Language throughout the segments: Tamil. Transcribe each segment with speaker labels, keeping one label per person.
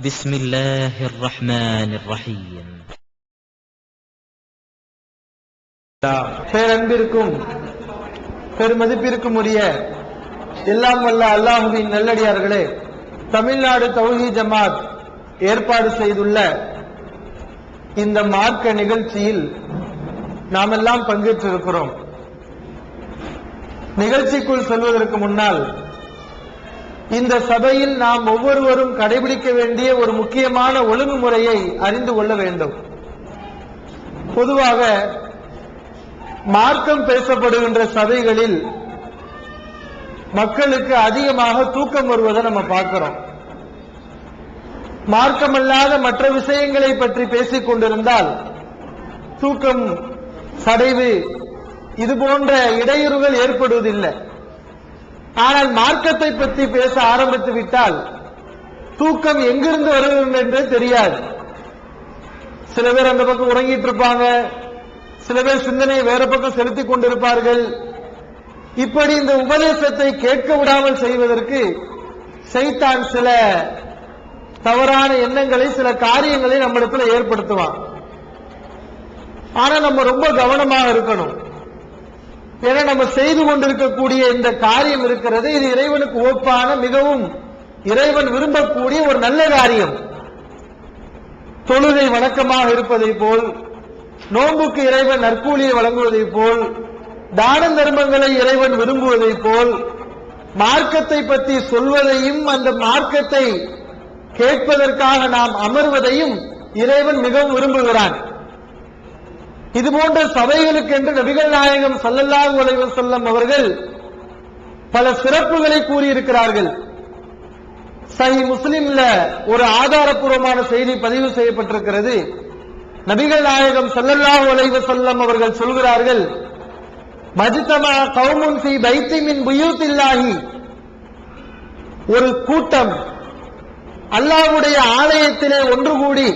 Speaker 1: بسم الله الرحمن الرحيم.
Speaker 2: பேரன்பிற்கும் பெருமதிப்பிற்கும் உரிய எல்லாம் வல்ல அல்லாஹுவின் நல்லடியார்களே, தமிழ்நாடு தௌஹீத் ஜமாத் ஏற்பாடு செய்துள்ள இந்த மார்க்க நிகழ்ச்சியில் நாமெல்லாம் பங்கேற்றிருக்கிறோம். நிகழ்ச்சிக்குள் செல்வதற்கு முன்னால் இந்த சபையில் நாம் ஒவ்வொருவரும் கடைபிடிக்க வேண்டிய ஒரு முக்கியமான ஒழுங்குமுறையை அறிந்து கொள்ள வேண்டும். பொதுவாக மார்க்கம் பேசப்படுகின்ற சபைகளில் மக்களுக்கு அதிகமாக தூக்கம் வருவதை நம்ம பார்க்கிறோம். மார்க்கமல்லாத மற்ற விஷயங்களை பற்றி பேசிக் கொண்டிருந்தால் தூக்கம், சடைவு, இது போன்ற இடையூறுகள் ஏற்படுவதில்லை. ஆனால் மார்க்கத்தை பற்றி பேச ஆரம்பித்து விட்டால் தூக்கம் எங்கிருந்து வருகிறது என்றே தெரியாது. சில பேர் அந்த பக்கம் உறங்கிட்டு இருப்பாங்க, சில பேர் சிந்தனை வேற பக்கம் செலுத்திக் கொண்டிருப்பார்கள். இப்படி இந்த உபதேசத்தை கேட்க விடாமல் செய்வதற்கு சைத்தான் சில தவறான எண்ணங்களை, சில காரியங்களை நம்மிடத்துல ஏற்படுத்துவான். ஆனா நம்ம ரொம்ப கவனமாக இருக்கணும். ஏன்னா நம்ம செய்து கொண்டிருக்கக்கூடிய இந்த காரியம் இருக்கிறது, இது இறைவனுக்கு ஒப்பான, மிகவும் இறைவன் விரும்பக்கூடிய ஒரு நல்ல காரியம். தொழுகை வணக்கமாக இருப்பதை போல், நோன்புக்கு இறைவன் நற்கூலியை வழங்குவதை போல், தான தர்மங்களை இறைவன் விரும்புவதை போல், மார்க்கத்தை பற்றி சொல்வதையும் அந்த மார்க்கத்தை கேட்பதற்காக நாம் அமர்வதையும் இறைவன் மிகவும் விரும்புகிறான். இதுபோன்ற சபைகளுக்கு என்று நபிகள் நாயகம் ஸல்லல்லாஹு அலைஹி வஸல்லம் அவர்கள் பல சிறப்புகளை கூறியிருக்கிறார்கள். சஹீஹ் முஸ்லிம்ல ஒரு ஆதாரப்பூர்வமான செய்தி பதிவு செய்யப்பட்டிருக்கிறது. நபிகள் நாயகம் ஸல்லல்லாஹு அலைஹி வஸல்லம் அவர்கள் சொல்கிறார்கள், மஜ்தமா கௌமுன் ஃபீ பைத்தி மின் புயூத்தில்லாஹி, ஒரு கூட்டம் அல்லாஹ்வுடைய ஆலயத்திலே ஒன்று கூடி,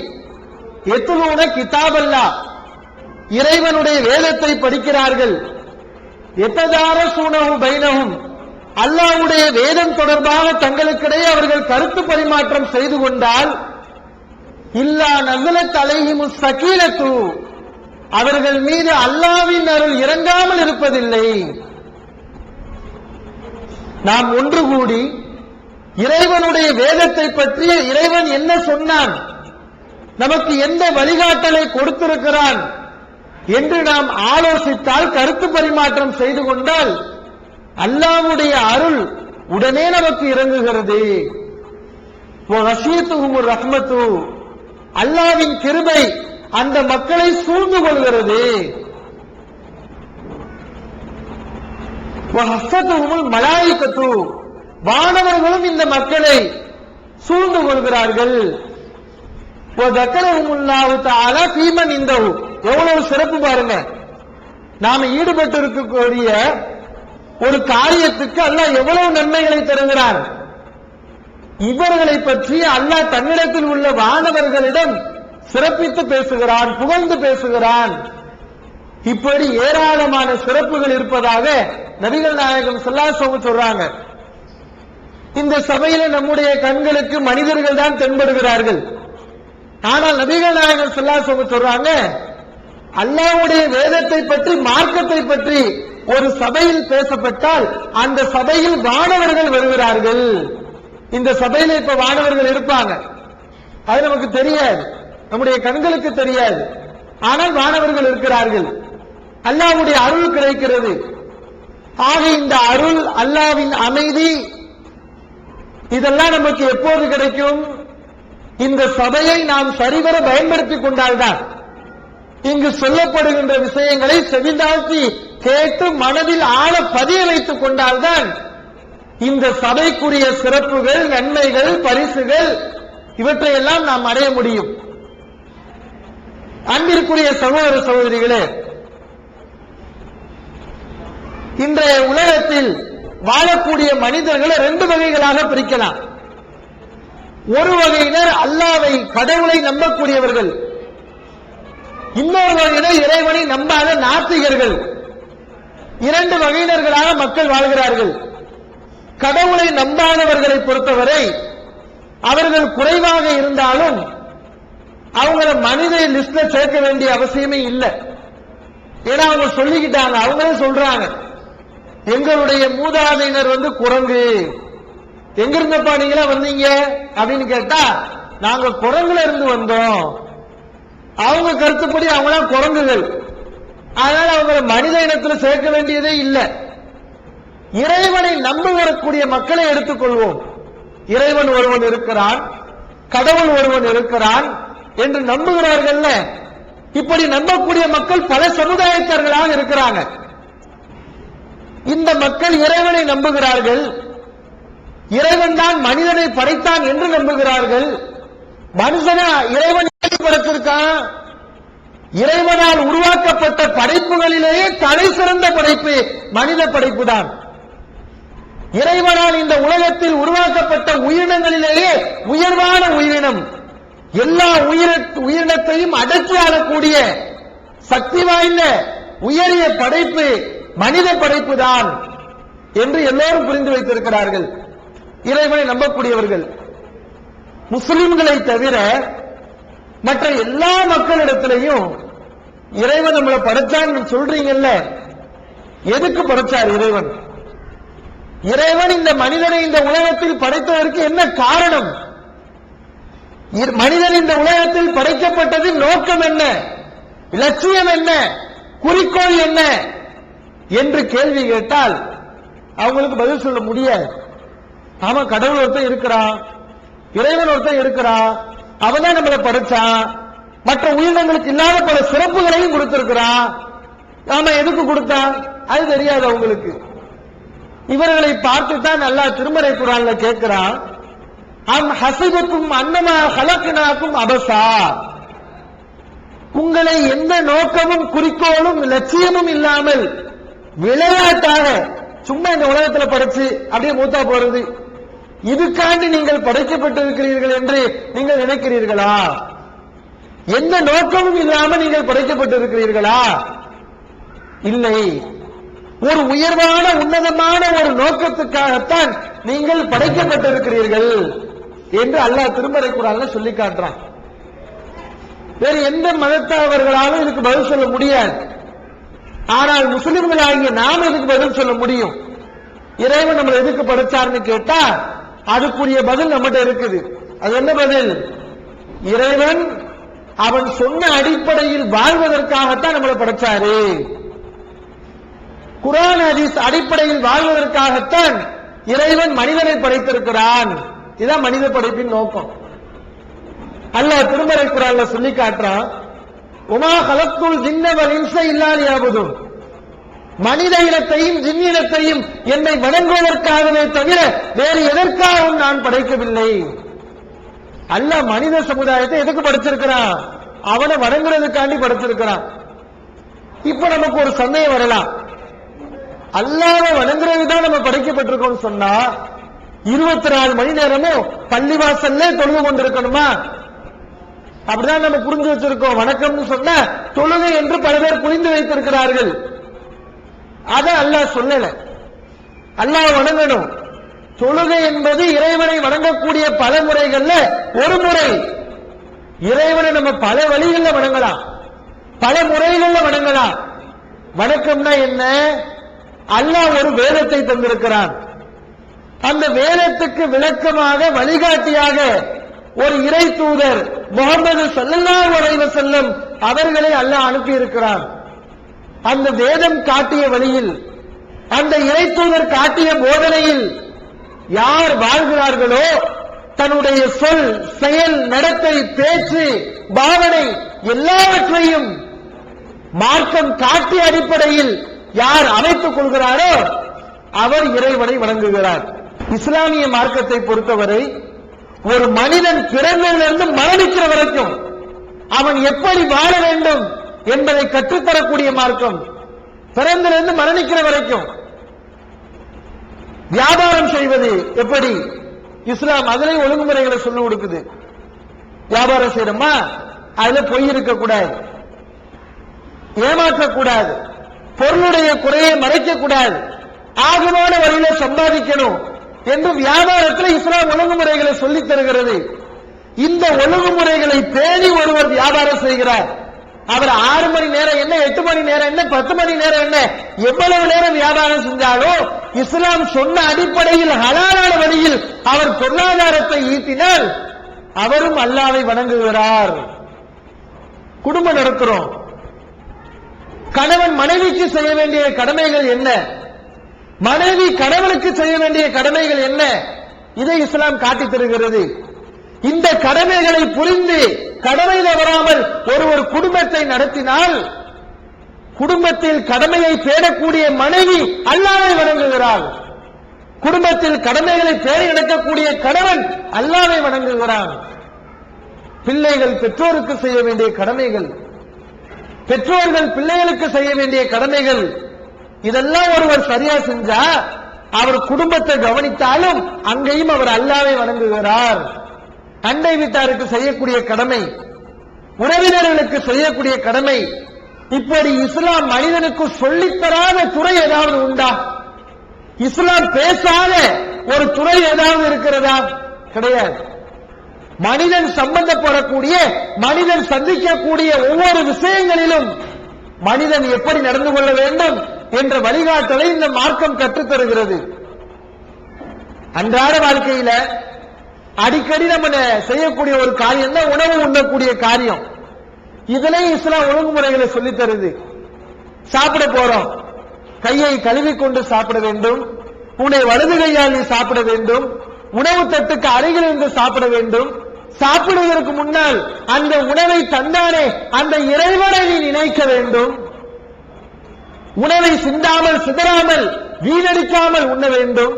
Speaker 2: யத்லூன கிதாபல்லாஹ், இறைவனுடைய வேதத்தை படிக்கிறார்கள், யததாரஸூனஹு பைனஹும், அல்லாஹ்வுடைய வேதம் தொடர்பாக தங்களுக்கிடையே அவர்கள் கருத்து பரிமாற்றம் செய்து கொண்டால், இல்லா நஸலத் அலைஹிமுஸ் ஸகீனத்து, அவர்கள் மீது அல்லாஹ்வின் அருள் இறங்காமல் இருப்பதில்லை. நாம் ஒன்று கூடி இறைவனுடைய வேதத்தை பற்றி, இறைவன் என்ன சொன்னான், நமக்கு எந்த வழிகாட்டலை கொடுத்திருக்கிறான் என்று நாம் ஆலோசித்தால், கருத்து பரிமாற்றம் செய்து கொண்டால், அல்லாஹ்வுடைய அருள் உடனே நமக்கு இறங்குகிறது. வஸீயத்துஹுமுர் ரஹ்மத்து, அல்லாஹ்வின் கிருபை அந்த மக்களை சூழ்ந்து கொள்கிறது. வஹஃபத்துஹுமுல் மலாயிகத்து, வானவர்களும் இந்த மக்களை சூழ்ந்து கொள்கிறார்கள். வதக்கரஹுமுல்லாஹு தஆலா ஃபீமன் இந்தஹு, எவ்வளவு சிறப்பு பாருங்க. நாம ஈடுபட்டு இருக்கக்கூடிய ஒரு காரியத்துக்கு அல்லாஹ் எவ்வளவு நன்மைகளை தருகிறான். இவர்களை பற்றி அல்லாஹ் தன்னிடத்தில் உள்ள வானவர்களிடம் சிறப்பித்து பேசுகிறான், புகழ்ந்து பேசுகிறான். இப்படி ஏராளமான சிறப்புகள் இருப்பதாக நபிகள் நாயகம் ஸல்லல்லாஹு அலைஹி வஸல்லம் சொல்றாங்க. இந்த சபையில நம்முடைய கண்களுக்கு மனிதர்கள் தான் தென்படுகிறார்கள். ஆனால் நபிகள் நாயகம் ஸல்லல்லாஹு அலைஹி வஸல்லம் சொல்றாங்க, அல்லாஹ்வுடைய வேதத்தை பற்றி, மார்க்கத்தை பற்றி ஒரு சபையில் பேசப்பட்டால் அந்த சபையில் வானவர்கள் வருகிறார்கள். இந்த சபையில இப்ப வானவர்கள் இருப்பாங்க, அது நமக்கு தெரியாது, நம்முடைய கண்களுக்கு தெரியாது. ஆனால் வானவர்கள் இருக்கிறார்கள், அல்லாஹ்வுடைய அருள் கிடைக்கிறது. ஆக இந்த அருள், அல்லாஹ்வின் அமைதி, இதெல்லாம் நமக்கு எப்போது கிடைக்கும்? இந்த சபையை நாம் சரிவர பயன்படுத்திக் கொண்டால்தான், இங்கு சொல்லப்படுகின்ற விஷயங்களை செவிதாழ்த்தி கேட்டு மனதில் ஆழ பதிய வைத்துக் கொண்டால்தான் இந்த சபைக்குரிய சிறப்புகள், நன்மைகள், பரிசுகள், இவற்றையெல்லாம் நாம் அடைய முடியும். அன்பிற்குரிய சகோதர சகோதரிகளே, இன்றைய உலகத்தில் வாழக்கூடிய மனிதர்களை ரெண்டு வகைகளாக பிரிக்கலாம். ஒரு வகையினர் அல்லாஹ்வை, கடவுளை நம்பக்கூடியவர்கள், இன்னொரு வகையினர் இறைவனை நம்பாத நாத்திகர்கள். இரண்டு வகையினர்களாக மக்கள் வாழ்கிறார்கள். கடவுளை நம்பாதவர்களை பொறுத்தவரை அவர்கள் குறைவாக இருந்த இருந்தாலும் அவங்கள மனித லிஸ்ட்ல சேர்க்க வேண்டிய அவசியமே இல்லை. ஏன்னா அவங்க சொல்லிக்கிட்டாங்க, அவங்களே சொல்றாங்க, எங்களுடைய மூதாதையினர் குரங்கு. எங்க இருந்தப்பா நீங்களா வந்தீங்க அப்படின்னு கேட்டா, நாங்க குரங்குல இருந்து வந்தோம். அவங்க கருத்துப்படி அவங்களாம் குரங்குகள். அதனால அவங்களை மனித இனத்துல சேர்க்க வேண்டியதே இல்லை. இறைவனை நம்ப வரக்கூடிய மக்களை எடுத்துக்கொள்வோம். இறைவன் ஒருவன் இருக்கிறான், கடவுள் ஒருவன் இருக்கிறான் என்று நம்புகிறார்கள். இப்படி நம்பக்கூடிய மக்கள் பல சமுதாயத்தர்களாக இருக்கிறாங்க. இந்த மக்கள் இறைவனை நம்புகிறார்கள், இறைவன் தான் மனிதனை படைத்தான் என்று நம்புகிறார்கள். மனுஷனா இறைவன் படைத்திருக்கான். இறைவனால் உருவாக்கப்பட்ட படைப்புகளிலேயே தலை சிறந்த படைப்பு மனித படைப்பு தான். இறைவனால் இந்த உலகத்தில் உருவாக்கப்பட்ட உயிரினங்களிலேயே உயர்வான உயிரினம், எல்லா உயிரினத்தையும் அடக்கி ஆளக்கூடிய சக்தி வாய்ந்த உயரிய படைப்பு மனித படைப்பு தான் என்று எல்லோரும் புரிந்து வைத்திருக்கிறார்கள். இறைவனை நம்பக்கூடியவர்கள் முஸ்லிம்களை தவிர மற்ற எல்லா மக்களிடத்திலையும் இறைவன் நம்மளை படைச்சான்னு சொல்றீங்கல்ல, எதுக்கு படைச்சார் இறைவன்? இறைவன் இந்த மனிதனை இந்த உலகத்தில் படைத்ததற்கு என்ன காரணம்? மனிதன் இந்த உலகத்தில் படைக்கப்பட்டது நோக்கம் என்ன, லட்சியம் என்ன, குறிக்கோள் என்ன என்று கேள்வி கேட்டால் அவங்களுக்கு பதில் சொல்ல முடியாது. ஆமா, கடவுள் ஒருத்தன் இருக்கிறான், இறைவன் ஒருத்தன் இருக்கிறான், அவன் தான் நம்மளை படைச்சான், மற்ற உயிரினங்களுக்கு இல்லாத பல சிறப்புகளையும் கொடுத்திருக்கிறான். ஆமா, எதுக்கு கொடுத்தான் அது தெரியாது அவங்களுக்கு. இவர்களை பார்த்துதான் அல்லாஹ் திருமறை குர்ஆன்ல கேட்கிறான், அம் ஹஸிபத்தும் அன்னமா ஹலக்னாக்கும் அபஸா, உங்களை எந்த நோக்கமும் குறிக்கோளும் லட்சியமும் இல்லாமல் விளையாட்டாக சும்மா இந்த உலகத்துல படைச்சு அப்படியே மூத்தா போறது, இதுக்காண்டி நீங்கள் படைக்கப்பட்டிருக்கிறீர்கள் என்று நீங்கள் நினைக்கிறீர்களா? எந்த நோக்கமும் இல்லாமல் நீங்கள் படைக்கப்பட்டிருக்கிறீர்களா? இல்லை, ஒரு உயர்வான உன்னதமான ஒரு நோக்கத்துக்காகத்தான் நீங்கள் படைக்கப்பட்டிருக்கிறீர்கள் என்று அல்லாஹ் திருமறை குர்ஆன்ல சொல்லி காட்டுறான். வேறு எந்த மதத்தவர்களாலும் இதுக்கு பதில் சொல்ல முடியாது. ஆனால் முஸ்லிம்களாகிய நாம் இதுக்கு பதில் சொல்ல முடியும். இறைவன் நம்மளை எதுக்கு படைச்சார்னு கேட்டா அதுக்குரிய பதில் நம்மகிட்ட இருக்குது. அது என்ன பதில்? இறைவன் அவன் சொன்ன அடிப்படையில் வாழ்வதற்காகத்தான் நம்மளை படைச்சாரு. குர்ஆன் ஹதீஸ் அடிப்படையில் வாழ்வதற்காகத்தான் இறைவன் மனிதனை படைத்திருக்கிறான். இதுதான் மனித படைப்பின் நோக்கம். அல்லாஹ் திருமறை குர்ஆன்ல சொல்லி காட்டுறான், உமா ஹலக்துல் ஜின்ன வல் இன்ஸ இல்லா லியஅபுதுன், மனித இனத்தையும் ஜின் இனத்தையும் என்னை வணங்குவதற்காகவே தவிர வேறு எதற்காகவும் நான் படைக்கவில்லை. அல்லாஹ் மனித சமுதாயத்தை எதுக்கு படைச்சிருக்கிறான்? அவனை வணங்குறதுக்காண்டி படைச்சிருக்கிறான். இப்ப நமக்கு ஒரு சந்தேகம் வரலாம், அல்லாஹ்வை வணங்குறது தான் நம்ம படைக்கப்பட்டிருக்கோம் சொன்னா 24 மணி நேரமும் பள்ளிவாசல்ல தொழுது கொண்டிருக்கணுமா? அப்படிதான் நம்ம புரிஞ்சு வச்சிருக்கோம். வணக்கம்னு சொன்னா தொழுகை என்று பல பேர் புரிந்து வைத்திருக்கிறார்கள். அத அல்லாஹ் சொல்லல. அல்லாஹ் வணங்கணும். தொழுகை என்பது இறைவனை வணங்கக்கூடிய பல முறைகள்ல ஒரு முறை. இறைவனை நம்ம பல வழிகளில் வணங்கலாம், பல முறைகளில் வணங்கலாம். வணக்கம்னா என்ன? அல்லாஹ் ஒரு வேதத்தை தந்திருக்கிறான். அந்த வேதத்துக்கு விளக்கமாக வழிகாட்டியாக ஒரு இறை தூதர் முஹம்மது ஸல்லல்லாஹு அலைஹி வஸல்லம் அவர்களை அல்லாஹ் அனுப்பி இருக்கிறான். அந்த வேதம் காட்டிய வழியில், அந்த இறை தூதர் காட்டிய போதனையில் யார் வாழ்கிறார்களோ, தன்னுடைய சொல், செயல், நடத்தை, பேச்சு, பாவனை எல்லாவற்றையும் மார்க்கம் காட்டிய அடிப்படையில் யார் அமைத்துக் கொள்கிறாரோ அவர் இறைவனை வணங்குகிறார். இஸ்லாமிய மார்க்கத்தை பொறுத்தவரை ஒரு மனிதன் பிறந்ததிலிருந்து மரணிக்கிற வரைக்கும் அவன் எப்படி வாழ வேண்டும் என்பதை கற்றுத்தரக்கூடிய மார்க்கம். பிறந்திலிருந்து மரணிக்கிற வரைக்கும் வியாபாரம் செய்வது எப்படி, இஸ்லாம் அதிலே ஒழுங்குமுறைகளை சொல்லிக் கொடுக்குது. வியாபாரம் செய்யணுமா, அதுல பொய் இருக்கக்கூடாது, ஏமாற்றக்கூடாது, பொருளுடைய குறையை மறைக்கக்கூடாது, ஆகமான வழியில சம்பாதிக்கணும் என்று வியாபாரத்தில் இஸ்லாம் ஒழுங்குமுறைகளை சொல்லித் தருகிறது. இந்த ஒழுங்குமுறைகளை பேணி ஒருவர் வியாபாரம் செய்கிறார். அவர் 6 மணி நேரம் என்ன, 8 மணி நேரம் என்ன, 10 மணி நேரம் என்ன, எவ்வளவு நேரம் வியாபாரம் செஞ்சாலும் இஸ்லாம் சொன்ன அடிப்படையில் ஹலாலான வழியில் அவர் பொருளாதாரத்தை ஈட்டினால் அவரும் அல்லாஹ்வை வணங்குகிறார். குடும்பம் நடத்துறோம். கணவன் மனைவிக்கு செய்ய வேண்டிய கடமைகள் என்ன, மனைவி கணவனுக்கு செய்ய வேண்டிய கடமைகள் என்ன, இதை இஸ்லாம் காட்டித் தருகிறது. இந்த கடமைகளை புரிந்து கடமை தவறாமல் ஒருவர் குடும்பத்தை நடத்தினால் குடும்பத்தில் கடமையை பேணக்கூடிய மனைவி அல்லாஹ்வை வணங்குகிறாள். குடும்பத்தில் கடமைகளை பேணி நடக்கக்கூடிய கணவன் அல்லாஹ்வை வணங்குகிறான். பிள்ளைகள் பெற்றோருக்கு செய்ய வேண்டிய கடமைகள், பெற்றோர்கள் பிள்ளைகளுக்கு செய்ய வேண்டிய கடமைகள், இதெல்லாம் ஒருவர் சரியா செஞ்சா அவர் குடும்பத்தை கவனித்தாலும் அங்கேயும் அவர் அல்லாஹ்வை வணங்குகிறார். அண்டை வீட்டாருக்கு செய்யக்கூடிய கடமை, உறவினர்களுக்கு செய்யக்கூடிய கடமை, இப்படி இஸ்லாம் மனிதனுக்கு சொல்லித்தராத துறை ஏதாவது உண்டா? இஸ்லாம் பேசாத ஒரு துறை ஏதாவது இருக்கிறதா? கிடையாது. மனிதன் சம்பந்தப்படக்கூடிய, மனிதன் சந்திக்கக்கூடிய ஒவ்வொரு விஷயங்களிலும் மனிதன் எப்படி நடந்து கொள்ள வேண்டும் என்ற வழிகாட்டலை இந்த மார்க்கம் கற்றுத் தருகிறது. அன்றாட வாழ்க்கையில அடிக்கடி நம்ம செய்யக்கூடிய ஒரு காரியம் தான் உணவு உண்ணக்கூடிய காரியம். இதுலயும் இஸ்லாம் ஒழுங்குமுறைகளை சொல்லித் தருது. சாப்பிட போறோம், கையை கழுவிக்கொண்டு சாப்பிட வேண்டும், உன்னை வலது கையால் நீ சாப்பிட வேண்டும், உணவு தட்டுக்கு அருகில் இருந்து சாப்பிட வேண்டும், சாப்பிடுவதற்கு முன்னால் அந்த உணவை தந்தானே அந்த இறைவனை நீ நினைக்க வேண்டும், உணவை சிந்தாமல் சிதறாமல் வீணடிக்காமல் உண்ண வேண்டும்.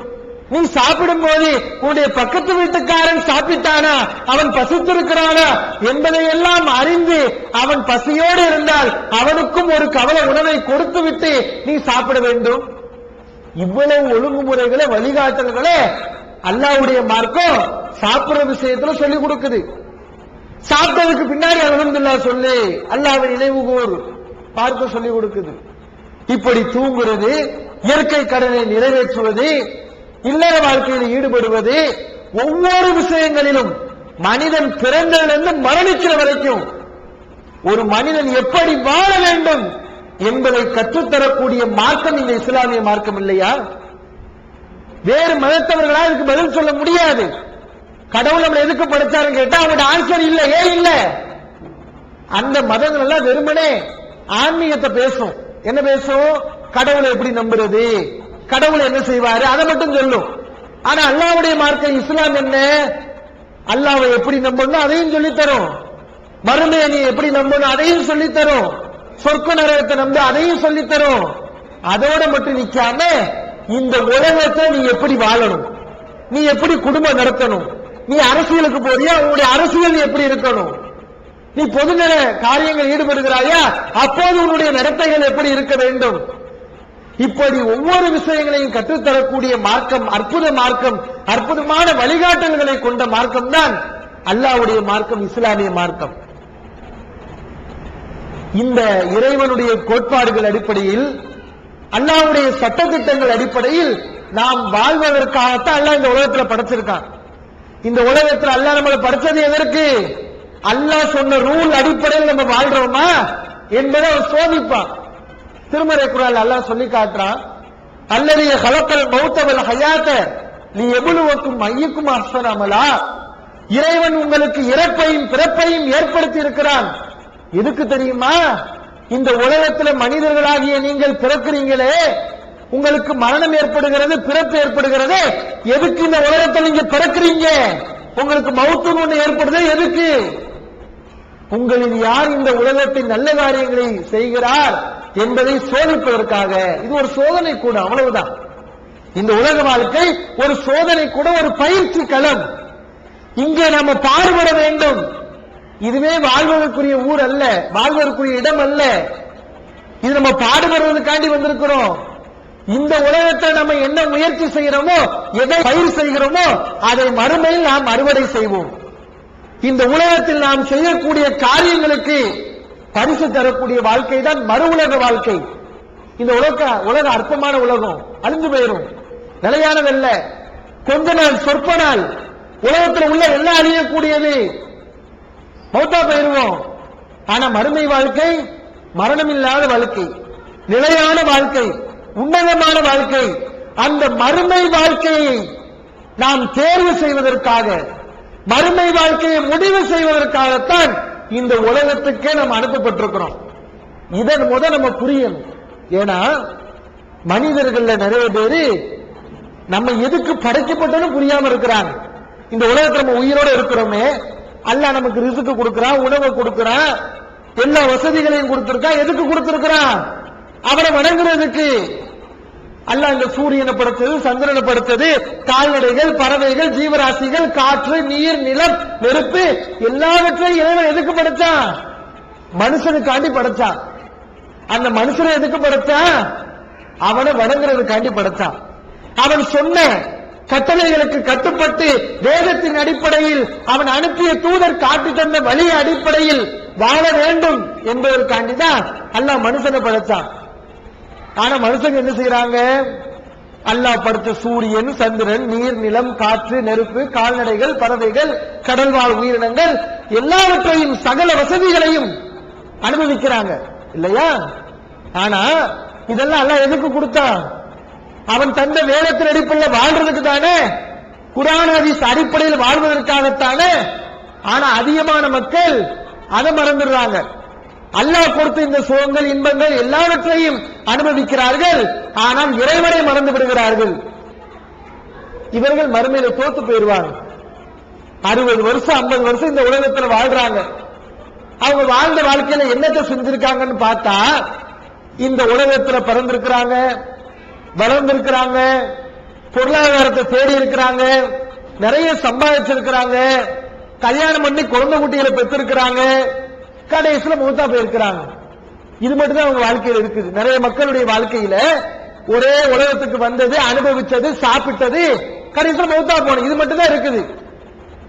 Speaker 2: நீ சாப்பிடும் போது உன்னுடைய பக்கத்து வீட்டுக்காரன் சாப்பிட்டானா, அவன் பசித்திருக்கிறானா என்பதையெல்லாம் அறிந்து அவன் பசியோடு இருந்தால் அவனுக்கும் ஒரு கவலை உணவை கொடுத்து விட்டு நீ சாப்பிட வேண்டும். இவ்வளவு ஒழுங்குமுறைகளை வழிகாட்டல்களை அல்லாஹ்வுடைய மார்க்கம் சாப்பிடுற விஷயத்துல சொல்லிக் கொடுக்குது. சாப்பிட்டதுக்கு பின்னாடி அல்ஹம்துலில்லாஹ் சொல்லு, அல்லாஹ்வை நினைவுகூர் பார்க்க சொல்லிக் கொடுக்குது. இப்படி தூங்குறது, இயற்கை கடனை நிறைவேற்றுவது, இல்லற வாழ்க்கையில் ஈடுபடுவது, ஒவ்வொரு விஷயங்களிலும் மனிதன் பிறந்ததிலிருந்து மரணிக்கிற வரைக்கும் ஒரு மனிதன் எப்படி வாழ வேண்டும் என்பதை கற்றுத்தரக்கூடிய மார்க்கம் இந்த இஸ்லாமிய மார்க்கம் இல்லையா? வேறு மதத்தவர்களால் இதுக்கு பதில் சொல்ல முடியாது. கடவுள் நம்மளை எதுக்கு படைச்சாருன்னு கேட்டா அவங்களோட ஆன்சர் இல்ல. ஏன் இல்ல? அந்த மதங்கள் எல்லாம் வெறுமனே ஆன்மீகத்தை பேசும். என்ன பேசும்? கடவுளை எப்படி நம்புறது, கடவுள் என்ன செய்வாரு, அதை மட்டும் சொல்லும். ஆனா அல்லாஹ்வுடைய மார்க்கம் இஸ்லாம் என்ன? அல்லாஹ்வை எப்படி நம்பணும் அதையும் சொல்லித் தரும், மறுமையை நீ எப்படி நம்பணும் அதையும் சொல்லித் தரும், சொர்க்க நரகத்தை நம்ப அதையும் சொல்லித் தரும். அதோட மட்டும் நிக்காம இந்த உலகத்தை நீ எப்படி வாழணும், நீ எப்படி குடும்பம் நடத்தணும், நீ அரசியலுக்கு போறியா உன்னுடைய அரசியல் எப்படி இருக்கணும், நீ பொதுநல காரியங்கள் ஈடுபடுகிறாயா அப்போது உன்னுடைய நடத்தைகள் எப்படி இருக்க வேண்டும், இப்படி ஒவ்வொரு விஷயங்களையும் கற்றுத்தரக்கூடிய மார்க்கம், அற்புத மார்க்கம், அற்புதமான வழிகாட்டல்களை கொண்ட மார்க்கம் தான் அல்லாஹ்வுடைய மார்க்கம், இஸ்லாமிய மார்க்கம். இந்த இறைவனுடைய கோட்பாடுகள் அடிப்படையில், அல்லாஹ்வுடைய சட்டத்திட்டங்கள் அடிப்படையில் நாம் வாழ்வதற்காகத்தான் அல்லாஹ் இந்த உலகத்தில் படைச்சிருக்கான். இந்த உலகத்தில் அல்லாஹ் நம்மளை படைச்சது எதற்கு? அல்லாஹ் சொன்ன ரூல் அடிப்படையில் நம்ம வாழ்றோமா என்பதை அவர் சோதிப்பான். திருமறை குர்ஆன்ல அல்லாஹ் சொல்லி காட்டுறான், அல்லதீ ஹலக்கல் மௌத வல் ஹயாத லியப்லுவக்கும் அய்யுக்கும் அஹ்ஸனு அமலா. இறைவன் உங்களுக்கு இறப்பையும் பிறப்பையும் ஏற்படுத்தி இருக்கிறான். எதுக்கு தெரியுமா? இந்த உலகத்தில் மனிதர்களாகிய நீங்கள் பிறக்கிறீங்களே, உங்களுக்கு மரணம் ஏற்படுகிறது, பிறப்பு ஏற்படுகிறது. எதுக்கு இந்த உலகத்தில் நீங்க பிறக்கிறீங்க? உங்களுக்கு மௌத்துன்னு ஒண்ணு ஏற்படுது. எதுக்கு? உங்களில் யார் இந்த உலகத்தின் நல்ல காரியங்களை செய்கிறார் என்பதை சோதிப்பதற்காக. இது ஒரு சோதனை கூட, அவ்வளவுதான். இந்த உலக வாழ்க்கை ஒரு சோதனை கூட, ஒரு பயிற்சி களம். இங்கே நம்ம பாடுபட வேண்டும். இதுவே வாழ்வதற்குரிய ஊர் அல்ல, வாழ்வதற்குரிய இடம் அல்ல. இது நம்ம பாடுபடுவதற்காண்டி வந்திருக்கிறோம். இந்த உலகத்தை நம்ம என்ன முயற்சி செய்கிறோமோ, எதை பயிர் செய்கிறோமோ அதை மறுமையில் நாம் அறுவடை செய்வோம். இந்த உலகத்தில் நாம் செய்யக்கூடிய காரியங்களுக்கு பரிசு தரக்கூடிய வாழ்க்கை தான் மறு உலக வாழ்க்கை. இந்த உலக அற்பமான உலகம், அழிந்து போயிடும், நிலையானதல்ல. கொஞ்ச நாள், சொற்ப நாள். உலகத்தில் உள்ள எல்லாம் அழியக்கூடியது. மௌத்தா போயிருவோம். ஆனா மறுமை வாழ்க்கை மரணம் இல்லாத வாழ்க்கை, நிலையான வாழ்க்கை, உன்னதமான வாழ்க்கை. அந்த மறுமை வாழ்க்கையை நாம் தேர்வு செய்வதற்காக, மறுமை வாழ்க்கையை முடிவு செய்வதற்காகத்தான் இந்த உலகத்துக்கே நாம் அனுப்பப்பட்டிருக்கிறோம். இதன் முதல் நம்ம புரியணும். ஏன்னா மனிதர்கள் நிறைய பேரு நம்ம எதுக்கு படைக்கப்பட்டோன்னு புரியாம இருக்கிறாங்க. இந்த உலகத்துல நம்ம உயிரோட இருக்கிறோமே, அல்லாஹ் நமக்கு ரிஸ்க் கொடுக்கிறான், உணவு கொடுக்கிறான், எல்லா வசதிகளையும் கொடுத்திருக்கான். எதுக்கு கொடுத்திருக்கிறான்? அவரை வணங்குறதுக்கு. அல்லாஹ் இந்த சூரியனை படைத்தது, சந்திரனை படைத்தது, கால்நடைகள், பறவைகள், ஜீவராசிகள், காற்று, நீர், நிலம், நெருப்பு எல்லாவற்றையும் இறைவன் எதுக்கு படைச்சான்? மனுஷனுக்காண்டி படைச்சான். அந்த மனுஷனை எதுக்கு படைச்சான்? அவனை வணங்குறதுக்காண்டி படைச்சான். அவன் சொன்ன கட்டளைகளுக்கு கட்டுப்பட்டு வேதத்தின் அடிப்படையில் அவன் அனுப்பிய தூதர் காட்டி தந்த வழி அடிப்படையில் வாழ வேண்டும் என்பதற்காண்டிதான் அல்லாஹ் மனுஷனை படைச்சான். ஆனா மனுஷங்க என்ன செய்யறாங்க? அல்லாஹ் படைத்த சூரியன், சந்திரன், நீர், நிலம், காற்று, நெருப்பு, கால்நடைகள், பறவைகள், கடல்வாழ் உயிரினங்கள் எல்லாவற்றையும் சகல வசதிகளையும் அனுபவிக்கிறாங்க இல்லையா? ஆனா இதெல்லாம் அல்லாஹ் எதுக்கு கொடுத்தான்? அவன் தந்த வேதத்தின் அடிப்படையில் வாழ்றதுக்கு தானே, குர்ஆன் ஹதீஸ் அடிப்படையில் வாழ்வதற்காகத்தானே. ஆனா அதிகமான மக்கள் அதை மறந்துடுறாங்க. அல்லாஹ் கொடுத்த இந்த சுகங்கள், இன்பங்கள் எல்லாவற்றையும் அனுபவிக்கிறார்கள். ஆனால் இறைவனை மறந்து விடுகிறார்கள். இவர்கள் மறுமையில தோத்து போயிருவாங்க. 60 வருஷம் 50 வருஷம் இந்த உலகத்தில் வாழ்றாங்க. அவங்க வாழ்ந்த வாழ்க்கையில என்னத்தை செஞ்சிருக்காங்கன்னு பார்த்தா, இந்த உலகத்தில் பிறந்திருக்கிறாங்க, வளர்ந்திருக்கிறாங்க, பொருளாதாரத்தை தேடி இருக்கிறாங்க, நிறைய சம்பாதிச்சிருக்கிறாங்க, கல்யாணம் பண்ணி குழந்தை குட்டிகளை பெற்றிருக்கிறாங்க, கடைசியில் மௌத்தா போயிருக்கிறாங்க. இது மட்டும் தான் அவங்க வாழ்க்கையில் இருக்குது. நிறைய மக்களுடைய வாழ்க்கையில ஒரே உலகத்துக்கு வந்தது, அனுபவிச்சது, சாப்பிட்டது, கடைசியில் மௌத்தா போனது, இது மட்டும் தான் இருக்குது.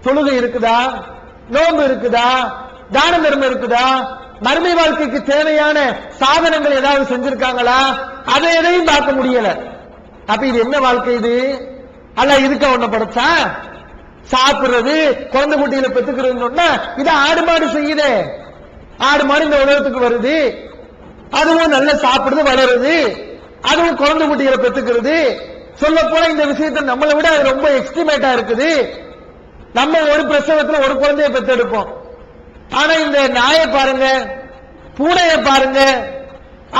Speaker 2: தொழுகை இருக்குதா? நோன்பு இருக்குதா? தான தர்மம் இருக்குதா? மறுமை வாழ்க்கைக்கு தேவையான சாதனங்கள் ஏதாவது செஞ்சிருக்காங்களா? அதை எதையும் பார்க்க முடியல. அப்ப இது என்ன வாழ்க்கை? இது அல்லாஹ் இதுக்கு ஒண்ணு படைச்சா? சாப்பிடுறது, குழந்தை குட்டியில பெத்துக்கிறதுன்னு இது ஆடு மாடு செய்யுதே. ஆடு மாடு இந்த உலகத்துக்கு வருது, அதுவும் நல்லா சாப்பிடுறது, வளருது, அதுவும் குழந்தை குட்டிகளை பெத்துக்கிறது. சொல்ல போல இந்த விஷயத்தை நம்மளை விட அது ரொம்ப எக்ஸ்ட்ரீமேட்டா இருக்குது. நம்ம ஒரு பிரசவத்துல ஒரு குழந்தைய பெத்தெடுப்போம். ஆனா இந்த நாயை பாருங்க, பூனைய பாருங்க,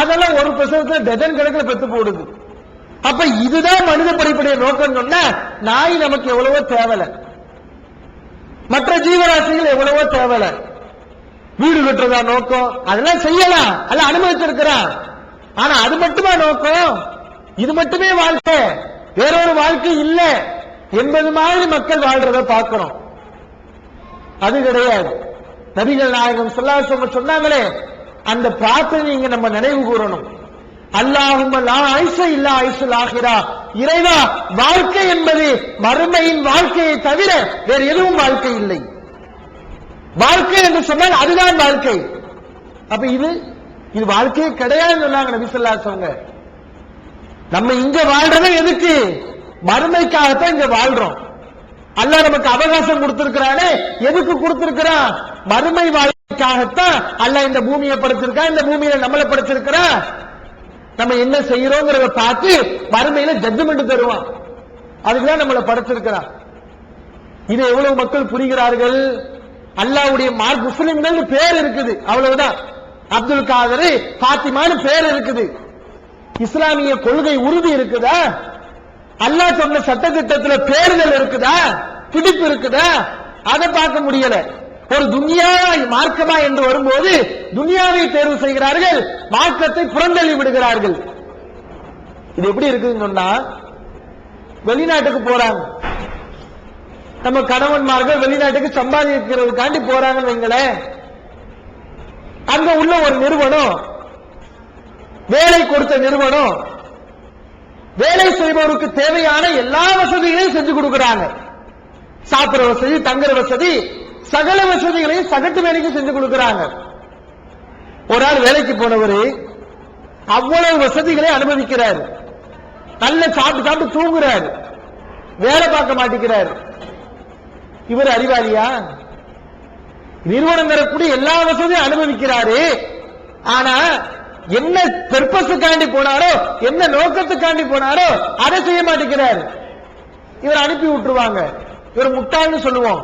Speaker 2: அதெல்லாம் ஒரு பிரசவத்துல டஜன் கணக்கில் பெத்து போடுது. அப்ப இதுதான் மனித படைப்புடைய நோக்கம் சொன்னா, நாய் நமக்கு எவ்வளவோ தேவலை, மற்ற ஜீவராசிகள் எவ்வளவோ தேவலை. வீடு கட்டுறதா நோக்கம்? அதெல்லாம் செய்யலாம், அல்ல அனுமதிச்சிருக்கிறான். ஆனா அது மட்டுமா நோக்கம்? இது மட்டுமே வாழ்க்கை, வேறொரு வாழ்க்கை இல்ல என்பது மாதிரி மக்கள் வாழ்றத பார்க்கிறோம். அது கிடையாது. நபிகள் நாயகம் ஸல்லல்லாஹு அலைஹி வஸல்லம் சொன்னாங்களே, அந்த பிரார்த்தனை இங்க நம்ம நினைவு கூறணும். அல்லாஹும்ம லா ஐஸ இல்லா ஐஸுல் ஆகிரா. இறைவா, வாழ்க்கை என்பது மறுமையின் வாழ்க்கையை தவிர வேறு எதுவும் வாழ்க்கை இல்லை. வாழ்க்கை என்று சொன்னால் அதுதான் வாழ்க்கை. அப்ப இது வாழ்க்கையே கிடையாதுன்னு சொன்னாங்க நபி ஸல்லல்லாஹு அலைஹி வஸல்லம். நம்ம இங்க வாழ்றது எதுக்கு? மறுமைக்காகத்தான் இங்க வாழ்றோம். அல்லாஹ் நமக்கு அவகாசம் கொடுத்திருக்கிறானே, எதுக்கு கொடுத்திருக்கிறான்? மறுமை வாழ்க்கைக்காகத்தான் அல்லாஹ் இந்த பூமியை படைச்சிருக்கான், இந்த பூமியில நம்மளை படைச்சிருக்கிறான். நம்ம என்ன செய்யறோங்கிறத பார்த்து மறுமையில ஜட்ஜ்மெண்ட் தருவான். அதுக்குதான் நம்மளை படைச்சிருக்கிறான். இது எவ்வளவு மக்கள் புரிகிறார்கள்? அல்லாஹ்வுடைய முஸ்லிம்கள் பேர் இருக்குது, அவ்வளவுதான். அப்துல் காதர், பாத்திமான்னு பேர் இருக்குது. இஸ்லாமிய கொள்கை உறுதி இருக்குதா? அல்லாஹ் சொன்ன சட்டத்திட்டத்தில் பேர்கள் இருக்குதா? பிடிப்பு இருக்குதா? அதை பார்க்க முடியல. ஒரு துன்யா மார்க்கமா என்று வரும்போது துன்யாவை தேர்வு செய்கிறார்கள், மார்க்கத்தை புறந்தள்ளி விடுகிறார்கள். இது எப்படி இருக்குதுன்னு சொன்னா, வெளிநாட்டுக்கு போறாங்க, நம்ம கணவன்மார்கள் வெளிநாட்டுக்கு சம்பாதிக்கிறதுக்காண்டி போறாங்கன்னு வைங்களேன். அங்க உள்ள ஒரு நிறுவனம், வேலை கொடுத்த நிறுவனம், வேலை செய்பவருக்கு தேவையான எல்லா வசதிகளையும் செஞ்சு கொடுக்கிறாங்க. சாப்பிடுற வசதி, தங்குற வசதி, சகல வசதிகளையும் சகட்டு வேலைக்கு செஞ்சு கொடுக்கிறாங்க. ஒரு ஆள் வேலைக்கு போனவர் அவ்வளவு வசதிகளை அனுபவிக்கிறார். நல்ல சாப்பிட்டு சாப்பிட்டு தூங்குறாரு, வேலை பார்க்க மாட்டேங்கிறார். இவர் அறிவாளியா? நிறுவனம் தரக்கூடிய எல்லா வசதியும் அனுபவிக்கிறாரு. ஆனா என்ன பெர்பஸுக்காண்டி போனாரோ, என்ன நோக்கத்துக்காண்டி போனாரோ அதை செய்ய மாட்டேங்கிறாரு. இவர் அனுப்பி விட்டுருவாங்க. இவர் முட்டாள்னு சொல்லுவோம்.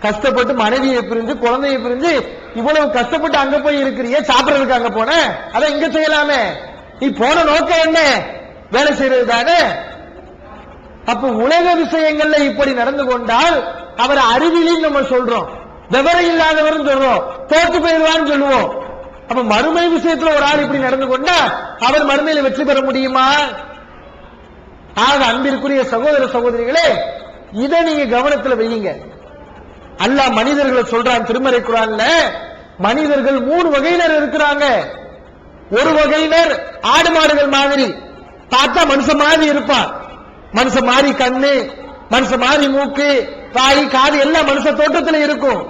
Speaker 2: கஷ்டப்பட்டு மனைவியை பிரிஞ்சு குழந்தையை பிரிஞ்சு இவ்வளவு கஷ்டப்பட்டு அங்க போய் இருக்கிறிய, சாப்பிடறதுக்கு அங்க போன, அதை இங்க செய்யலாமே. நீ போன நோக்கம் என்ன? வேலை செய்யறது தானே. அப்ப உலக விஷயங்கள்ல இப்படி நடந்து கொண்டால் அவர் அறிவிலின்னு நம்ம சொல்றோம், விவரம் இல்லாதவரும் சொல்றோம், தோற்று போயிடுவான்னு சொல்லுவோம். அப்ப மறுமை விஷயத்துல ஒரு ஆள் இப்படி நடந்து கொண்டா அவர் மறுமையில வெற்றி பெற முடியுமா? ஆக அன்பிற்குரிய சகோதர சகோதரிகளே, இதை நீங்க கவனத்தில் வையுங்க. அல்லாஹ் மனிதர்களை சொல்றான் திருமறை குர்ஆன்ல, மனிதர்கள் 3 வகையினர் இருக்கிறாங்க. ஒரு வகையினர் ஆடு மாடுகள் மாதிரி, பார்த்தா மனுஷன் மாதிரி இருப்பான். மனுஷன் மாதிரி கண்ணு, மனுஷன் மாதிரி மூக்கு, வாய், காது எல்லாம் மனுஷ தோட்டத்தில் இருக்கும்.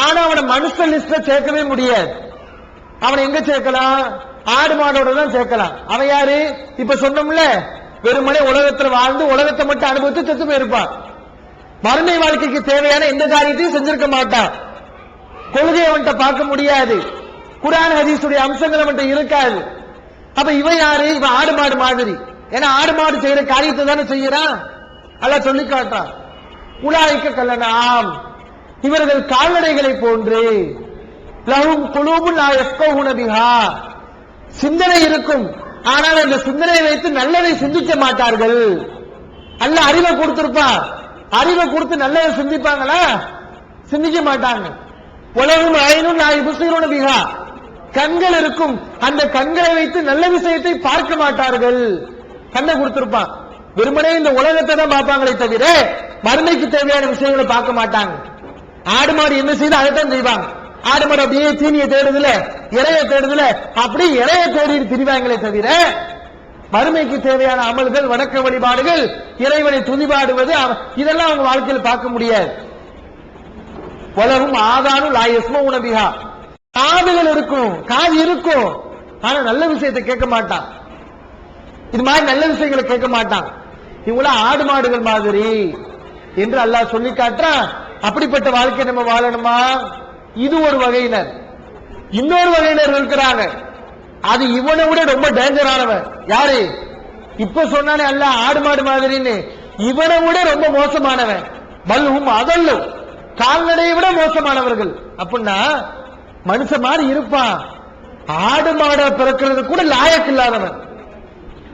Speaker 2: ஆனா அவனை மனுஷ லிஸ்ட்ல சேர்க்கவே முடியாது. அவனை எங்க சேர்க்கலாம்? ஆடு மாடோட தான் சேர்க்கலாம். அவன் யாரு? இப்ப சொன்னோம்ல, வெறுமனே உலகத்துல வாழ்ந்து உலகத்தை மட்டும் அனுபவித்து செத்து போயிருப்பான். மறுமை வாழ்க்கைக்கு தேவையான எந்த காரியத்தையும் செஞ்சிருக்க மாட்டான். கொள்கையை அவன்கிட்ட பார்க்க முடியாது. குர்ஆன் ஹதீஸுடைய அம்சங்கள் அவன்கிட்ட இருக்காது. அப்ப இவன் யாரு? இவன் ஆடு மாடு மாதிரி. ஏன்னா ஆடு மாடு செய்யற காரியத்தை தானே செய்யறான். அல்லாஹ் சொல்லி காட்டுறான், உலாயிக்க கல்லனாம், இவர்கள் கால்நடைகளை போன்று, லஹும் குலூபுன் லா யஃகஹூன பிஹா, சிந்தனை இருக்கும், ஆனால் அந்த சிந்தனையை வைத்து நல்லதை சிந்திக்க மாட்டார்கள். அல்லாஹ் அறிவை கொடுத்திருப்பான், அறிவை கொடுத்து நல்லதை சிந்திப்பாங்களா? சிந்திக்க மாட்டாங்க. உலகும் ஐனுன் லா யுப்ஸிரூன பிஹா, கண்கள் இருக்கும், அந்த கண்களை வைத்து நல்ல விஷயத்தை பார்க்க மாட்டார்கள். கண்ணை கொடுத்திருப்பான், வெறுமனே இந்த உலகத்தை தான் பார்ப்பாங்களே தவிர மறுமைக்கு தேவையான விஷயங்களை பார்க்க மாட்டாங்க. ஆடு மாடு என்ன செய்து அதைத்தான் செய்வாங்க. ஆடு மாடு அப்படியே தீனியை தேடுதுல, இறைய தேடுதுல, அப்படி இறைய தேடி திரிவாங்களே தவிர மறுமைக்கு தேவையான அமல்கள், வணக்க வழிபாடுகள், இறைவனை துதிபாடுவது, இதெல்லாம் அவங்க வாழ்க்கையில் பார்க்க முடியாது. உலகும் ஆதானு லா யஸ்மஊன பிஹா, காதுகள் இருக்கும், காது இருக்கும், ஆனா நல்ல விஷயத்தை கேட்க மாட்டான். இது மாதிரி நல்ல விஷயங்களை கேட்க மாட்டான். இவங்கள ஆடு மாடுகள் மாதிரி என்று அல்லாஹ் சொல்லி காட்டுறான். அப்படிப்பட்ட வாழ்க்கை நம்ம வாழணுமா? இது ஒரு வகையினர். இன்னொரு வகையினர் இருக்கிறாங்க, அது இவனை விட ரொம்ப டேஞ்சரானவன். யாரு? இப்ப சொன்னானே அல்லாஹ் ஆடு மாடு மாதிரின்னு, இவனை விட ரொம்ப மோசமானவன். பல்ஹும் அதல்லும், கால்நடையை விட மோசமானவர்கள். அப்படின்னா மனுஷன் மாதிரி இருப்பான், ஆடு மாட பிறக்கிறது கூட லாயக்கு இல்லாதவன்.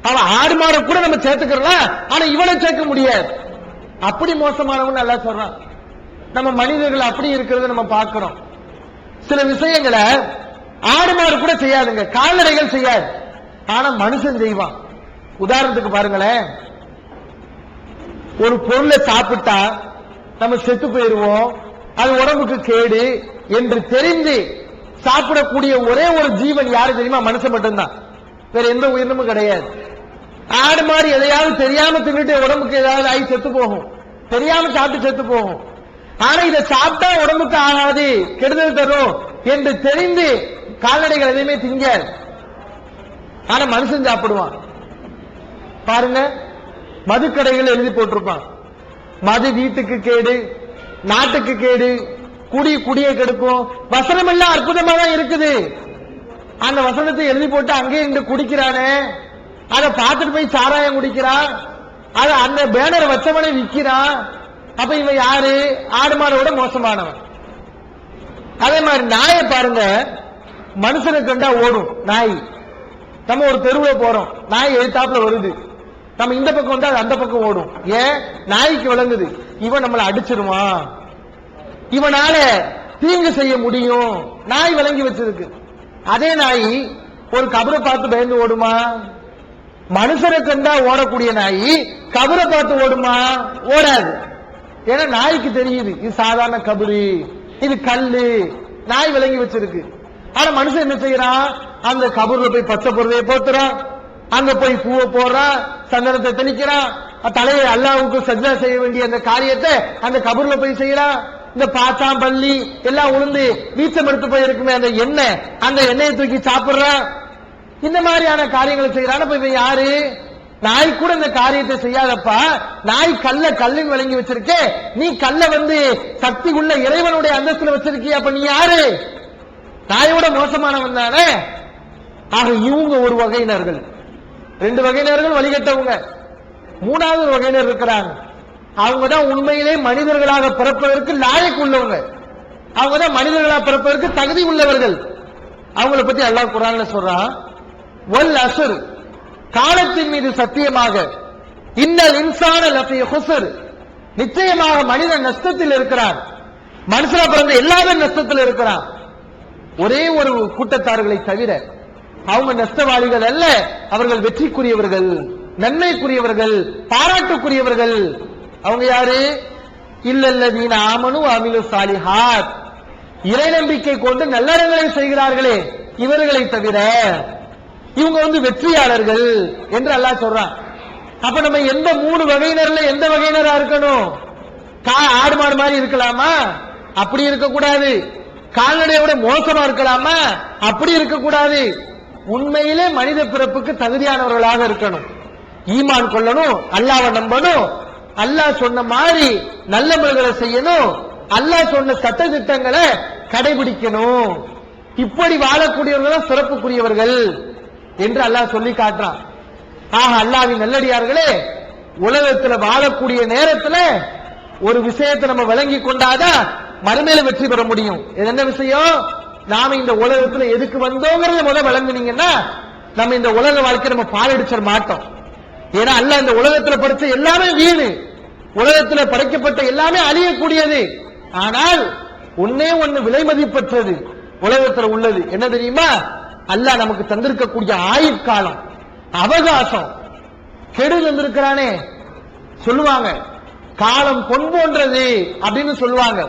Speaker 2: அவன் ஆடு மாட கூட நம்ம சேர்த்துக்கலாம், ஆனா இவனை சேர்க்க முடியாது. அப்படி மோசமானவன் அல்லாஹ் சொல்றான். நம்ம மனிதர்கள் அப்படி இருக்கிறத நம்ம பார்க்கிறோம். சில விஷயங்களை ஆடு மாடு கூட செய்யாதுங்க, கால்நடைகள் செய்யாது, ஆனா மனுஷன் செய்வான். உதாரணத்துக்கு பாருங்களேன், ஒரு பொருளை சாப்பிட்டா நம்ம செத்து போயிருவோம், அது உடம்புக்கு கேடு என்று தெரிந்து சாப்பிடக்கூடிய ஒரே ஒரு ஜீவன் யாரு தெரியுமா? மனுஷன் மட்டும்தான், வேற எந்த உயிரினமும் கிடையாது. ஆடு மாடு எதையாவது தெரியாம தின்னுட்டு உடம்புக்கு ஏதாவது ஆகி செத்து போகும், தெரியாம சாப்பிட்டு செத்து போகும். ஆனா இதை சாப்பிட்டா உடம்புக்கு ஆகாது, கெடுதல் தரும் என்று தெரிந்து கால்நடைகள் எதையுமே திங்காது, ஆனா மனுஷன் சாப்பிடுவான். பாருங்க, மதுக்கடைகள் எழுதி போட்டிருப்பான், மது வீட்டுக்கு கேடு, நாட்டுக்கு கேடு, குடியை கெடுக்கும். வசனம் எல்லாம் அற்புதமா தான் இருக்குது. அந்த வசனத்தை எழுதி போட்டு அங்கே இங்க குடிக்கிறானே, அதை பார்த்துட்டு போய் சாராயம் குடிக்கிறான், அதை அந்த பேனரை வச்சவனை விற்கிறான். அப்ப இவன் யாரு? ஆடு மாடோட மோசமானவன். அதே மாதிரி நாயை பாருங்க, மனுஷனை கண்டா ஓடும் நாய். நம்ம ஒரு தெருவில் போறோம், நாய் எழுத்தாப்புல வருது, நம்ம இந்த பக்கம் வந்தா அது அந்த பக்கம் ஓடும். ஏன்? நாய்க்கு விளங்குது இவன் நம்மளை அடிச்சிருவான், இவனால தீங்கு செய்ய முடியும், நாய் விளங்கி வச்சிருக்கு. அதே நாய் ஒரு கபரை பார்த்து பயந்து ஓடுமா? மனுஷனை கண்டா ஓடக்கூடிய நாய் கபரை பார்த்து ஓடுமா? ஓடாது. ஏன்னா நாய்க்கு தெரியுது இது சாதாரண கபரு, இது கல்லு, நாய் விளங்கி வச்சிருக்கு. ஆனா மனுஷன் என்ன செய்யறான்? அந்த கபூர்ல போய் பச்சை பொருளையை போத்துறான், அங்க போய் பூவை போடுறான், சந்தனத்தை தெளிக்கிறான், தலையை அல்லாஹ்வுக்கு சஜ்ஜா செய்ய வேண்டிய அந்த காரியத்தை அந்த கபூர்ல போய் செய்யறான். இந்த பாச்சாம் பள்ளி எல்லாம் உளுந்து வீச்சம் எடுத்து போய் இருக்குமே அந்த எண்ணெய், அந்த எண்ணெயை தூக்கி சாப்பிடுறான். இந்த மாதிரியான காரியங்களை செய்யறான். இப்ப இவன் யாரு? நாய் கூட இந்த காரியத்தை செய்யாதப்பா, நாய் கல்லுன்னு விளங்கி வச்சிருக்கே, நீ கல்ல சக்தி உள்ள இறைவனுடைய அந்தஸ்துல வச்சிருக்கிய, அப்ப நீ யாரு? நாயோட மோசமானவன் தானே. ஆக இவங்க ஒரு வகையினர்கள். ரெண்டு வகையினர்கள் வழிகட்டவங்க. மூணாவது ஒரு வகையினர் இருக்கிறாங்க. அவங்கதான் உண்மையிலே மனிதர்களாக பிறப்பதற்கு லாயக்கு உள்ளவங்க. அவங்கதான் மனிதர்களாக பிறப்பதற்கு தகுதி உள்ளவர்கள். அவங்களை பத்தி அல்லாஹ் குர்ஆன்ல சொல்றான், வல் அஸ்ர், காலத்தின் மீது சத்தியமாக, இன்னல் இன்சான லஃபீ குஸ்ர், நிச்சயமாக மனிதன் நஷ்டத்தில் இருக்கிறான். மனுஷனா பிறந்த எல்லாரும் நஷ்டத்தில் இருக்கிறான். ஒரே ஒரு கூட்டத்தார்களை தவிர அவங்க நஷ்டவாளிகள் அல்ல, அவர்கள் வெற்றிக்குரியவர்கள், நன்மைக்குரியவர்கள், பாராட்டுக்குரியவர்கள். அவங்க யாரு? இல்லல்லதீன ஆமனு அமிலு சாலிஹாத், இறை நம்பிக்கை கொண்டு நல்லறங்களை செய்கிறார்களே இவர்களை தவிர இவங்க வெற்றியாளர்கள் என்று அல்லாஹ் சொல்றான். அப்ப நம்ம எந்த மூணு வகையினர்ல எந்த வகையினரா இருக்கணும்? ஆடு மாடு மாதிரி இருக்கலாமா? அப்படி இருக்கக்கூடாது. கால்நடையோட மோசமா இருக்கலாமா? அப்படி இருக்கக்கூடாது. உண்மையிலே மனித பிறப்புக்கு தகுதியானவர்களாக இருக்கணும். ஈமான் கொள்ளணும், அல்லாஹ்வை நம்பணும், அல்லாஹ் சொன்ன மாதிரி நல்லமல்களை செய்யணும், அல்லாஹ் சொன்ன சட்ட திட்டங்களை கடைபிடிக்கணும். இப்படி வாழக்கூடியவர்கள் சிறப்புக்குரியவர்கள் என்று அல்லாஹ் சொல்லி காட்டுறான். ஆக அல்லாஹ்வின் நல்லடியார்களே, உலகத்துல வாழக்கூடிய நேரத்துல ஒரு விஷயத்தை நம்ம விளங்கி கொண்டாதான் மறுமையில வெற்றி பெற முடியும். என்ன விஷயம்? நாம இந்த உலகத்துல எதுக்கு வந்தோங்கிறத முதல் விளங்குனீங்கன்னா நம்ம இந்த உலக வாழ்க்கை நம்ம பாலடிச்சிட மாட்டோம். ஏன்னா அல்லாஹ் இந்த உலகத்துல படைச்ச எல்லாமே வீணு, உலகத்துல படைக்கப்பட்ட எல்லாமே அழியக்கூடியது. ஆனால் ஒன்னே ஒன்னு விலை மதிப்பற்றது உலகத்துல உள்ளது. என்ன தெரியுமா? அல்லாஹ் நமக்கு தந்திருக்கக்கூடிய ஆயுட்காலம், அவகாசம். கெடு தந்திருக்கிறானே, சொல்லுவாங்க காலம் பொன் போன்றது அப்படின்னு சொல்லுவாங்க.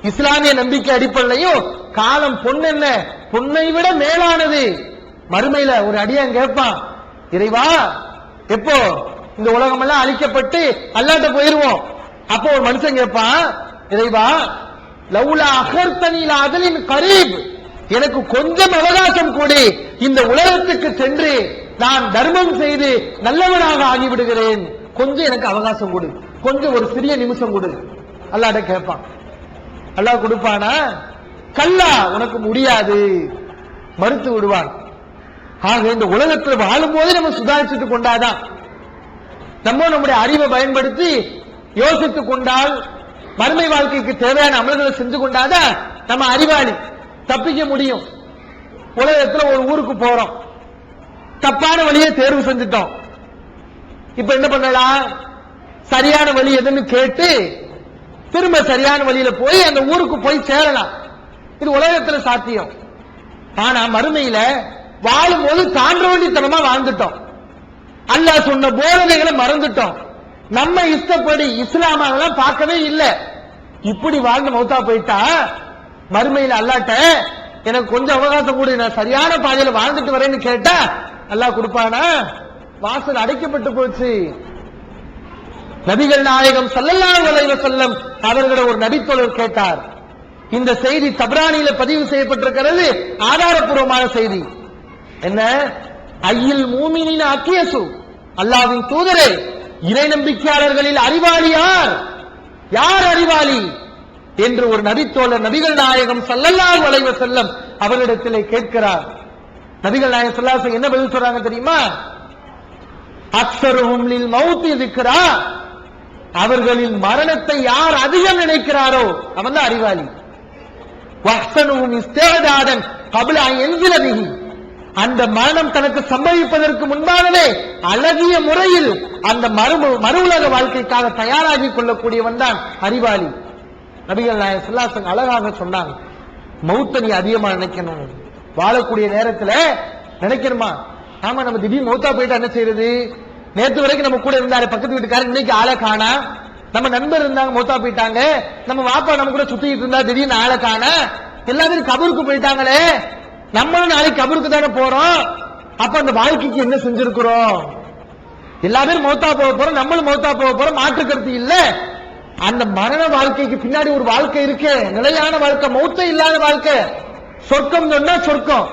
Speaker 2: இஸ்லாமிய நம்பிக்கை அடிப்படையிலையும் காலம் பொன் என்ன, பொன்னை விட மேலானது. மறுமையில ஒரு அடியான் கேட்பான், இறைவா எப்போ இந்த உலகம் எல்லாம் அழிக்கப்பட்டு அல்லாஹ்ட்ட போயிருவோம்? அப்போ ஒரு மனுஷன் கேட்பான், இறைவா லவுலா அகர்தனில அதலின் கரீப், எனக்கு கொஞ்சம் அவகாசம் கொடு, இந்த உலகத்துக்கு சென்று நான் தர்மம் செய்து நல்லவனாக ஆகிவிடுகிறேன். கொஞ்சம் எனக்கு அவகாசம் கொடு, கொஞ்சம் ஒரு சிறிய நிமிஷம் கொடு. அல்லாஹ்ட்ட கேட்பான். அல்லாஹ் கொடுப்பானா? கல்லா, உனக்கு முடியாது, மறுத்து விடுவான். ஆக இந்த உலகத்தில் வாழும் போது நம்ம சுதாரிச்சுட்டு கொண்டாதான், நம்ம நம்முடைய அறிவை பயன்படுத்தி யோசித்துக் கொண்டால், மறுமை வாழ்க்கைக்கு தேவையான அமல்களை செஞ்சு கொண்டாதான் நம்ம அறிவாளி, தப்பிக்க முடியும். உலகத்தில் ஒரு ஊருக்கு போறோம், தப்பான வழியை தேர்வு செஞ்சுட்டோம். இப்ப என்ன பண்ணலாம்? சரியான வழி எதுன்னு கேட்டு திரும்ப சரியான வழியில போய் அந்த ஊருக்கு போய் சேரலாம். இது உலகத்துல சாத்தியம். ஆனா மறுமையில வாழும்போது தாண்டவண்டித்தனமா வாழ்ந்துட்டோம், அல்லாஹ் சொன்ன போதனைகளை மறந்துட்டோம், நம்ம இஷ்டப்படி இஸ்லாமெல்லாம் பார்க்கவே இல்லை. இப்படி வாழ்ந்து மௌத்தா போயிட்டா மறுமையில அல்லாஹ்ட்ட எனக்கு கொஞ்சம் அவகாசம் கூட, நான் சரியான பாதையில வாழ்ந்துட்டு வரேன்னு கேட்டா அல்லாஹ் கொடுப்பானா? வாசல் அடைக்கப்பட்டு போச்சு. நபிகள் நாயகம் ஸல்லல்லாஹு அலைஹி வஸல்லம் அவர்களோட ஒரு நபித்தோழர் கேட்டார். இந்த செய்தி தப்ரானியில பதிவு செய்யப்பட்டிருக்கிறது, ஆதாரப்பூர்வமான செய்தி. என்ன? ஐயில் மூமினின் அக்கியசு, அல்லாஹ்வின் தூதரே, இறை நம்பிக்கையாளர்களில் அறிவாளி யார்? யார் அறிவாளி என்று ஒரு நபித்தோழர் நபிகள் நாயகம் ஸல்லல்லாஹு அலைஹி வஸல்லம் அவர்களிடத்திலே கேட்கிறார். நபிகள் நாயகம் ஸல்லல்லாஹு அலைஹி வஸல்லம் என்ன பதில் சொல்றாங்க தெரியுமா? அக்ஸருஹும் லில் மௌத் ذிக்ரா, அவர்களின் மரணத்தை யார் அதிகம் நினைக்கிறாரோ அவன் தான் அறிவாளி. வஹ்சனுஹும் இஸ்திஅதாதன் قبل ان ينزل به, அந்த மரணம் தனக்கு சம்பவிப்பதற்கு முன்பாகவே அழகிய முறையில் அந்த மறு உலக வாழ்க்கைக்காக தயாராகி கொள்ளக்கூடியவன் தான் அறிவாளி. நபிகள் நாயகம் ஸல்லல்லாஹு அலைஹி வஸல்லம் அழகாக சொன்னாங்க, மௌத்தை நீ அதிகமா நினைக்கணும். வாழக்கூடிய நேரத்துல நினைக்கணுமா? ஆமா, நம்ம திடீர்னு மௌத்தா போயிட்டா என்ன செய்யறது? நேற்று வரைக்கும் நம்ம கூட இருந்தாரு பக்கத்து வீட்டுக்காரர், இன்னைக்கு ஆளை காணா. நம்ம நண்பர் இருந்தாங்க மௌத்தா போயிட்டாங்க, நம்ம வாப்பா நம்ம கூட சுத்திட்டு இருந்தா திடீர்னு ஆளை காணா. எல்லாரும் கபருக்கு போயிட்டாங்களே, நம்மளும் நாளைக்கு கபருக்கு தானே போறோம். அப்ப அந்த வாழ்க்கைக்கு என்ன செஞ்சிருக்கிறோம்? எல்லா பேரும் மௌத்தா போக போறோம், நம்மளும் மௌத்தா போக போறோம், மாற்று கருத்து இல்ல. அந்த மரண வாழ்க்கைக்கு பின்னாடி ஒரு வாழ்க்கை இருக்கு, நிலையான வாழ்க்கை, மௌத்தே இல்லாத வாழ்க்கை. சொர்க்கம் சொன்னா சொர்க்கம்,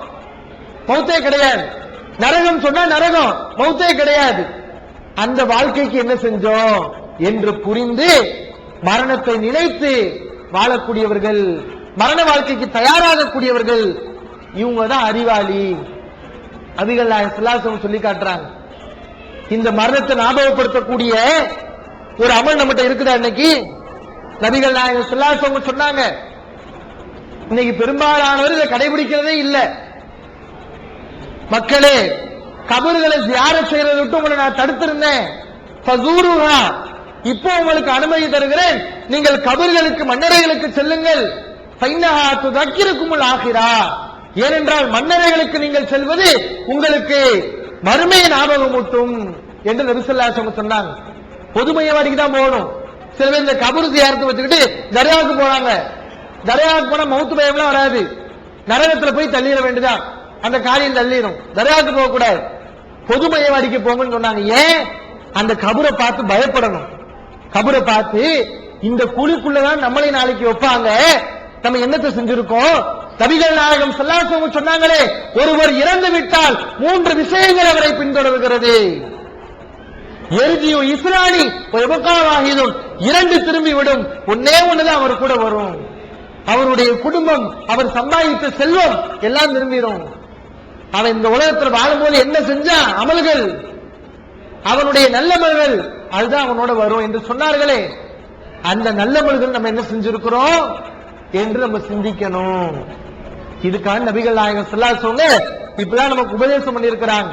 Speaker 2: மௌத்தே கிடையாது. நரகம் சொன்னா நரகம், மௌத்தே கிடையாது. அந்த வாழ்க்கைக்கு என்ன செஞ்சோம் என்று புரிந்து மரணத்தை நினைத்து வாழக்கூடியவர்கள், மரண வாழ்க்கைக்கு தயாராகக்கூடியவர்கள், இவங்க தான் அறிவாளி. நபிகள் நாயகம் ஸல்லல்லாஹு அலைஹி வஸல்லம் சொல்லி காட்டுறாங்க. இந்த மரணத்தை ஞாபகப்படுத்தக்கூடிய ஒரு அமல் நம்மகிட்ட இருக்குதா இன்னைக்கு? நபிகள் நாயகம் ஸல்லல்லாஹு அலைஹி வஸல்லம் சொன்னாங்க, இன்னைக்கு பெரும்பாலானவர் இதை கடைபிடிக்கிறதே இல்ல. மக்களே, கபர்களை ஜியாரத் செய்யறதை விட்டு உங்களை நான் தடுத்திருந்தேன். ஃபஸூருஹா, இப்போ உங்களுக்கு அனுமதி தருகிறேன், நீங்கள் கபர்களுக்கு மன்னரைகளுக்கு செல்லுங்கள். ஃபைன்னஹா துதக்கிருக்குமுல் ஆகிரா, ஏனென்றால் மன்னரைகளுக்கு நீங்கள் செல்வது உங்களுக்கு மறுமையை ஞாபகமூட்டும் என்று நபி ஸல்லல்லாஹு அலைஹி வஸல்லம் சொன்னாங்க. பொதுமையவாடிக்கு தான் போகணும். சில பேர் இந்த கபர் ஜியாரத்தை வச்சுக்கிட்டு தர்காவுக்கு போறாங்க. தர்காவுக்கு போனா மௌத்து பயம்லாம் வராது, நரகத்துல போய் தள்ளிட வேண்டியதான், அந்த காரியம் தள்ளிடும். தர்காவுக்கு போக கூடாது, பொதுமையவாடிக்கு போங்கன்னு சொன்னாங்க. ஏன்? அந்த கபரை பார்த்து பயப்படணும். கபரை பார்த்து இந்த குழிக்குள்ளதான் நம்மளை நாளைக்கு வைப்பாங்க, நம்ம என்னத்தை செஞ்சிருக்கோம்? நபிகள் நாயகம் ஸல்லல்லாஹு அலைஹி வஸல்லம் சொன்னாங்களே, ஒருவர் இறந்து விட்டால் 3 விஷயங்கள் அவரை பின்தொடர்கிறது. எர்ஜியு இஸ்ரானி வயபகாவாஹிதுன், 2 திரும்பி விடும், ஒன்னே ஒண்ணுதான் அவர் கூட வரும். அவருடைய குடும்பம், அவர் சம்பாதித்த செல்வம் எல்லாம் திரும்பிடும். அவன் இந்த உலகத்தில் வாழும்போது என்ன செஞ்சா அமல்கள், அவனுடைய நல்லமல்கள், அதுதான் அவனோட வரும் என்று சொன்னார்களே. அந்த நல்லமல்கள் நம்ம என்ன செஞ்சிருக்கிறோம் என்று நம்ம சிந்திக்கணும். இதுக்காக நபிகள் நாயகம் ஸல்லல்லாஹு அலைஹி வஸல்லம் இப்பதான் நமக்கு உபதேசம் பண்ணியிருக்கிறாங்க.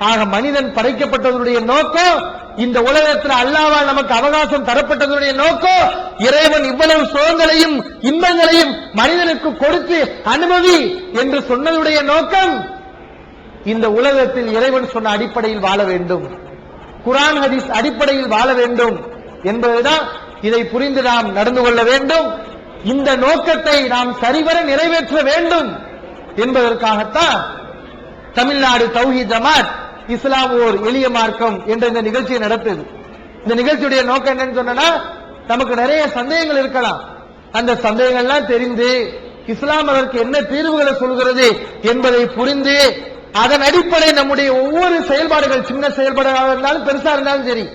Speaker 2: ஆக மனிதன் படைக்கப்பட்டதனுடைய நோக்கம், இந்த உலகத்தில் அல்லாஹ்வால் நமக்கு அவகாசம் தரப்பட்டதனுடைய நோக்கம், இறைவன் இவ்வளவு சுகங்களையும் இன்பங்களையும் மனிதனுக்கு கொடுத்து அனுமதி என்று சொன்னதுடைய நோக்கம், இந்த உலகத்தில் இறைவன் சொன்ன அடிப்படையில் வாழ வேண்டும், குர்ஆன் ஹதீஸ் அடிப்படையில் வாழ வேண்டும் என்பதுதான். இதை புரிந்து நாம் நடந்து கொள்ள வேண்டும். இந்த நோக்கத்தை நாம் சரிவர நிறைவேற்ற வேண்டும் என்பதற்காகத்தான் தமிழ்நாடு தௌஹீத் ஜமாத் இஸ்லாம் ஓர் எளிய மார்க்கம் என்ற இந்த நிகழ்ச்சியை நடத்துது. இந்த நிகழ்ச்சியுடைய நோக்கம் என்னன்னு சொன்னா, நமக்கு நிறைய சந்தேகங்கள் இருக்கலாம், அந்த சந்தேகங்கள்லாம் தெரிந்து இஸ்லாம் அதற்கு என்ன தீர்வுகளை சொல்கிறது என்பதை புரிந்து அதன் அடிப்படை நம்முடைய ஒவ்வொரு செயல்பாடுகள், சின்ன செயல்பாடாக இருந்தாலும் பெருசா இருந்தாலும் சரி,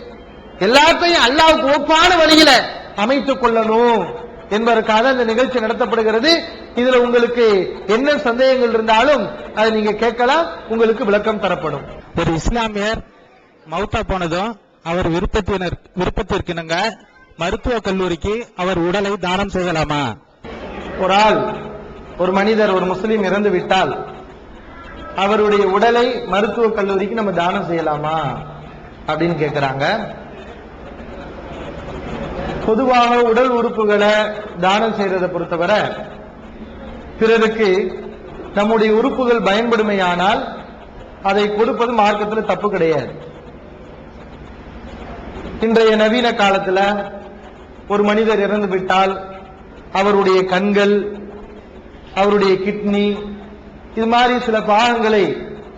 Speaker 2: எல்லாத்தையும் அல்லாஹ்வுக்கு ஒப்பான வழியில அமைத்துக் கொள்ளணும் என்பதற்காக இந்த நிகழ்ச்சி நடத்தப்படுகிறது. இதுல உங்களுக்கு என்ன சந்தேகங்கள் இருந்தாலும் அதை நீங்க கேட்கலாம், உங்களுக்கு விளக்கம் தரப்படும்.
Speaker 3: ஒரு இஸ்லாமியர் மௌத்தா போனதும் அவர் விருப்பத்திற்கிணங்க மருத்துவ கல்லூரிக்கு அவர் உடலை தானம் செய்யலாமா?
Speaker 2: ஒரு ஆள், ஒரு மனிதர், ஒரு முஸ்லீம் இறந்து விட்டால் அவருடைய உடலை மருத்துவ கல்லூரிக்கு நம்ம தானம் செய்யலாமா அப்படின்னு கேட்கிறாங்க. பொதுவாக உடல் உறுப்புகளை தானம் செய்யறதை பொறுத்தவரை, பிறருக்கு நம்முடைய உறுப்புகள் பயன்படுமையானால் அதை கொடுப்பது மார்க்கத்தில் தப்பு கிடையாது. இன்றைய நவீன காலத்தில் ஒரு மனிதர் இறந்து விட்டால் அவருடைய கண்கள், அவருடைய கிட்னி, இது மாதிரி சில பாகங்களை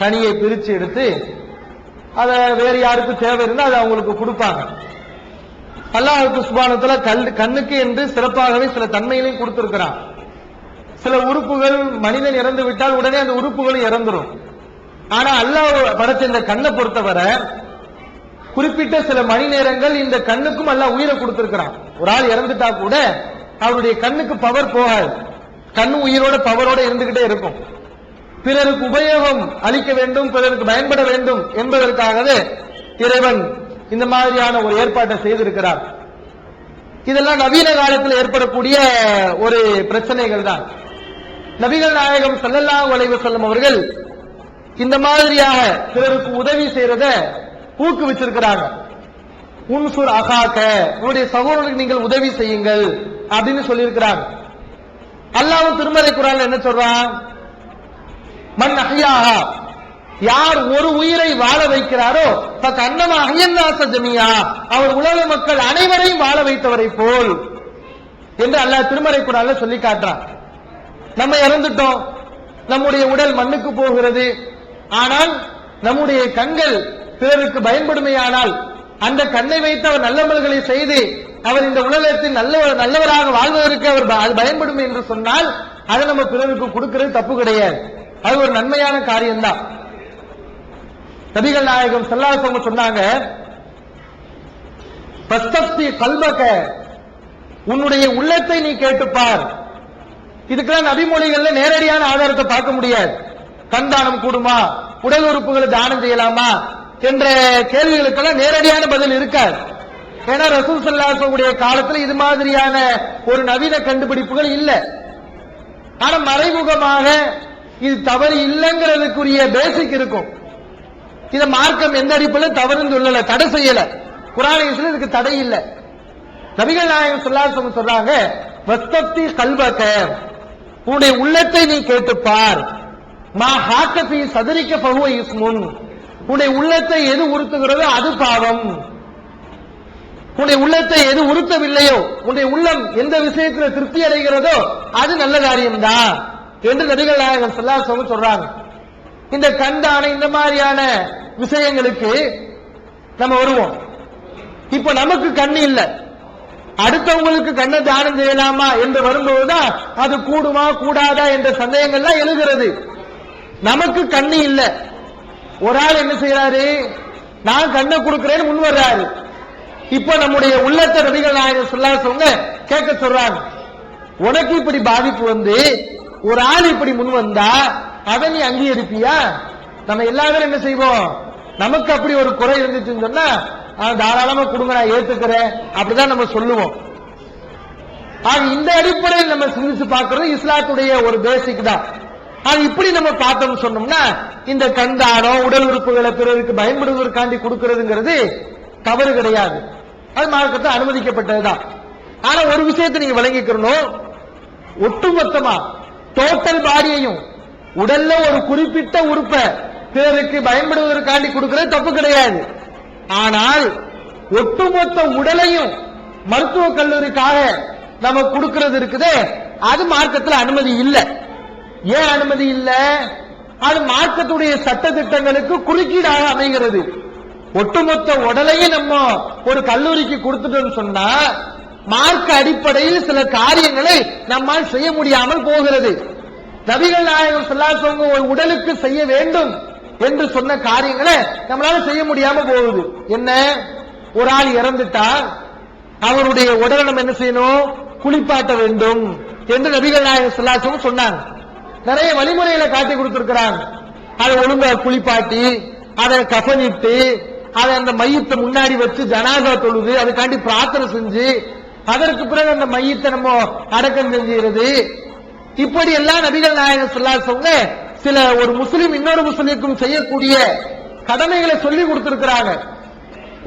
Speaker 2: தனியை பிரிச்சு எடுத்து அதை வேறு யாருக்கு தேவை இருந்தால் அதை அவங்களுக்கு கொடுப்பாங்க. அல்லாஹ் சுப்ஹானஹு வ தஆலா கண்ணுக்கு என்று சிறப்பாகவே சில தன்மைகளையும் கொடுத்திருக்கிறான். சில உறுப்புகள் மனிதன் இறந்து விட்டால் உடனே அந்த உறுப்புகளும் இறந்துரும். ஆனா அல்லாஹ் படைச்ச இந்த கண்ணை பொறுத்தவரை குறிப்பிட்ட சில மணி நேரங்கள் இந்த கண்ணுக்கும் அல்லாஹ் உயிரை கொடுத்திருக்கிறான். ஒரு ஆள் இறந்துட்டா கூட அவருடைய கண்ணுக்கு பவர் போகாது, கண்ணு உயிரோட பவரோட இருந்துகிட்டே இருக்கும். பிறருக்கு உபயோகம் அளிக்க வேண்டும், பிறருக்கு பயன்பட வேண்டும் என்பதற்காகவே இறைவன் இந்த மாதிரியான ஒரு ஏற்பாட்டை செய்திருக்கிறார். இதெல்லாம் நவீன காலத்தில் ஏற்படக்கூடிய ஒரு பிரச்சனைகள் தான். நபிகள் நாயகம் ஸல்லல்லாஹு அலைஹி வஸல்லம் அவர்கள் இந்த மாதிரியாக பிறருக்கு உதவி செய்யறத ஊக்குவிச்சிருக்கிறாங்க. உன்சுர் அகாக்க, உங்களுடைய சகோதரனுக்கு நீங்கள் உதவி செய்யுங்கள் அப்படின்னு சொல்லியிருக்கிறாங்க. அல்லாஹ் திருமறை குர்ஆன்ல என்ன சொல்றான்? மன் அஹ்யாஹா, யார் ஒரு உயிரை வாழ வைக்கிறாரோ ஃபகன்னமா அஹ்யன்னாஸ ஜமீஆ, அவர் உலக மக்கள் அனைவரையும் வாழ வைத்தவரை போல் என்று அல்லாஹ் திருமறை குர்ஆன்ல சொல்லி காட்டுறான். நம்ம இறந்துட்டோம், நம்முடைய உடல் மண்ணுக்கு போகிறது. ஆனால் நம்முடைய கண்கள் பிறருக்கு பயன்படுமையானால் அந்த கண்ணை வைத்து அவர் நல்லமல்களை செய்து அவர் இந்த உலகத்தில் நல்லவராக வாழ்வதற்கு அவர் அது பயன்படும் என்று சொன்னால் அதை நம்ம பிறருக்கு கொடுக்கிறது தப்பு கிடையாது, அது ஒரு நன்மையான காரியம்தான். நபிகள் நாயகம் ஸல்லல்லாஹு அலைஹி வஸல்லம் சொன்னாங்க, ஃபஸ்தஃப்தி கல்பக, உன்னுடைய உள்ளத்தை நீ கேட்டுப்பார். இதுக்கெல்லாம் நபிமொழிகள்ல நேரடியான ஆதாரத்தை பார்க்க முடியாது. கண் தானம் கூடுமா, உடல் உறுப்புகளை தானம் செய்யலாமா என்ற கேள்விகளுக்கெல்லாம் நேரடியான பதில் இருக்காது. ஏன்னா ரசூல் ஸல்லல்லாஹு அலைஹி வஸல்லம் காலத்துல இது மாதிரியான ஒரு நவீன கண்டுபிடிப்புகள் இல்ல. ஆனா மறைமுகமாக இது தவறு இல்லைங்கிறதுக்குரிய பேசிக் இருக்கும். இத மார்க்கம் எந்த அடிப்படையில் தவறுன்னு சொல்லல, தடை செய்யல. குர்ஆனில் இதுக்கு தடை இல்ல. நபிகள் நாயகம் ஸல்லல்லாஹு அலைஹி வஸல்லம் சொல்றாங்க, வஸ்தப்தி கல்பக, உன்னுடைய உள்ளத்தை நீ கேட்டுப்பார். மா ஹாக்கபி சதரிக்க ஃபஹுவ இஸ்முன், உன்னுடைய உள்ளத்தை எது உறுத்துகிறதோ அது பாவம். உன்னுடைய உள்ளத்தை எது உறுத்தவில்லையோ, உன்னுடைய உள்ளம் எந்த விஷயத்தில் திருப்தி அடைகிறதோ அது நல்ல காரியம்தான் என்று நபிகள் நாயகம் ஸல்லல்லாஹு அலைஹி வஸல்லம் சொல்றாங்க. இந்த கண்டான இந்த மாதிரியான விஷயங்களுக்கு நம்ம வருவோம். இப்ப நமக்கு கண்ணு இல்ல, அடுத்தவங்களுக்கு கண்ணை தானம் செய்யலாமா என்று வரும்போதுதான் அது கூடுமா கூடாதா என்ற சந்தேகங்கள்லாம் எழுகிறது. நமக்கு கண்ணு இல்ல, ஒரு ஆள் என்ன செய்யறாரு, நான் கண்ணை கொடுக்கிறேன்னு முன் வர்றாரு. இப்ப நம்முடைய உள்ளத்தை நபிகள் நாயகம் ஸல்லல்லாஹு அலைஹி வஸல்லம் கேட்க சொல்றாங்க, உனக்கு இப்படி பாதிப்பு வந்து ஒரு ஆள் இப்படி முன் வந்தா அதை நீ அங்கீகரிப்பியா? நம்ம எல்லாரும் என்ன செய்வோம், நமக்கு அப்படி ஒரு குறை இருந்துச்சுன்னு சொன்னா தாராளமா கொடுங்க நான் ஏத்துக்கிறேன் அப்படிதான் நம்ம சொல்லுவோம். ஆக இந்த அடிப்படையில் நம்ம சிந்திச்சு பார்க்கிறது இஸ்லாத்துடைய ஒரு பேசிக் தான். ஆக இப்படி நம்ம பார்த்தோம் சொன்னோம்னா இந்த கண்டானம் உடல் உறுப்புகளை பிறருக்கு பயன்படுவதற்காண்டி கொடுக்கிறதுங்கிறது தவறு கிடையாது, அது மார்க்கத்தை அனுமதிக்கப்பட்டதுதான். ஆனா ஒரு விஷயத்தை நீங்க விளங்கிக்கிறணும், ஒட்டுமொத்தமா டோட்டல் பாடியையும் உடல்ல ஒரு குறிப்பிட்ட உறுப்பை பிறருக்கு பயன்படுவதற்காண்டி கொடுக்கிறது தப்பு கிடையாது. ஆனால் ஒட்டுமொத்த உடலையும் மருத்துவக் கல்லூரிக்காக நம்ம கொடுக்கிறது இருக்குதே, அது மார்க்கத்தில் அனுமதி இல்லை. ஏன் அனுமதி இல்லை? அது மார்க்கத்துடைய சட்ட திட்டங்களுக்கு குறுக்கீடாக அமைகிறது. ஒட்டுமொத்த உடலையும் நம்ம ஒரு கல்லூரிக்கு கொடுத்துட்டோம்னு சொன்னா மார்க்க அடிப்படையில் சில காரியங்களை நம்மால் செய்ய முடியாமல் போகிறது. நபிகள் நாயகம் ஸல்லல்லாஹு அலைஹி வஸல்லம் ஒரு உடலுக்கு செய்ய வேண்டும் என்று சொன்ன காரியங்களை நம்மளால செய்ய முடியாம போகுது. என்ன, ஒரு ஆள் இறந்துட்டா அவருடைய உடலை நம்ம என்ன செய்யணும், குளிப்பாட்ட வேண்டும் என்று நபிகள் நாயகம் ஸல்லல்லாஹு அலைஹி வஸல்லம் சொன்னாங்க. நிறைய வழிமுறைகளை காட்டி கொடுத்திருக்கிறாங்க. அதை ஒழுங்கா குளிப்பாட்டி அதை கஃனிட்டு அதை அந்த மையத்தை முன்னாடி வச்சு ஜனாசா தொழுது அதுக்காண்டி பிரார்த்தனை செஞ்சு அதற்கு பிறகு அந்த மையத்தை நம்ம அடக்கம் செஞ்சுகிறது. இப்படி எல்லாம் நபிகள் நாயகம் ஸல்லல்லாஹு அலைஹி வஸல்லம் சில ஒரு முஸ்லிம் இன்னொரு முஸ்லிமுக்கும் செய்யக்கூடிய கடமைகளை சொல்லி கொடுத்திருக்கிறாங்க.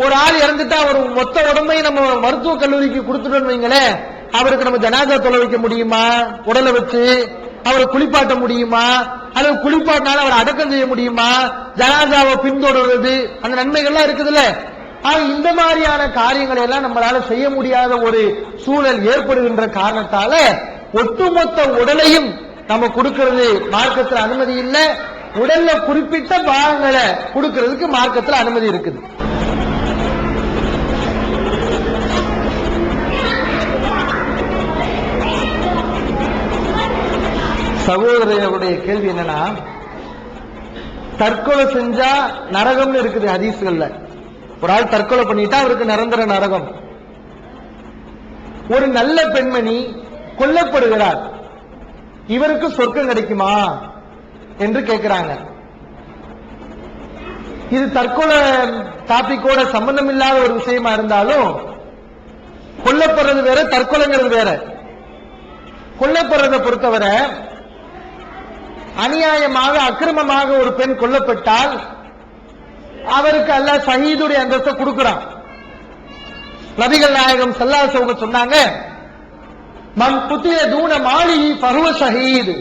Speaker 2: ஒரு ஆள் இறந்துட்டா ஒரு மொத்த உடம்பை நம்ம மருத்துவக் கல்லூரிக்கு கொடுத்துட்டோம்னு வைங்களேன், அவருக்கு நம்ம ஜனாசா தொலை வைக்க முடியுமா? உடலை வச்சு அவரை குளிப்பாட்ட முடியுமா? அல்லது குளிப்பாட்டினாலும் அவரை அடக்கம் செய்ய முடியுமா? ஜனாசாவை பின்தொடர்றது அந்த நன்மைகள்லாம் இருக்குதுல்ல. இந்த மாதிரியான காரியங்களை எல்லாம் நம்மளால செய்ய முடியாத ஒரு சூழல் ஏற்படுகின்ற காரணத்தால ஒட்டுமொத்த உடலையும் நம்ம கொடுக்கிறது மார்க்கத்தில் அனுமதி இல்லை. உடல்ல குறிப்பிட்ட பாகங்களை கொடுக்கிறதுக்கு மார்க்கத்தில் அனுமதி இருக்குது. சகோதரருடைய கேள்வி என்னன்னா, தற்கொலை செஞ்சா நரகம்னு இருக்குது ஹதீஸ்கள்ல. ஒரு ஆள் தற்கொலை பண்ணிட்டா அவருக்கு நிரந்தர நரகம். ஒரு நல்ல பெண்மணி கொல்லப்படுகிறார், இவருக்கு சொர்க்கம் கிடைக்குமா என்று கேட்கிறாங்க. இது தற்கொலை டாபிக்கோட சம்பந்தம் இல்லாத ஒரு விஷயமா இருந்தாலும் கொல்லப்படுறது வேற, தற்கொலைங்கிறது வேற. கொல்லப்படுறதை பொறுத்தவரை அநியாயமாக அக்கிரமமாக ஒரு பெண் கொல்லப்பட்டால் அவருக்கு அல்லாஹ் ஷஹீதுடைய அந்தஸ்தை கொடுக்கிறான். நபிகள் நாயகம் ஸல்லல்லாஹு அலைஹி வஸல்லம் சொன்னாங்க, மன் குத்திய தூன மாலிஹி ஃபஹுவ ஷஹீத்,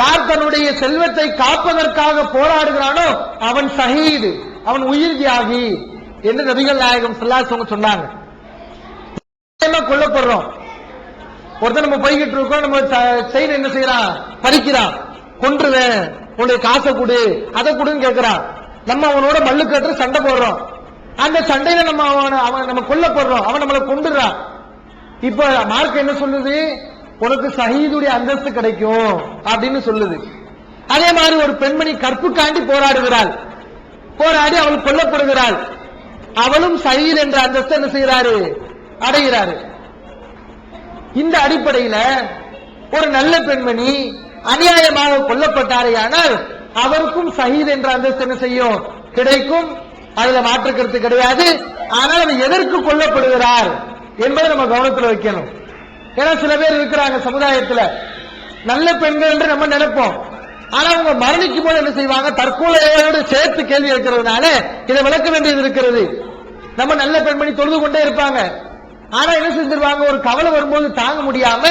Speaker 2: யார் தன்னுடைய செல்வத்தை காப்பதற்காக போராடுகிறானோ அவன் ஷஹீத், அவன் உயிர் தியாகி என்று நபிகள் நாயகம் ஸல்லல்லாஹு அலைஹி வஸல்லம் சொன்னாங்க. கொல்லப்படுறோம், ஒருத்தர் நம்ம போய்கிட்டு இருக்கோம், நம்ம செயின் என்ன செய்யறான், பறிக்கிறான், கொன்றுவேன், உன்னுடைய காசை கொடு அதை கொடுன்னு கேட்கிறான். நம்ம அவனோட மல்லு கட்டுற சண்டை போடுறோம், அந்த சண்டையில அவன் நம்ம கொல்லப்படுறோம், அவன் நம்மளை கொண்டுறான். இப்ப மார்க் என்ன சொல்லுது, உனக்கு ஷஹீதுடைய அந்தஸ்து கிடைக்கும் அப்படின்னு சொல்லுது. அதே மாதிரி ஒரு பெண்மணி கற்புக்காண்டி போராடுகிறாள், போராடி அவள் கொல்லப்படுகிறாள். அவளும் ஷஹீத் என்ற அந்தஸ்து என்ன செய்யறாரு, அடைகிறாரு. இந்த அடிப்படையில ஒரு நல்ல பெண்மணி அநியாயமாக கொல்லப்பட்டாரேயானால் அவருக்கும் ஷஹீத் என்ற அந்தஸ்து என்ன செய்யும், கிடைக்கும். அதுல மாற்று கருத்து கிடையாது. ஆனால் அவர் எதற்கு கொல்லப்படுகிறார் என்பதை நம்ம கவனத்தில் வைக்கணும். ஏன்னா சில பேர் இருக்கிறாங்க சமுதாயத்தில், நல்ல பெண்கள் என்று நம்ம நினைப்போம். ஆனா அவங்க மரணிக்கும் போது என்ன செய்வாங்க, தற்கொலையோடு சேர்த்து கேள்வி இருக்கிறதுனால இதை விளக்க வேண்டியது இருக்கிறது. நம்ம நல்ல பெண்மணி தொழுது கொண்டே இருப்பாங்க. ஆனா என்ன செஞ்சிருவாங்க, ஒரு கவலை வரும்போது தாங்க முடியாம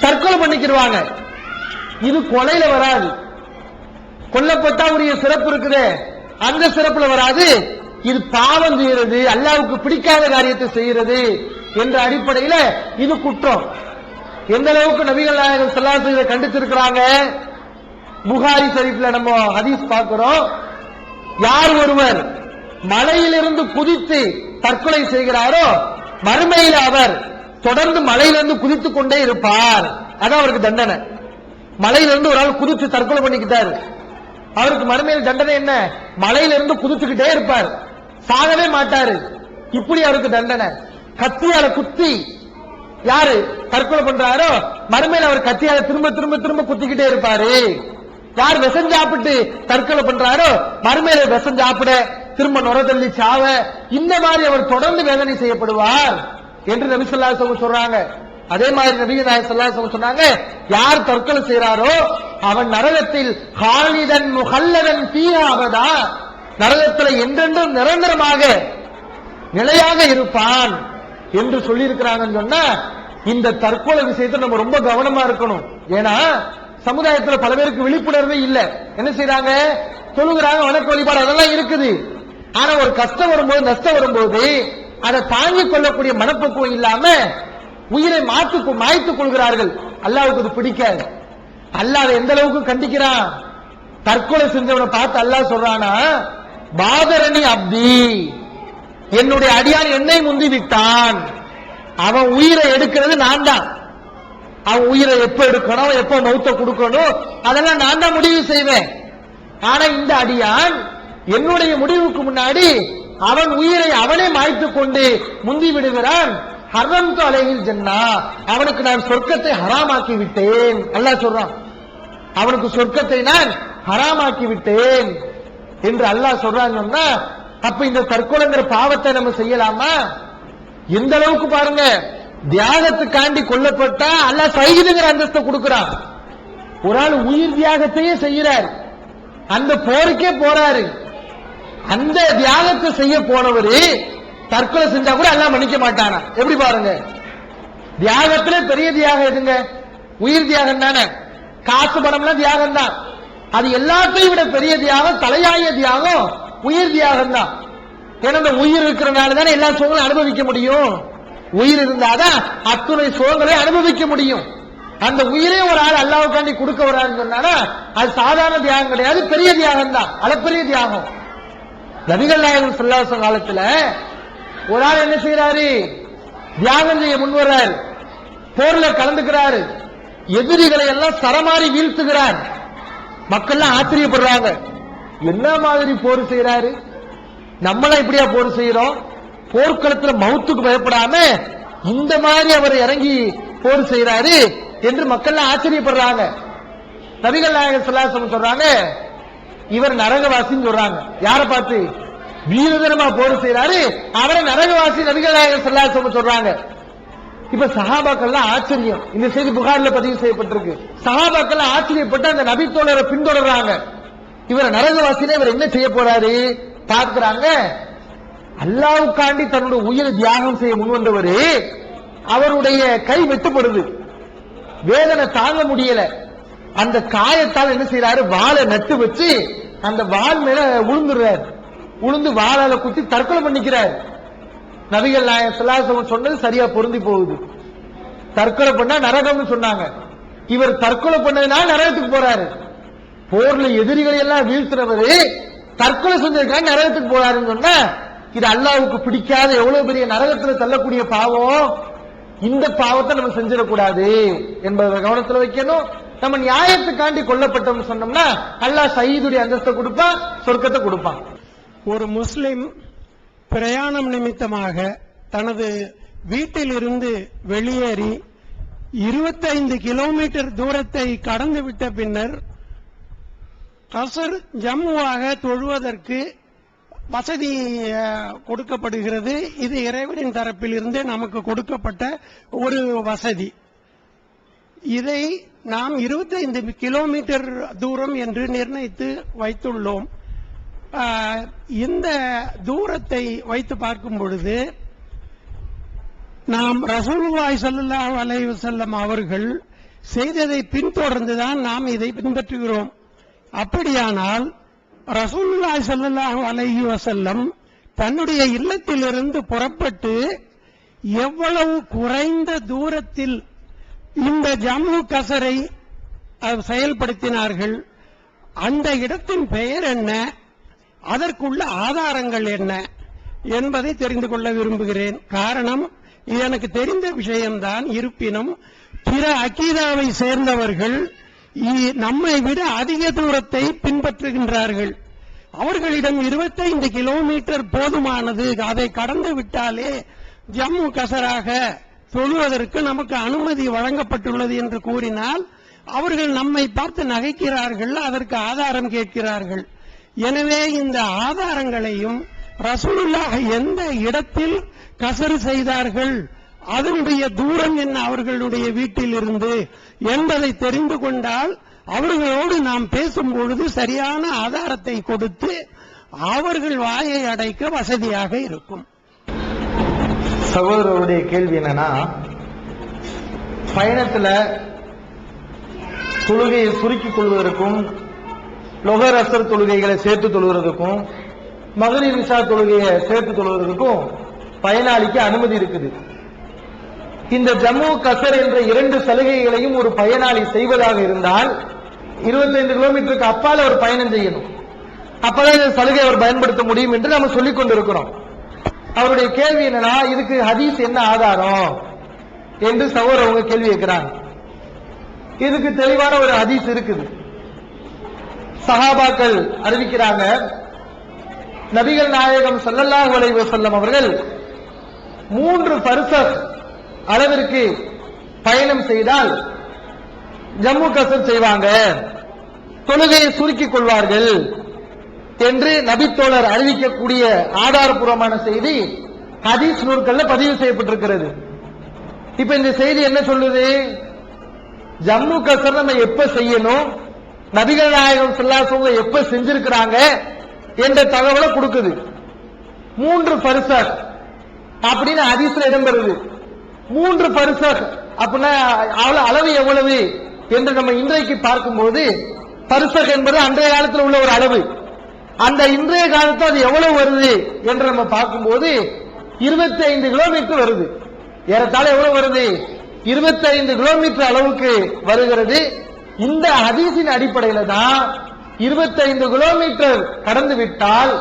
Speaker 2: தற்கொலை பண்ணிக்கிடுவாங்க. இது கொலையில வராது. கொல்லப்பட்டா உரிய சிறப்பு இருக்குது, அந்த சிறப்புல வராது. இது பாவம் செய்யறது, அல்லாஹ்வுக்கு பிடிக்காத காரியத்தை செய்யறது என்ற அடிப்படையில இது குற்றம். எந்த அளவுக்கு நபிகள் நாயகம் ஸல்லல்லாஹு அலைஹி வஸல்லம் கண்டிச்சிருக்கிறாங்க. புகாரி ஷரீஃப்ல நம்ம ஹதீஸ் பார்க்கிறோம். யார் ஒருவர் மலையிலிருந்து குதித்து தற்கொலை செய்கிறாரோ மறுமையில் அவர் தொடர்ந்து மலையிலிருந்து குதித்துக் கொண்டே இருப்பார். அதான் அவருக்கு தண்டனை. மலையிலிருந்து ஒரு ஆள் குதிச்சு தற்கொலை பண்ணிக்கிட்டாரு, அவருக்கு மறுமையில் தண்டனை என்ன, மலையிலிருந்து குதிச்சுக்கிட்டே இருப்பார், சாகவே மாட்டாரு. இப்படி அவருக்கு தண்டனை. கத்தியால குத்தி யாரு தற்கொலை பண்றாரோ மறுமையில் அவர் கத்தியால திரும்ப திரும்ப திரும்ப குத்திக்கிட்டே இருப்பாரு. யார் விஷம் சாப்பிட்டு தற்கொலை பண்றாரோ மறுமையில விஷம் சாப்பிட திரும்ப நுர தள்ளி சாவ, இந்த மாதிரி அவர் தொடர்ந்து வேதனை செய்யப்படுவார் என்று நபி ஸல்லல்லாஹு அலைஹி வஸல்லம் சொல்றாங்க. அதே மாதிரி நபிகள் நாயகம் ஸல்லல்லாஹு அலைஹி வஸல்லம் சொன்னாங்க, யார் தற்கொலை செய்றாரோ அவன் நரகத்தில் காலிதன் முஹல்லதன் ஃபீஹா அபதா, நரகத்தில் என்றென்றும் நிரந்தரமாக நிலையாக இருப்பான் என்று சொல்லி இருக்கிறாங்கன்னு சொன்னா, இந்த தற்கொலை விஷயத்துல நம்ம ரொம்ப கவனமா இருக்கணும். ஏன்னா சமுதாயத்துல பல பேருக்கு விழிப்புணர்வே இல்ல. என்ன செய்யறாங்க, தொழுகிறாங்க, வணக்க வழிபாடு அதெல்லாம் இருக்குது. ஆனா ஒரு கஷ்டம் வரும்போது, நஷ்டம் வரும்போது அதை தாங்கிக் கொள்ளக்கூடிய மனப்பக்குவம் இல்லாம உயிரை மாய்த்துக் கொள்கிறார்கள். அல்லாஹ்வுக்கு இது பிடிக்காது. அல்லாஹ் எந்த அளவுக்கு கண்டிக்கிறான். தற்கொலை செஞ்சவனை பார்த்து அல்லாஹ் சொல்றானா, பாதரணி அப்தி, என்னுடைய அடியான் என்னை முந்தி விட்டான். அவன் உயிரை எடுக்கிறது நான் தான். அவன் உயிரை எப்ப எடுக்கணும், எப்ப மௌத்த கொடுக்கணும், அதெல்லாம் நான் தான் முடிவு செய்வேன். ஆனா இந்த அடியான் என்னுடைய முடிவுக்கு முன்னாடி அவன் உயிரை அவனே மாய்த்துக் கொண்டு முந்தி விடுகிறான். ஹர்ரம்து அலைஹில் ஜன்னா, அவனுக்கு நான் சொர்க்கத்தை ஹராமாக்கி விட்டேன். அல்லாஹ் சொல்றான், அவனுக்கு சொர்க்கத்தை நான் ஹராமாக்கி விட்டேன் என்று அல்லாஹ் சொல்றாங்கன்னா, அப்ப இந்த தற்கொலைங்கிற பாவத்தை நம்ம செய்யலாமா? எந்த அளவுக்கு பாருங்க, தியாகத்துக்காண்டி கொல்லப்பட்டா அல்லாஹ் ஷஹீதுங்கிற அந்தஸ்தை கொடுக்கிறான். ஒரு ஆள் உயிர் தியாகத்தையே செய்யறார், அந்த போருக்கே போறாரு. அந்த தியாகத்தை செய்ய போனவரு தற்கொலை செஞ்சா கூட அல்லாஹ் மன்னிக்க மாட்டானா? எப்படி பாருங்க, தியாகத்துல பெரிய தியாகம் எதுங்க? உயிர் தியாகம் தானே. காசு பணம்லாம் தியாகம் தான். அது எல்லாத்தையும் விட பெரிய தியாகம், தலையாய தியாகம் உயிர் தியாகம் தான். ஏன்னா இந்த உயிர் இருக்கிறனால தானே எல்லா சுகங்களும் அனுபவிக்க முடியும். உயிர் இருந்தாதான் அத்துணை சுகங்களை அனுபவிக்க முடியும். அந்த உயிரே ஒரு ஆள் அல்லாஹ்வுக்காண்டி கொடுக்க வரான்னு சொன்னா அது சாதாரண தியாகம் கிடையாது, பெரிய தியாகம் தான், அளப்பெரிய தியாகம். நபிகள் நாயகம் ஸல்லல்லாஹு அலைஹி வஸல்லம் காலத்துல ஒரு ஆள் என்ன செய்யறாரு, தியாகம் செய்ய முன்வர்றாரு, போர்ல கலந்துக்கிறாரு, எதிரிகளை எல்லாம் சரமாரி வீழ்த்துகிறார். மக்கள் ஆச்சரியப்படுறாங்க, என்ன மாதிரி போர் செய்யறாரு, நம்மளாம் இப்படியா போர் செய்யறோம்? போர்க்களத்துல மவுத்துக்கு பயப்படாம இந்த மாதிரி அவர் இறங்கி போர் செய்யறாரு என்று மக்கள் ஆச்சரியப்படுறாங்க. நபிகள் நாயகம் ஸல்லல்லாஹு அலைஹி வஸல்லம் சொல்றாங்க, இவர் நரகவாசின்னு சொல்றாங்க. யாரை பார்த்து? வீரதனமா போர் செய்யறாரு, அவரை நரகவாசி நபிகள் நாயகம் ஸல்லல்லாஹு அலைஹி வஸல்லம் சொல்றாங்க. இப்ப சஹாபாக்கள் ஆச்சரியம். இந்த செய்தி புகார்ல பதிவு செய்யப்பட்டிருக்கு. சஹாபாக்கள் ஆச்சரியப்பட்டு அந்த நபி தோழரை பின்தொடர்றாங்க. இவர் நரகவாசியில இவர் என்ன செய்ய போறாரு பார்க்கிறாங்க. அல்லாஹ்வுக்காண்டி தன்னுடைய உயிரை தியாகம் செய்ய முன்வந்தவர், அவருடைய கை வெட்டுப்படுது, வேதனை தாங்க முடியல. அந்த காயத்தால் என்ன செய்யறாரு, வாளை நட்டு வச்சு அந்த வாள் மேல உளுந்துடுறாரு. உளுந்து வாளால குத்தி தற்கொலை பண்ணிக்கிறார். நபிகள் நாயகம் ஸல்லல்லாஹு அலைஹி வஸல்லம் சொன்னது சரியா பொருந்தி போகுது. தற்கொலை பண்ணா நரகம்னு சொன்னாங்க. இவர் தற்கொலை பண்ணதுனால நரகத்துக்கு போறாரு. போர்ல எதிரிகளை எல்லாம் வீழ்த்துறவரு தற்கொலை செஞ்சதுக்காக நரகத்துக்கு போறாருன்னு சொன்னா, இது அல்லாஹ்வுக்கு பிடிக்காத எவ்வளவு பெரிய நரகத்துல தள்ளக்கூடிய பாவம். இந்த பாவத்தை நம்ம செஞ்சிடக்கூடாது என்பதை கவனத்தில் வைக்கணும். நம்ம நியாயத்துக்காண்டி கொல்லப்பட்டோம்னு சொன்னோம்னா அல்லாஹ் ஷஹீதுடைய அந்தஸ்தை கொடுப்பான், சொர்க்கத்தை கொடுப்பான்.
Speaker 4: ஒரு முஸ்லிம் பிரயாணம் நிமித்தமாக தனது வீட்டிலிருந்து வெளியேறி 25 கிலோமீட்டர் தூரத்தை கடந்துவிட்ட பின்னர் கசர் ஜம்முவாக தொழுவதற்கு வசதி கொடுக்கப்படுகிறது. இது இறைவனின் தரப்பில் இருந்து நமக்கு கொடுக்கப்பட்ட ஒரு வசதி. இதை நாம் 25 கிலோமீட்டர் தூரம் என்று நிர்ணயித்து வைத்துள்ளோம். இந்த தூரத்தை வைத்து பார்க்கும் பொழுது நாம் ரசூலுல்லாஹி ஸல்லல்லாஹு அலைஹி வஸல்லம் அவர்கள் செய்ததை பின்தொடர்ந்துதான் நாம் இதை பின்பற்றுகிறோம். அப்படியானால் ரசூலுல்லாஹி ஸல்லல்லாஹு அலைஹி வஸல்லம் தன்னுடைய இல்லத்திலிருந்து புறப்பட்டு எவ்வளவு குறைந்த தூரத்தில் இந்த ஜம்மு கசரை செயல்படுத்தினார்கள், அந்த இடத்தின் பெயர் என்ன, அதற்குள்ள ஆதாரங்கள் என்ன என்பதை தெரிந்து கொள்ள விரும்புகிறேன். காரணம், இது எனக்கு தெரிந்த விஷயம்தான். இருப்பினும் பிற அகீதாவை சேர்ந்தவர்கள் நம்மை விட அதிக தூரத்தை பின்பற்றுகின்றார்கள். அவர்களிடம் 25 கிலோமீட்டர் போதுமானது, அதை கடந்து விட்டாலே ஜம்மு கசராக தொழுவதற்கு நமக்கு அனுமதி வழங்கப்பட்டுள்ளது என்று கூறினால் அவர்கள் நம்மை பார்த்து நகைக்கிறார்கள், அதற்கு ஆதாரம் கேட்கிறார்கள். எனவே இந்த ஆதாரங்களையும் ரசூலுல்லாஹ் எந்த இடத்தில் கசரு செய்தார்கள், அதனுடைய தூரம் என்ன அவர்களுடைய வீட்டில் இருந்து என்பதை தெரிந்து கொண்டால் அவர்களோடு நாம் பேசும் பொழுது சரியான ஆதாரத்தை கொடுத்து அவர்கள் வாயை அடைக்க வசதியாக இருக்கும்.
Speaker 2: சகோதரருடைய கேள்வி என்னன்னா, பயணத்துல தொழுகையை சுருக்கிக் கொள்வதற்கும் லொஹர் அஸ்ர் தொழுகைகளை சேர்த்து தொழுவதற்கும் மக்ரிப் இஷா தொழுகையை சேர்த்து தொழுவதற்கும் பயனாளிக்கு அனுமதி இருக்குது. இந்த ஜம்மு கசர் என்ற 2 சலுகைகளையும் ஒரு பயனாளி செய்வதாக இருந்தால் 25 கிலோமீட்டருக்கு அப்பால் அவர் பயணம் செய்யணும். அப்பதான் இந்த சலுகை அவர் பயன்படுத்த முடியும் என்று நம்ம சொல்லிக் கொண்டிருக்கிறோம். அவருடைய கேள்வி என்னன்னா, இதுக்கு ஹதீஸ் என்ன ஆதாரம் என்று சகோதரர் அவங்க கேள்வி கேட்கிறாங்க. இதுக்கு தெளிவான ஒரு ஹதீஸ் இருக்குது. சஹாபாக்கள் அறிவிக்கிறாங்க, நபிகள் நாயகம் ஸல்லல்லாஹு அலைஹி வஸல்லம் அவர்கள் 3 பர்சக் அளவிற்கு பயணம் செய்தால் ஜம்மு கசர் செய்வாங்க, தொழுகையை சுருக்கிக் கொள்வார்கள் என்று நபித்தோழர் அறிவிக்கக்கூடிய ஆதாரபூர்வமான செய்தி ஹதீஸ் நூல்கள்ல பதிவு செய்யப்பட்டிருக்கிறது. இப்ப இந்த செய்தி என்ன சொல்லுது? ஜம்மு கசர் நம்ம எப்ப செய்யணும், நபிகள் நாயகம் ஸல்லல்லாஹு அலைஹி வஸல்லம் எப்ப செஞ்சிருக்கிறாங்க என்ற தகவலை கொடுக்குது. 3 பர்சக் அப்படின்னு ஹதீஸ்ல இடம்பெறுது. 3 பர்சக் அப்படின்னா அளவு எவ்வளவு என்று நம்ம இன்றைக்கு பார்க்கும்போது, பர்சக் என்பது அன்றைய காலத்தில் உள்ள ஒரு அளவு. அந்த இன்றைய காலத்தில் அது எவ்வளவு வருது என்று நம்ம பார்க்கும்போது 25 கிலோமீட்டர் வருது. ஏறத்தாழ எவ்வளவு வருது? 25 கிலோமீட்டர் அளவுக்கு வருகிறது. இந்த ஹதீஸின் அடிப்படையில தான் 25 கிலோமீட்டர் கடந்து விட்டால்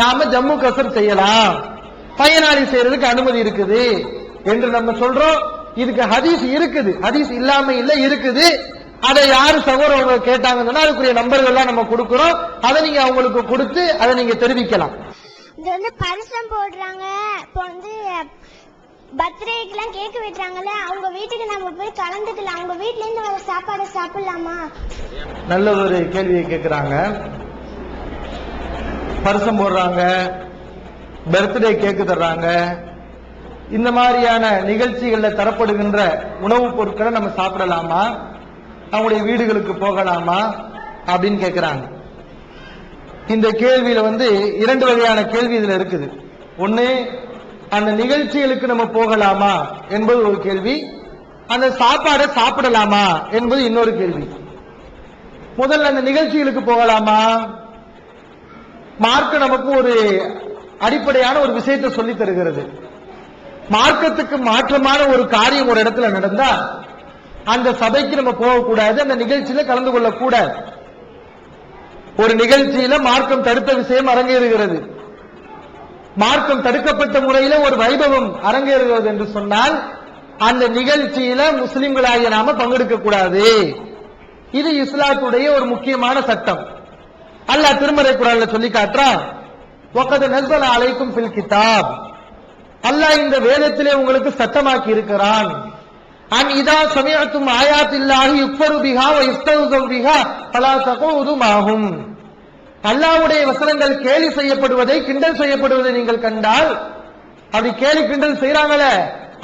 Speaker 2: நாம ஜம்மு கசர் செய்யலாம், பயனாளி செய்யறதுக்கு அனுமதி இருக்குது என்று நம்ம சொல்றோம். இதுக்கு ஹதீஸ் இருக்குது, ஹதீஸ் இல்லாம இல்ல, இருக்குது. அதை யாரு சகோதரர் கேட்டாங்கன்னா அதுக்குரிய நம்பர்கள்லாம் நம்ம கொடுக்கிறோம். அதை நீங்க அவங்களுக்கு கொடுத்து அதை நீங்க தெரிவிக்கலாம்.
Speaker 5: இது வந்து பரிசம் போடுறாங்க, இப்போ வந்து பர்த்டேக்கெல்லாம் கேக் வெட்டுறாங்கல்ல, அவங்க வீட்டுக்கு நம்ம போய் கலந்துக்கலாம், அவங்க வீட்ல இருந்து வர சாப்பாடு சாப்பிடலாமா?
Speaker 2: நல்ல ஒரு கேள்வியை கேட்கிறாங்க. பரிசம் போடுறாங்க, பர்த்டே கேக்கு தர்றாங்க, இந்த மாதிரியான நிகழ்ச்சிகள்ல தரப்படுகின்ற உணவுப் பொருட்களை நம்ம சாப்பிடலாமா, அவங்களுடைய வீடுகளுக்கு போகலாமா அப்படின்னு கேட்கிறாங்க. இந்த கேள்வியில 2 வகையான கேள்வி இதுல இருக்குது. ஒண்ணு, அந்த நிகழ்ச்சிகளுக்கு நம்ம போகலாமா என்பது ஒரு கேள்வி, அந்த சாப்பாடை சாப்பிடலாமா என்பது இன்னொரு கேள்வி. முதல்ல அந்த நிகழ்ச்சிகளுக்கு போகலாமா? மார்க்க நமக்கு ஒரு அடிப்படையான ஒரு விஷயத்தை சொல்லி தருகிறது. மார்க்கத்துக்கு மாற்றமான ஒரு காரியம் ஒரு இடத்துல நடந்தா அந்த சபைக்கு நம்ம போகக்கூடாது, அந்த நிகழ்ச்சியில கலந்து கொள்ளக்கூடாது. ஒரு நிகழ்ச்சியில மார்க்கம் தடுத்த விஷயம் அரங்கேறுகிறது, மார்க்கம் தடுக்கப்பட்ட முறையில ஒரு வைபவம் அரங்கேறுகிறது என்று சொன்னால் அந்த நிகழ்ச்சியில முஸ்லிம்களாகிய நாம பங்கெடுக்க கூடாது. இது இஸ்லாத்துடைய ஒரு முக்கியமான சட்டம். அல்லாஹ் திருமறை குர்ஆன்ல சொல்லி காட்டுறான், வகத் நஸல அலைக்கும் ஃபில் கிதாப், அல்லாஹ் இந்த வேதத்திலே உங்களுக்கு சட்டமாக்கி இருக்கிறான். அன் இதா சமிஅத்தும் ஆயாத்தில்லாஹி யுக்ஃபரு பிஹா வ யுஸ்தஹ்ஸவு பிஹா ஃபலா தகூது மாஹும், அல்லாஹ்வுடைய வசனங்கள் கேலி செய்யப்படுவதை, கிண்டல் செய்யப்படுவதை நீங்கள் கண்டால், அப்படி கேலி கிண்டல் செய்யறாங்களே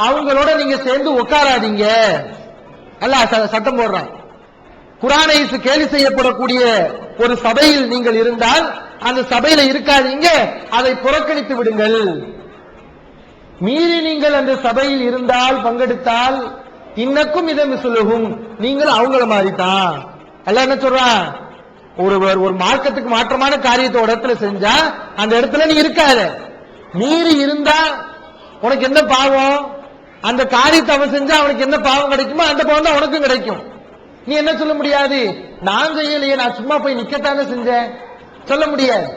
Speaker 2: அவங்களோட நீங்க சேர்ந்து உட்காராதீங்க. அல்லாஹ் சட்டம் போடுறான். குர்ஆனை கேலி செய்யப்படக்கூடிய ஒரு சபையில் நீங்கள் இருந்தால் அந்த சபையில இருக்காதீங்க, அதை புறக்கணித்து விடுங்கள். மீறி நீங்கள் அந்த சபையில் இருந்தால், பங்கெடுத்தால், இன்னக்கும் இதை மிசுலுகும், நீங்கள் அவங்கள மாதிரி தான். அல்லாஹ் என்ன சொல்றான்? ஒரு மார்க்கத்துக்கு மாற்றமான காரியத்தை ஒரு இடத்துல செஞ்சா அந்த இடத்துல நீ இருக்காத. மீறி இருந்தா உனக்கு என்ன பாவம்? அந்த காரியத்தை அவன் செஞ்சா அவனுக்கு என்ன பாவம் கிடைக்குமோ அந்த பாவம் தான் உனக்கும் கிடைக்கும். நீ என்ன சொல்ல முடியாது? நான் செய்யலையே, நான் சும்மா போய் நிக்கத்தானே செஞ்சேன் சொல்ல முடியாது.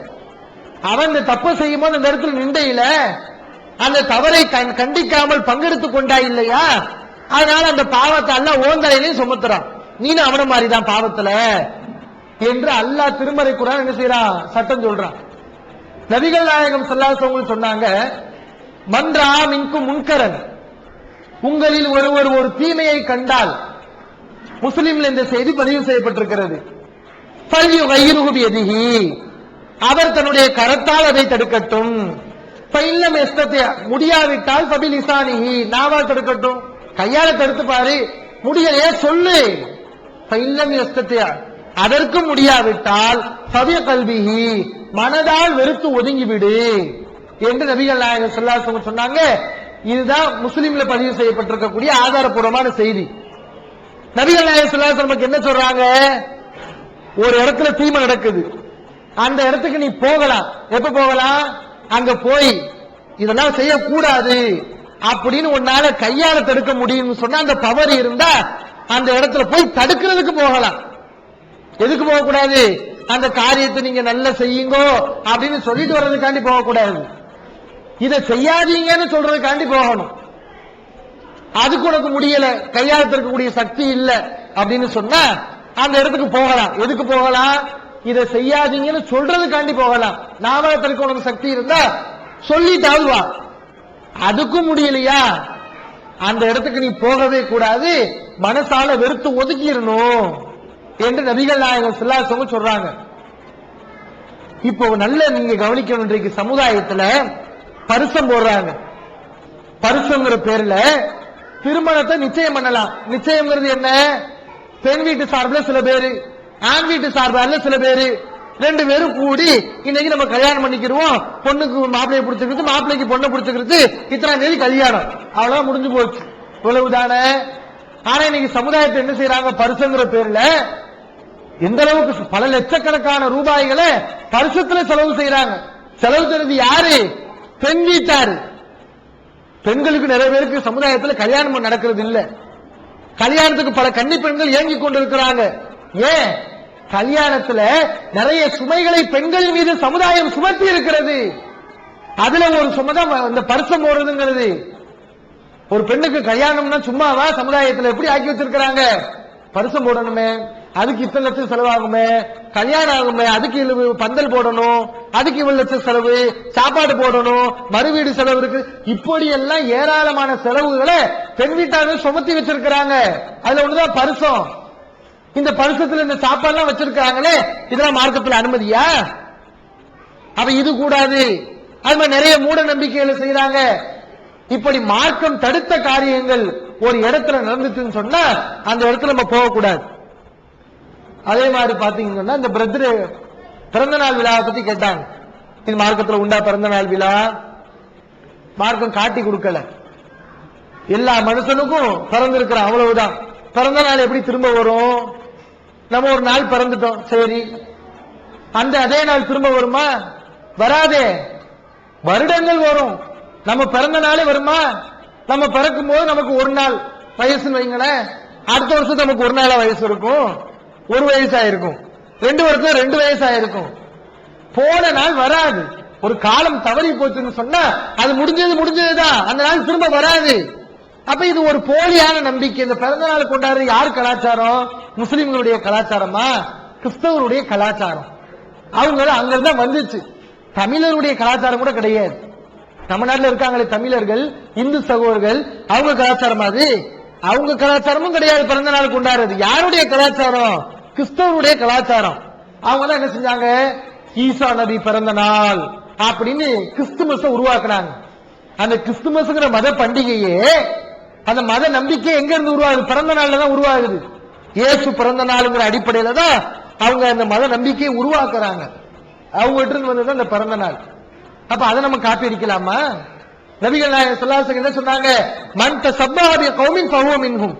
Speaker 2: அவன் இந்த தப்பு செய்யும் போது அந்த இடத்துல நின்றையில அந்த தவறை கண்டிக்காமல் பங்கெடுத்துக் கொண்டா இல்லையா, அதனால அந்த பாவத்தை அல்லாஹ் ஓந்தலையிலையும் சுமத்துறான். நீனும் அவன மாதிரிதான் பாவத்துல என்று அல்லாஹ் திருமறை குர்ஆன் என்ன செய்யறான்? சட்டம் சொல்றான். நபிகள் நாயகம் ஸல்லல்லாஹு அலைஹி வஸல்லம் சொன்னாங்க, மன்றா மின்கும் முன்கரன், உங்களில் ஒருவர் ஒரு தீமையை கண்டால், முஸ்லிம்ல இந்த செய்தி பதிவு செய்யப்பட்டிருக்கிறது, ஃபல்யுகையிருஹு பியதிஹி, அவர் தன்னுடைய கரத்தால் அதை தடுக்கட்டும். ஃபஇல்லம் யஸ்ததி, முடியாவிட்டால் ஃபபிலிசானிஹி, நாவால் தடுக்கட்டும். கையால தடுத்து பாரு, முடியலையே சொல்லு. ஃபஇல்லம் யஸ்ததி, அதற்கும் முடியாவிட்டால் ஃபபிகல்பிஹி, மனதால் வெறுத்து ஒதுங்கிவிடு என்று நபிகள் நாயகம் ஸல்லல்லாஹு அலைஹி வஸல்லம் சொன்னாங்க. இதுதான் முஸ்லிம்ல பதிவு செய்யப்பட்டிருக்கக்கூடிய ஆதாரப்பூர்வமான செய்தி. நபிகள் நாயகம் ஸல்லல்லாஹு அலைஹி வஸல்லம் என்ன சொல்றாங்க? ஒரு இடத்துல தீமை நடக்குது, அந்த இடத்துக்கு நீ போகலாம். எப்ப போகலாம்? அங்க போய் இதெல்லாம் செய்யக்கூடாது அப்படின்னு உன்னால கையால தடுக்க முடியும்னு சொன்னா, அந்த பவர் இருந்தா அந்த இடத்துல போய் தடுக்கிறதுக்கு போகலாம். எதுக்கு போகக்கூடாது? அந்த காரியத்தை நீங்க நல்லா செய்யுங்கோ அப்படின்னு சொல்லிட்டு வர்றதுக்காண்டி போகக்கூடாது, இதை செய்யாதீங்கன்னு சொல்றதுக்காண்டி போகணும். அதுக்கு உனக்கு முடியல, கையால தடுக்கக்கூடிய சக்தி இல்ல அப்படின்னு சொன்னா அந்த இடத்துக்கு போகலாம். எதுக்கு போகலாம்? இதை செய்யாதீங்கன்னு சொல்றதுக்காண்டி போகலாம். நாம தடுக்க உனக்கு சக்தி இருந்தா சொல்லிட்டாவது வா. அதுக்கும் முடியலையா, அந்த இடத்துக்கு நீ போகவே கூடாது, மனசால வெறுத்து ஒதுக்கிடணும் என்று நபிகள் நாயகம் ஸல்லல்லாஹு அலைஹி வஸல்லம் சொல்றாங்க. இப்போ நல்ல நீங்க கவனிக்கணும், இன்றைக்கு சமுதாயத்துல பரிசம் போடுறாங்க. பரிசம்ங்கிற பேர்ல திருமணத்தை நிச்சயம் பண்ணலாம். நிச்சயம்ங்கிறது என்ன? பெண் வீட்டு சார்பில் சில பேரு, ஆண் வீட்டு சார்பில் சில பேரு, ரெண்டு பேரும் கூடி இன்னைக்கு நம்ம கல்யாணம் பண்ணிக்கிறோம், பொண்ணுக்கு மாப்பிள்ளையை பிடிச்சிக்கிறது, மாப்பிள்ளைக்கு பொண்ணை பிடிச்சிக்கிறது, இத்தனாம் தேதி கல்யாணம், அவ்வளவு முடிஞ்சு போச்சு, இவ்வளவுதானே. ஆனா இன்னைக்கு சமுதாயத்தை என்ன செய்யறாங்க? பரிசுங்கிற பேர்ல எந்த அளவுக்கு பல லட்சக்கணக்கான ரூபாய்களை பரிசுத்துல செலவு செய்யறாங்க. செலவு செய்யறது யாரு? பெண் வீட்டாரு. பெண்களுக்கு நிறைய பேருக்கு சமுதாயத்தில் கல்யாணம் நடக்கிறது இல்ல. கல்யாணத்துக்கு பல கன்னி பெண்கள் ஏங்கி கொண்டிருக்கிறாங்க. ஏன்? கல்யாணத்துல நிறைய சுமைகளை பெண்கள் மீது சமுதாயம் சுமத்தி இருக்கிறது. அதுல ஒரு சுமைதான் இந்த பரிசம் போடுறதுங்கிறது. ஒரு பெண்ணுக்கு கல்யாணம்னா சும்மாவா? சமுதாயத்தில் எப்படி ஆக்கி வச்சிருக்கிறாங்க? பரிசம் போடணுமே, அதுக்கு இத்தனை லட்சம் செலவாகுமே, கல்யாணம் ஆகுமே, அதுக்கு பந்தல் போடணும், அதுக்கு இவ்வளவு லட்சம் செலவு, சாப்பாடு போடணும், மறுவீடு செலவு இருக்கு, இப்படி எல்லாம் ஏராளமான செலவுகளை பெண் வீட்டாளர்கள் சுமத்தி வச்சிருக்கிறாங்க. அதுல ஒண்ணுதான் பரிசம். இந்த பரிசத்துல இந்த சாப்பாடுலாம் வச்சிருக்காங்களே, இதெல்லாம் மார்க்கத்தில் அனுமதியா? அப்ப இது கூடாது. அது மாதிரி நிறைய மூட நம்பிக்கைகளை செய்யறாங்க. இப்படி மார்க்கம் தடுத்த காரியங்கள் ஒரு இடத்துல நடந்துச்சுன்னு சொன்னா அந்த இடத்துல நம்ம போகக்கூடாது. அதே மாதிரி பாத்தீங்கன்னா இந்த பிறந்த நாள் விழாவை பத்தி கேட்டாங்க. இது மார்க்கத்தில் உண்டா? பிறந்த நாள் விழா மார்க்கம் காட்டி கொடுக்கல. எல்லா மனுஷனுக்கும் பிறந்திருக்கிற அவ்வளவுதான். பிறந்த நாள் எப்படி திரும்ப வரும்? நம்ம ஒரு நாள் பிறந்துட்டோம், சரி, அந்த அதே நாள் திரும்ப வருமா? வராதே. வருடங்கள் வரும். நம்ம பிறந்த நாளே வருமா? நம்ம பிறக்கும் போது நமக்கு ஒரு நாள் வயசுன்னு வைங்களேன், அடுத்த வருஷம் நமக்கு ஒரு நாளா வயசு இருக்கும், ஒரு வயசாயிருக்கும், 2 வருஷம் 2 வயசாயிருக்கும். போன நாள் வராது. ஒரு காலம் தவறி போச்சுன்னு சொன்னா அது முடிஞ்சதுதான், அந்த நாள் திரும்ப வராது. அப்ப இது ஒரு போலியான நம்பிக்கை. இந்த பிறந்த நாள் கொண்டாடுற யார் கலாச்சாரம்? முஸ்லிம்களுடைய கலாச்சாரமா? கிறிஸ்தவருடைய கலாச்சாரம். அவங்க அங்கிருந்தா வந்துச்சு. தமிழருடைய கலாச்சாரம் கூட கிடையாது. நம்ம நாட்டில் இருக்காங்களே தமிழர்கள், இந்து சகோதரர்கள், அவங்க கலாச்சாரம் அது. அவங்க கலாச்சாரமும் கிடையாது பிறந்த நாள் கொண்டாடுறது. யாருடைய கலாச்சாரம்? கிறிஸ்தவருடைய கலாச்சாரம். அவங்க தான் என்ன செஞ்சாங்க, ஈசா நபி பிறந்த நாள் அப்படின்னு கிறிஸ்துமஸ உருவாக்குனாங்க. அந்த கிறிஸ்துமஸ்ங்கிற மத பண்டிகையே, அந்த மத நம்பிக்கை எங்க இருந்து உருவாகுது? பிறந்த நாள்ல தான் உருவாகுது. இயேசு பிறந்த நாளுங்கிற அடிப்படையில தான் அவங்க அந்த மத நம்பிக்கையை உருவாக்குறாங்க. அவங்க இருந்து வந்தது அந்த பிறந்த நாள். அப்ப அதை நம்ம காப்பி அடிக்கலாமா? நபிகள் நாயகம் ஸல்லல்லாஹு அலைஹி வஸல்லம் என்ன சொன்னாங்க? மன் தஸப்பஹ பிகௌமின் ஃபஹுவ மின்ஹும்.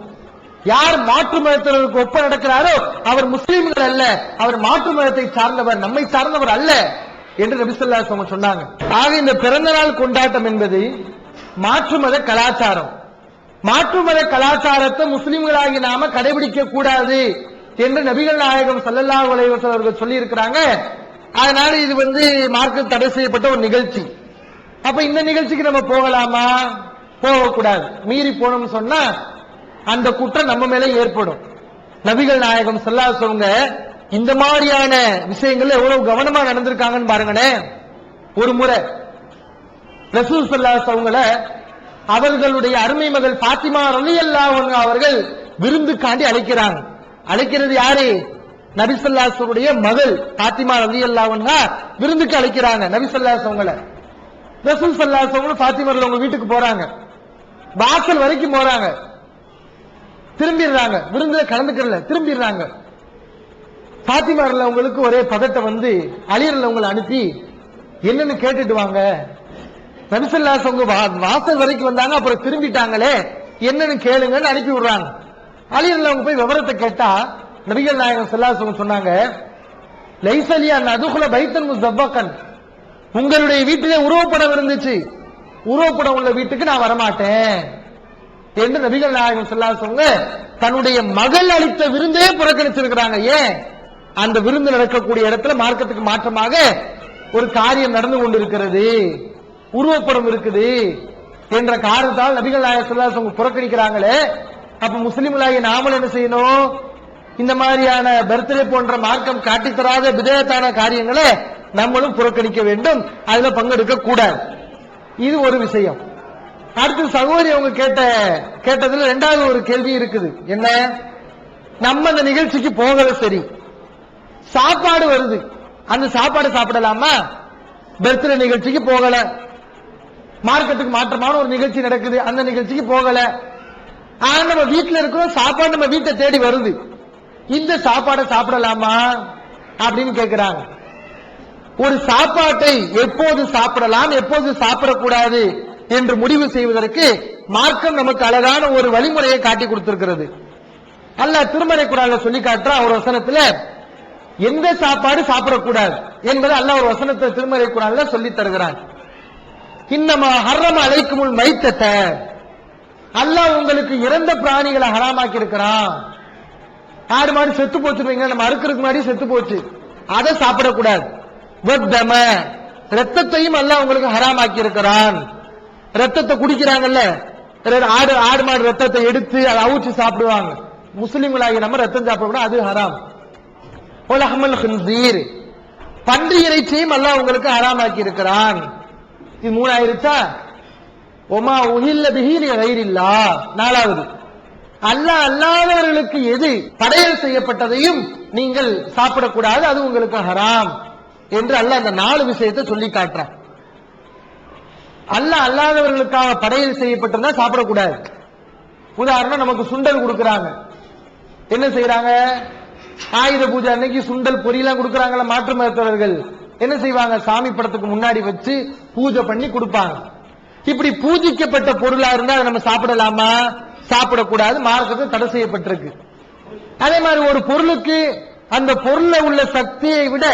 Speaker 2: யார் மாற்று மதத்தினருக்கு ஒப்ப நடக்கிறாரோ அவர் முஸ்லிம்கள் அல்ல, அவர் மாற்று மதத்தை சார்ந்தவர், நம்மை சார்ந்தவர் அல்ல என்று நபி ஸல்லல்லாஹு அலைஹி வஸல்லம் சொன்னாங்க. ஆக இந்த பிறந்த நாள் கொண்டாட்டம் என்பது மாற்று மத கலாச்சாரம். மாற்று மத கலாச்சாரத்தை முஸ்லிம்களாகி நாம கடைபிடிக்க கூடாது என்று நபிகள் நாயகம் ஸல்லல்லாஹு அலைஹி வஸல்லம் அவர்கள் சொல்லி இருக்கிறாங்க. அதனால இது மார்க்க தடை செய்யப்பட்ட ஒரு நிகழ்ச்சி. அப்ப இந்த நிகழ்ச்சிக்கு நம்ம போகலாமா? போகக்கூடாது. மீறி போனோம்னு சொன்னா அந்த குற்றம் நம்ம மேல ஏற்படும். நபிகள் நாயகம் ஸல்லல்லாஹு அலைஹி வஸல்லம் இந்த மாதிரியான விஷயங்கள்ல எவ்வளவு கவனமா நடந்திருக்காங்கன்னு பாருங்களேன். ஒரு முறை ரசூல் ஸல்லல்லாஹு அலைஹி வஸல்லம் அவர்களுடைய அருமை மகள் ஃபாத்திமா ரலியல்லாஹு அன்ஹா அவர்கள் விருந்துக்காண்டி அழைக்கிறாங்க. அழைக்கிறது யாரு? நபி ஸல்லல்லாஹு அலைஹி வஸல்லம் மகள் ஃபாத்திமா ரலியல்லாஹு அன்ஹா விருந்துக்கு அழைக்கிறாங்க நபி ஸல்லல்லாஹு அலைஹி வஸல்லம். ரசூல் ஸல்லல்லாஹு அலைஹி வஸல்லம் ஃபாத்திமா அவங்க வீட்டுக்கு போறாங்க. வாசல் வரைக்கும் போறாங்க, திரும்பிடுறாங்க. விருந்துல கலந்துக்கல, திரும்பிடுறாங்க. ஃபாத்திமா அவங்களுக்கு ஒரே பதட்டம் அலியர் அவங்களை அனுப்பி என்னன்னு கேட்டுட்டு வாங்க. நபி ஸல்லல்லாஹு அலைஹி வஸல்லம் வாசல் வரைக்கும் வந்தாங்க, அப்புறம் திரும்பிட்டாங்களே, என்னன்னு கேளுங்கன்னு அனுப்பி விடுறாங்க. அலியர் அவங்க போய் விவரத்தை கேட்டா நபிகள் நாயகம் ஸல்லல்லாஹு அலைஹி வஸல்லம் சொன்னாங்க, லைஸலியா நதுகுல பைத்தன் முஸப்பகன், உங்களுடைய வீட்டிலே உருவப்படம் இருந்துச்சு, உருவப்படம் உள்ள வீட்டுக்கு நான் வரமாட்டேன் என்று நபிகள் நாயகம் ஸல்லல்லாஹு அலைஹி வஸல்லம் தன்னுடைய மகள் அளித்த விருந்தே புறக்கணிச்சிருக்கிறாங்க. ஏன்? அந்த விருந்து நடக்கக்கூடிய இடத்துல மார்க்கத்துக்கு மாற்றமாக ஒரு காரியம் நடந்து கொண்டிருக்கிறது, உருவப்படம் இருக்குது என்ற காரணத்தால் நபிகள் நாயகம் ஸல்லல்லாஹு அலைஹி வஸல்லம் புறக்கணிக்கிறாங்களே. அப்ப முஸ்லிம்களாகிய நாமளும் என்ன செய்யணும்? இந்த மாதிரியான பர்த்டே போன்ற மார்க்கம் காட்டித்தராத விதேயத்தான காரியங்களை நம்மளும் புறக்கணிக்க வேண்டும், அதுல பங்கெடுக்க கூடாது. இது ஒரு விஷயம். அடுத்து சகோதரி அவங்க கேட்டதுல இரண்டாவது ஒரு கேள்வி இருக்குது. என்ன? நம்ம அந்த நிகழ்ச்சிக்கு போகல, சரி, சாப்பாடு வருது, அந்த சாப்பாடு சாப்பிடலாமா? பர்த்டே நிகழ்ச்சிக்கு போகல, மார்க்கத்துக்கு மாற்றமான ஒரு நிகழ்ச்சி நடக்குது, அந்த நிகழ்ச்சிக்கு போகல. ஆனா நம்ம வீட்டுல இருக்கிறோம், சாப்பாடு நம்ம வீட்டை தேடி வருது, இந்த சாப்பாடை சாப்பிடலாமா அப்படின்னு கேட்கிறாங்க. ஒரு சாப்பாட்டை எப்போது சாப்பிடலாம், எப்போது சாப்பிடக்கூடாது என்று முடிவு செய்வதற்கு மார்க்கம் நமக்கு அழகான ஒரு வழிமுறையை காட்டி கொடுத்திருக்கிறது. அல்லாஹ் திருமறை குர்ஆன்ல சொல்லி காட்டுற ஒரு வசனத்துல எந்த சாப்பாடு சாப்பிடக்கூடாது என்பதை அல்லாஹ் ஒரு வசனத்தை திருமறை குர்ஆன்ல சொல்லி தருகிறான். இன்னமா ஹர்ரம அலைக்குமுல் மைத்தத, அல்லாஹ் உங்களுக்கு இறந்த பிராணிகளை ஹராமாக்கி இருக்கிறான். ஆடு மாடு செத்து போச்சுருவீங்க, நம்ம அறுக்கிறதுக்கு முன்னாடி செத்து போச்சு, அதை சாப்பிடக்கூடாது. வத்தம, ரத்தத்தையும் அல்லாஹ் உங்களுக்கு ஹராமாக்கி இருக்கிறான். ரத்தத்தை குடிக்கிறாங்கல்ல, ஆடு மாடு ரத்தத்தை எடுத்து அதை அவுச்சு சாப்பிடுவாங்க. முஸ்லிம்களாகி நம்ம ரத்தம் சாப்பிடக்கூடாது, அது ஹராம். உலஹமல் ஹின்ஸீர், பன்றி இறைச்சியும் அல்லாஹ் உங்களுக்கு ஹராமாக்கி இருக்கிறான். இது மூணாயிருச்சா? ஒமா உஹில்ல பிஹி லிகைரில்லாஹ், நாலாவது அல்லாஹ் அல்லாதவர்களுக்கு எது படையல் செய்யப்பட்டதையும் நீங்கள் சாப்பிடக்கூடாது, அது உங்களுக்கு ஹராம் என்று அல்லாஹ் அந்த 4 விஷயத்தை சொல்லி காட்டுறான். அல்லாஹ் அல்லாதவர்களுக்காக படையல் செய்யப்பட்டதா சாப்பிடக்கூடாது. உதாரணம், நமக்கு சுண்டல் கொடுக்கறாங்க, என்ன செய்யறாங்க? ஆயுத பூஜை அன்னைக்கு சுண்டல் பொரியெல்லாம் கொடுக்கறாங்கல்ல, மாற்று மதத்தவர்கள் என்ன செய்வாங்க? சாமி படத்துக்கு முன்னாடி வச்சு பூஜை பண்ணி கொடுப்பாங்க. இப்படி பூஜிக்கப்பட்ட பொருளா இருந்தா அதை நம்ம சாப்பிடலாமா? சாப்பிடக்கூடாது, மார்க்கத்தில் தடை செய்யப்பட்டிருக்கு. அதே மாதிரி ஒரு பொருளுக்கு அந்த பொருள்ல உள்ள சக்தியை விட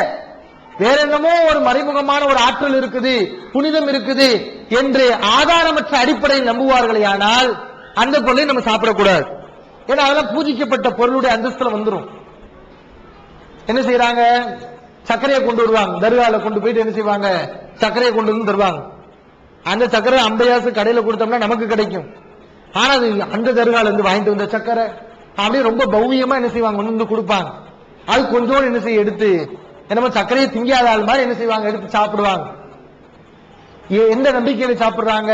Speaker 2: வேற என்னமோ ஒரு மறைமுகமான ஒரு ஆற்றல் இருக்குது, புனிதம் இருக்குது என்று ஆதாரமற்ற அடிப்படையில் நம்புவார்களேயானால் அந்த பொருளை நம்ம சாப்பிடக்கூடாது. ஏன்னா அதெல்லாம் பூஜிக்கப்பட்ட பொருளுடைய அந்தஸ்துல வந்துடும். என்ன செய்யறாங்க? சர்க்கரையை கொண்டு வருவாங்க, தர்கால கொண்டு போயிட்டு என்ன செய்வாங்க? சர்க்கரையை கொண்டு வந்து தருவாங்க. அந்த சர்க்கரை 50 கடையில கொடுத்தோம்னா நமக்கு கிடைக்கும். ஆனா அது அந்த தர்கால இருந்து வாங்கிட்டு வந்த சர்க்கரை அப்படியே ரொம்ப பௌவியமா என்ன செய்வாங்க? வந்து கொடுப்பாங்க. அது கொஞ்சோடு என்ன செய்ய எடுத்து என்னமோ சர்க்கரையை திங்காத ஆள் மாதிரி என்ன செய்வாங்க, எடுத்து சாப்பிடுவாங்க. எந்த நம்பிக்கையில சாப்பிடுறாங்க?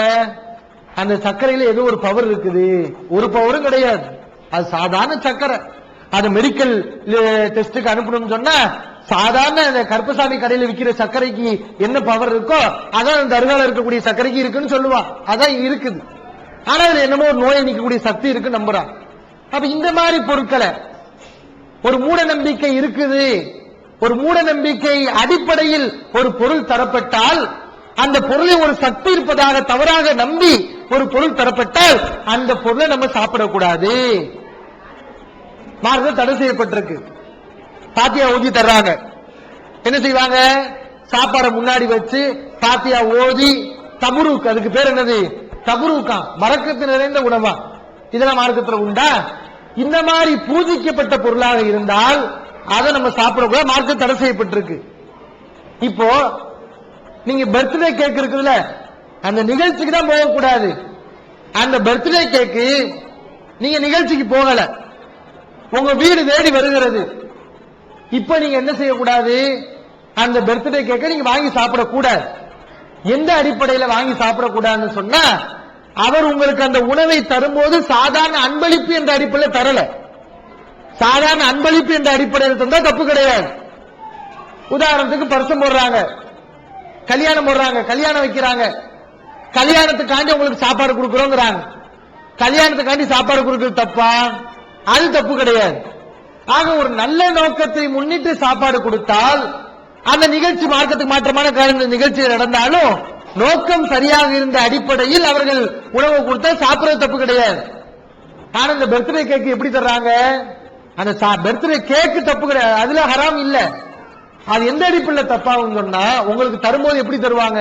Speaker 2: அந்த சர்க்கரையில ஏதோ ஒரு பவர் இருக்குது. ஒரு பவரும் கிடையாது, அது சாதாரண சர்க்கரை. அது மெடிக்கல் டெஸ்டுக்கு அனுப்பணும்னு சொன்னா சாதாரண கருப்பசாமி கடையில் விற்கிற சர்க்கரைக்கு என்ன பவர் இருக்கோ அதான் தர்கால இருக்கக்கூடிய சர்க்கரைக்கு இருக்குன்னு சொல்லுவான். அதான் இருக்குது. ஆனா அதுல என்னமோ ஒரு நோயை நீக்கக்கூடிய சக்தி இருக்கு நம்புறான். அப்ப இந்த மாதிரி பொருட்களை ஒரு மூட நம்பிக்கை இருக்குது. ஒரு மூட நம்பிக்கை அடிப்படையில் ஒரு பொருள் தரப்பட்டால், அந்த பொருளை ஒரு சக்தி இருப்பதாக தவறாக நம்பி ஒரு பொருள் தரப்பட்டால் அந்த பொருளை நம்ம சாப்பிடக்கூடாது. மார்க்கம் தடை செய்யப்பட்டிருக்கு. பாத்தியா ஓதி தர்றாங்க, என்ன செய்வாங்க, சாப்பாடை முன்னாடி வச்சு பாத்தியா ஓதி தபுருக், அதுக்கு பேர் என்னது, தபுருக்கா, மறக்கத்து நிறைந்த உணவா. இதெல்லாம் மார்க்கத்துல உண்டா? இந்த மாதிரி பூஜிக்கப்பட்ட பொருளாக இருந்தால் அதை நம்ம சாப்பிடக்கூடாது, மார்க்கம் தடை செய்யப்பட்டிருக்கு. இப்போ நீங்க பர்த்டே கேக் இருக்குதுல்ல, அந்த நிகழ்ச்சிக்கு தான் போகக்கூடாது. அந்த பர்த்டே கேக்கு நீங்க நிகழ்ச்சிக்கு போகல, உங்க வீடு தேடி வருகிறது. இப்ப நீங்க என்ன செய்யக்கூடாது, அந்த பர்த்டே கேக்க நீங்க வாங்கி சாப்பிடக்கூடாது. எந்த அடிப்படையில வாங்கி சாப்பிடக்கூடாதுன்னு சொன்னா, அவர் உங்களுக்கு அந்த உணவை தரும்போது சாதாரண அன்பளிப்பு என்ற அடிப்படையில் தரல. சாதாரண அன்பளிப்பு என்ற அடிப்படையில் தந்தா தப்பு கிடையாது. உதாரணத்துக்கு பரிசம் போடுறாங்க, கல்யாணம் போடுறாங்க, கல்யாணம் வைக்கிறாங்க, கல்யாணத்துக்காண்டி உங்களுக்கு சாப்பாடு கொடுக்குறோங்கிறாங்க. கல்யாணத்துக்காண்டி சாப்பாடு கொடுக்கிறது தப்பா? அது தப்பு கிடையாது. ஆக ஒரு நல்ல நோக்கத்தை முன்னிட்டு சாப்பாடு கொடுத்தால் அந்த நிகழ்ச்சி மார்க்கத்துக்கு மாற்றமான நிகழ்ச்சி நடந்தாலும் நோக்கம் சரியாக இருந்த அடிப்படையில் அவர்கள் உணவு கொடுத்தா சாப்பிடுறது தப்பு கிடையாது. ஆனா இந்த பர்த்டே கேக் எப்படி தர்றாங்க, அந்த பர்த்டே கேக்கு தப்பு கிடையாது, அதுல ஹராம் இல்ல. அது எந்த அடிப்படையில் தப்பாகும் சொன்னா, உங்களுக்கு தரும்போது எப்படி தருவாங்க,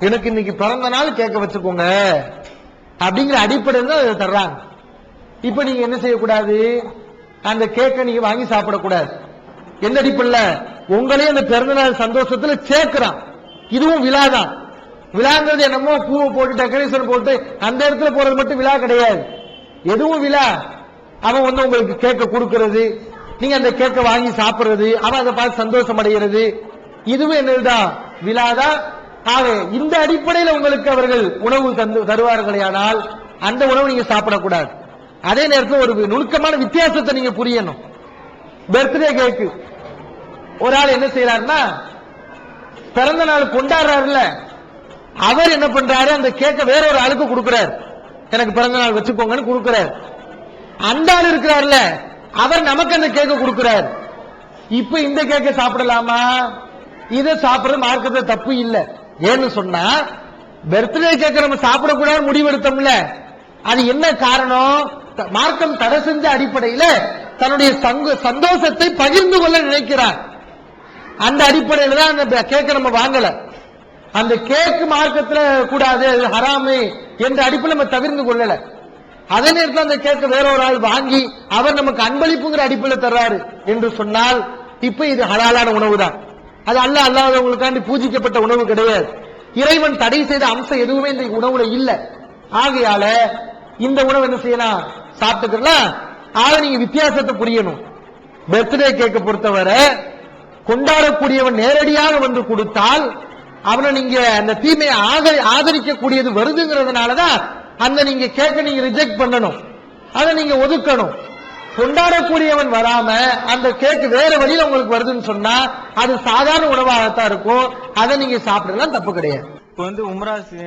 Speaker 2: எனக்கு இன்னைக்கு பிறந்த நாள் கேட்க வச்சுக்கோங்க அப்படிங்கிற அடிப்படையில் தான் தர்றாங்க. இப்ப நீங்க என்ன செய்யக்கூடாது, அந்த கேக்கை நீங்க வாங்கி சாப்பிடக்கூடாது. எந்த அடிப்படையில், உங்களையும் அந்த பிறந்தநாள் சந்தோஷத்துல சேர்க்கிறான். இதுவும் விழாதான். விழாங்கிறது என்னமோ பூவை போட்டு டெக்கரேஷன் போட்டு அந்த இடத்துல போறது மட்டும் விழா கிடையாது. எதுவும் விழா. அவன் வந்து உங்களுக்கு கேக்க கொடுக்கிறது, நீங்க அந்த கேக்க வாங்கி சாப்பிடுறது, அவன் அதை பார்த்து சந்தோஷம் அடைகிறது, இதுவும் என்னதுதான், விழாதான். ஆக இந்த அடிப்படையில் உங்களுக்கு அவர்கள் உணவு தருவார்களேயானால் அந்த உணவு நீங்க சாப்பிடக்கூடாது. அதே நேரத்தில் ஒரு நுணுக்கமான வித்தியாசத்தை நீங்க புரியணும். பர்த்டே கேக்கு ஒரு ஆள் என்ன செய்யறாருன்னா, பிறந்த நாள் கொண்டாடுறாருல, அவர் என்ன பண்றாரு, அந்த கேக்க வேற ஒரு ஆளுக்கு கொடுக்கிறார், எனக்கு பிறந்த நாள் வச்சுக்கோங்கன்னு கொடுக்கிறார். அந்த ஆள் இருக்கிறார்ல, அவர் நமக்கு அந்த கேக்க கொடுக்கிறார். இப்ப இந்த கேக்க சாப்பிடலாமா? இதை சாப்பிடுறது மார்க்கத்துல தப்பு இல்லை. ஏன்னு சொன்னா, பர்த்டே கேக்க நம்ம சாப்பிடக்கூடாது முடிவெடுத்தோம்ல, அது என்ன காரணம், மார்க்கம் தடை செஞ்ச அடிப்படையில் தன்னுடைய சந்தோஷத்தை பகிர்ந்து கொள்ள நினைக்கிறார். அந்த அடிப்படையில் தான் அந்த கேக்க நம்ம வாங்கல. அந்த கேக்கு மார்க்கத்துல கூடாது, ஹராமு என்ற அடிப்படையில் நம்ம தவிர்த்து கொள்ளல. அதே நேரத்தில் அந்த கேக்க வேற ஒரு ஆள் வாங்கி அவர் நமக்கு அன்பளிப்புங்கிற அடிப்படையில் தர்றாரு என்று சொன்னால் இப்ப இது ஹலாலான உணவு தான். அது அல்லாதவங்களுக்காண்டி பூஜிக்கப்பட்ட உணவு கிடையாது. இறைவன் தடை செய்த அம்சம் எதுவுமே இந்த உணவுல இல்ல. ஆகையால இந்த உணவு என்ன செய்யலாம், சாப்பிட்டுக்கலாம். ஆக நீங்க வித்தியாசத்தை புரியணும். பர்த்டே கேக்க பொறுத்தவரை கொண்டாடக்கூடியவன் நேரடியாக வந்து கொடுத்தால் அவனை நீங்க அந்த தீமையை ஆதரிக்கக்கூடியது வருதுங்கிறதுனாலதான் அந்த நீங்க கேட்க நீங்க ரிஜெக்ட் பண்ணணும், அதை நீங்க ஒதுக்கணும். கொண்டாடக்கூடியவன் வராம அந்த கேக்கு வேற வழியில உங்களுக்கு வருதுன்னு சொன்னா அது சாதாரண உணவாகத்தான் இருக்கும், அதை நீங்க சாப்பிடலாம், தப்பு கிடையாது.
Speaker 6: இப்போ வந்து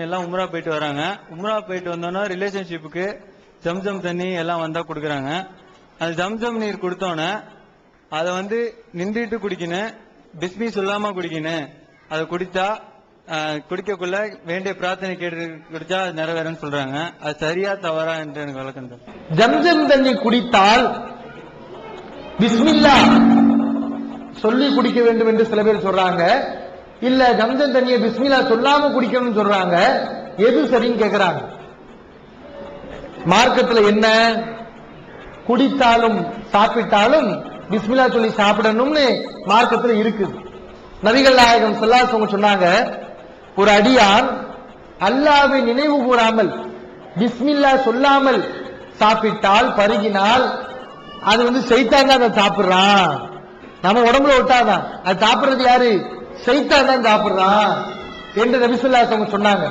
Speaker 6: எல்லாம் உம்ரா போயிட்டு வராங்க. உம்ரா போயிட்டு வந்தோன்னா ரிலேஷன்ஷிப்புக்கு ஜம்ஜம் தண்ணி எல்லாம் வந்தா கொடுக்குறாங்க. அந்த ஜம்ஜம் நீர் கொடுத்தோன்னே அதை வந்து நின்றுட்டு குடிக்கணும், பிஸ்மி சொல்லாம குடிக்கணும். அதை குடித்தா குடிக்கக்குள்ள வேண்டிய பிரார்த்தனை கேட்டு குடிச்சா நிறைவேறன்னு சொல்றாங்க. அது சரியா தவறா என்று எனக்கு விளக்கம்.
Speaker 2: ஜம்ஜம் தண்ணி குடித்தால் பிஸ்மில்லா சொல்லி குடிக்க வேண்டும் என்று சில பேர் சொல்றாங்க. இல்ல ஜம்ஜம் தண்ணியை பிஸ்மில்லா சொல்லாம குடிக்கணும்னு சொல்றாங்க. எது சரின்னு கேக்குறாங்க. மார்க்கத்துல என்ன, குடித்தாலும் சாப்பிட்டாலும் பிஸ்மில்லா சொல்லி சாப்பிடணும்னு மார்க்கத்துல இருக்குது. நபிகள் நாயகம் ஸல்லல்லாஹு அலைஹி வஸல்லம் சொன்னாங்க, ஒரு அடியான் அல்லாஹ்வை நினைவு கூறாமல் பிஸ்மில்லா சொல்லாமல் சாப்பிட்டால், பருகினால், அது வந்து சைத்தான் தான் அதை சாப்பிடுறான். நம்ம உடம்புல ஒட்டாதான். அது சாப்பிடுறது யாரு? சைத்தான் தான் சாப்பிடுறான் என்று நபி ஸல்லல்லாஹு அலைஹி வஸல்லம் சொன்னாங்க.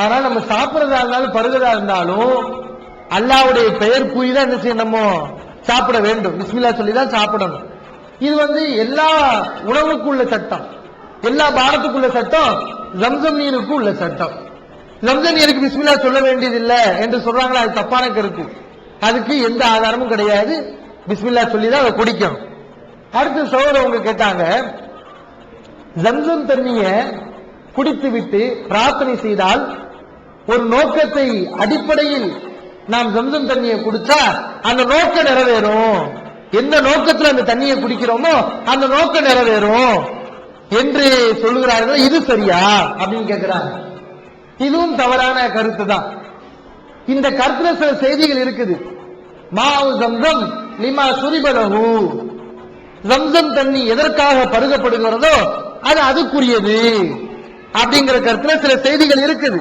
Speaker 2: அதனால நம்ம சாப்பிடுறதா இருந்தாலும் பருகிறதா இருந்தாலும் அல்லாஹ்வுடைய பெயர் கூறி தான் என்ன செய்யணும், சாப்பிட வேண்டும். பிஸ்மில்லாஹ் சொல்லி தான் சாப்பிடணும். இது எல்லா உணவுக்குள்ள சட்டம், எல்லா பானத்துக்குள்ள சட்டம், ஜம்சம் நீருக்கு உள்ள சட்டம். ஜம்சம் நீருக்கு பிஸ்மில்லாஹ் சொல்ல வேண்டியதில்லை என்று சொல்றாங்களா, அது தப்பான கருத்து. அதுக்கு எந்த ஆதாரமும் கிடையாது. பிஸ்மில்லாஹ் சொல்லி தான் அதை குடிக்கணும். அடுத்து சகோதரர் அவங்க கேட்டாங்க, ஜம்சம் தண்ணிய குடித்து விட்டு பிரார்த்தனை செய்தால் ஒரு நோக்கத்தை அடிப்படையில் நாம் ஜம்சம் தண்ணியை குடிச்சா அந்த நோக்கம் நிறைவேறும், எந்த நோக்கத்தில் அந்த தண்ணியை குடிக்கிறோமோ அந்த நோக்கம் நிறைவேறும் என்று சொல்லுகிறார்கள். இது சரியா அப்படின்னு கேட்கிறாங்க. இதுவும் தவறான கருத்து தான். இந்த கருத்துல சில செய்திகள் இருக்குது. மாவு ஜம்சம் லிமா சுரிபலஹு, ஜம்சம் தண்ணி எதற்காக பருகப்படுகிறதோ அது அதுக்குரியது அப்படிங்கிற கருத்துல சில செய்திகள் இருக்குது,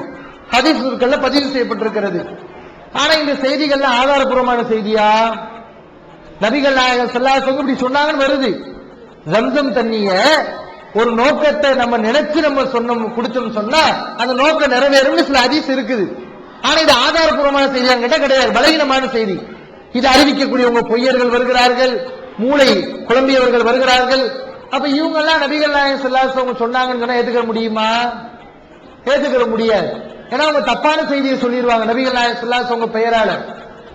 Speaker 2: ஹதீஸ்கள்ல பதிவு செய்யப்பட்டிருக்கிறது. ஆனா இந்த செய்திகள்ல ஆதாரபூர்வமான செய்தியா? நபிகள் நாயகம் ஸல்லல்லாஹு அலைஹி வஸல்லம் இப்படி சொன்னாங்கன்னு வருது. ஜம்சம் தண்ணிய ஒரு நோக்கத்தை நம்ம நினைச்சு நம்ம குடிச்சோம் சொன்னா அந்த நோக்கம் நிறைவேறும் சில ஹதீஸ் இருக்குது. ஆனா இது ஆதாரபூர்வமான செய்தியா கேட்டா கிடையாது, பலகீனமான செய்தி. இது அறிவிக்கக்கூடியவங்க பொய்யர்கள் வருகிறார்கள், மூளை குழம்பியவர்கள் வருகிறார்கள். அப்ப இவங்க எல்லாம் நபிகள் நாயகம் ஸல்லல்லாஹு அலைஹி வஸல்லம் சொன்னாங்கன்னு சொன்னா ஏத்துக்க முடியுமா? ஏத்துக்க முடியாது. ஏன்னா அவங்க தப்பான செய்தியை சொல்லிடுவாங்க நபிகள் நாயகம் ஸல்லல்லாஹு அலைஹி வஸல்லம் பெயரால.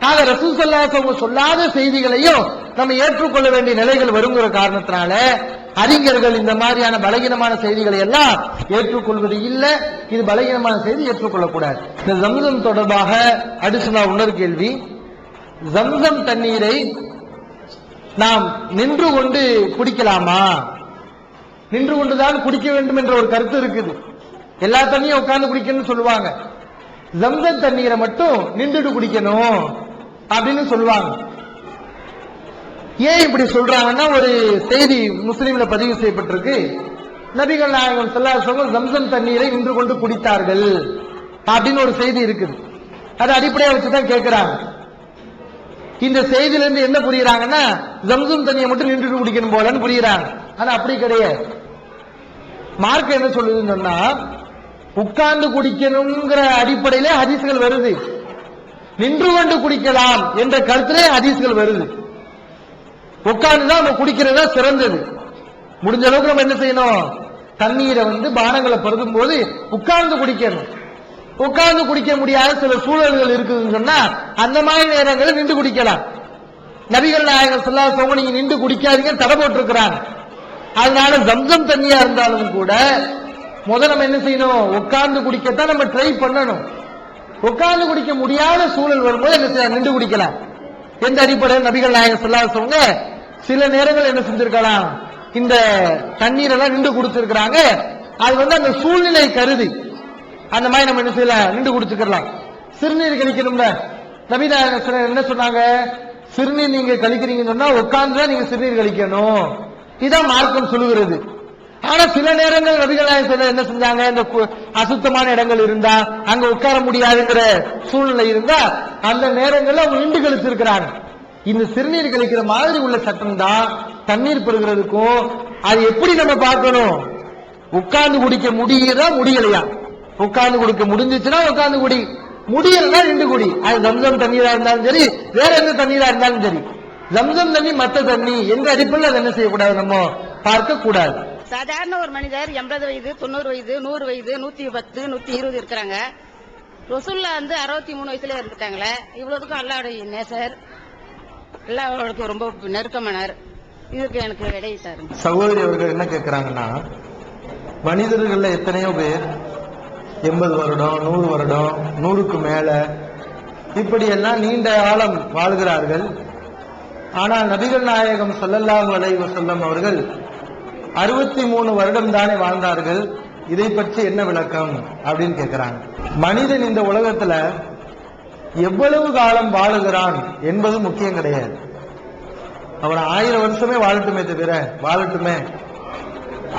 Speaker 2: ஆக ரசூல் ஸல்லல்லாஹு அலைஹி வஸல்லம் சொல்லாத செய்திகளையும் நம்ம ஏற்றுக்கொள்ள வேண்டிய நிலைகள் வருங்கிற காரணத்தினால அறிஞர்கள் இந்த மாதிரியான பலகீனமான செய்திகளை எல்லாம் ஏற்றுக்கொள்வது இல்லை. இது பலகீனமான செய்தி, ஏற்றுக்கொள்ளக்கூடாது. இந்த ஜம்சம் தொடர்பாக அடுத்து இன்னொரு கேள்வி. ஜம்சம் தண்ணீரை நாம் நின்று கொண்டு குடிக்கலாமா? நின்று கொண்டுதான் குடிக்க வேண்டும் என்ற ஒரு கருத்து இருக்குது. எல்லா தண்ணியும் உட்கார்ந்து குடிக்கணும்னு சொல்லுவாங்க. ஜம்சம் தண்ணீரை மட்டும் நின்றுட்டு குடிக்கணும் அப்படின்னு சொல்லுவாங்க. ஏன் இப்படி சொல்றாங்கன்னா, ஒரு செய்தி முஸ்லீம்ல பதிவு செய்யப்பட்டிருக்கு. நபிகள் நாயகம் ஸல்லல்லாஹு அலைஹி வஸல்லம் ஜம்சம் தண்ணீரை நின்று கொண்டு குடித்தார்கள் அப்படின்னு ஒரு செய்தி இருக்குது. அதை அடிப்படையா வச்சுதான் கேட்கிறாங்க. இந்த செய்தியில இருந்து என்ன புரியுறாங்கன்னா, ஜம்சம் தண்ணியை மட்டும் நின்றுட்டு குடிக்கணும் போலன்னு புரியுறாங்க. ஆனா அப்படி கிடையாது. மார்க்கம் என்ன சொல்லுதுன்னு சொன்னா, உட்கார்ந்து குடிக்கணுங்கிற அடிப்படையிலே ஹதீஸ்கள் வருது, நின்று கொண்டு குடிக்கலாம் என்ற கருத்திலே ஹதீஸ்கள் வருது. உட்கார்ந்துதான் நம்ம குடிக்கிறதா சிறந்தது. முடிஞ்ச அளவுக்கு நம்ம என்ன செய்யணும், தண்ணீரை பானங்களை பருதும் போது உட்கார்ந்து குடிக்கணும். உட்கார்ந்து குடிக்க முடியாத சில சூழல்கள் இருக்குதுன்னு சொன்னா அந்த மாதிரி நேரங்களில் நின்று குடிக்கலாம். நபிகள் நாயகம் ஸல்லல்லாஹு அலைஹி வஸல்லம் நீங்க நின்று குடிக்காதீங்க தடை போட்டிருக்கிறாங்க. அதனால ஜம்சம் தண்ணியா இருந்தாலும் கூட முதல்ல நம்ம என்ன செய்யணும், உட்கார்ந்து குடிக்கத்தான் நம்ம ட்ரை பண்ணணும். உட்கார்ந்து குடிக்க முடியாத சூழல் வரும்போது என்ன செய்யலாம், நின்று குடிக்கலாம். எந்த அடிப்படையில் நபிகள் நாயகம் ஸல்லல்லாஹு அலைஹி வஸல்லம் சில நேரங்கள் என்ன செஞ்சிருக்கலாம், இந்த தண்ணீர் எல்லாம் நின்று குடிச்சிருக்கிறாங்க. அது அந்த சூழ்நிலை கருதி அந்த மாதிரி நம்ம என்ன செய்யலாம், நின்று குடிச்சுக்கலாம். சிறுநீர் கழிக்கணும்ல, நபிநாயகம் என்ன சொன்னாங்க, சிறுநீர் நீங்க கழிக்கிறீங்கன்னு சொன்னா உட்கார்ந்துதான் நீங்க சிறுநீர் கழிக்கணும். இதான் மார்க்கம் சொல்லுகிறது. ஆனா சில நேரங்கள் நபிகள் நாயகம் என்ன செஞ்சாங்க, இந்த அசுத்தமான இடங்கள் இருந்தா, அங்க உட்கார முடியாதுங்கிற சூழ்நிலை இருந்தா அந்த நேரங்கள்ல அவங்க நின்று கழிச்சிருக்கிறாங்க. இந்த சிறுநீர் கழிக்கிற மாதிரி உள்ள சட்டம் தான் தண்ணீர் பெறுகிறதுக்கும். அது எப்படி நம்ம பார்க்கணும், உட்கார்ந்து குடிக்க முடியுதா முடியலையா? உட்கார்ந்து குடிக்க முடிஞ்சிச்சுன்னா உட்கார்ந்து குடி, முடியலன்னா நின்று குடி. அது ஜம்சம் தண்ணீரா இருந்தாலும் சரி, வேற எந்த தண்ணீரா இருந்தாலும் சரி. ஜம்சம் தண்ணி மற்ற தண்ணி எந்த அடிப்படையில் அதை என்ன செய்யக்கூடாது, நம்ம பார்க்க கூடாது.
Speaker 7: சாதாரண ஒரு மனிதர் 80 வயது 90 வயது 100 வயது 110 120 இருக்கிறாங்க. ரசூலுல்லாஹ் 63 வயசுல இருந்துட்டாங்களே. இவ்வளவுக்கும் அல்லாஹ்வுடைய நேசர், அல்லாஹ்வுக்கு ரொம்ப நெருக்கமானார். இதுக்கு எனக்கு விடையை தாருங்க.
Speaker 2: சகோதரி அவர்கள் என்ன கேட்கிறாங்கன்னா, மனிதர்கள்ல எத்தனையோ பேர் 80 வருடம் 100 வருடம் 100க்கு மேல இப்படியெல்லாம் நீண்ட காலம் வாழ்கிறார்கள். ஆனால் நபிகள் நாயகம் ஸல்லல்லாஹு அலைஹி வஸல்லம் அவர்கள் 63 வருடம் தானே வாழ்ந்தார்கள். இதை பற்றி என்ன விளக்கம் அப்படின்னு கேட்கிறாங்க. மனிதன் இந்த உலகத்துல எவ்வளவு காலம் வாழுகிறான் என்பது முக்கியம் கிடையாது. அவன் 1000 வருஷமே வாழட்டுமே தவிர வாழட்டுமே,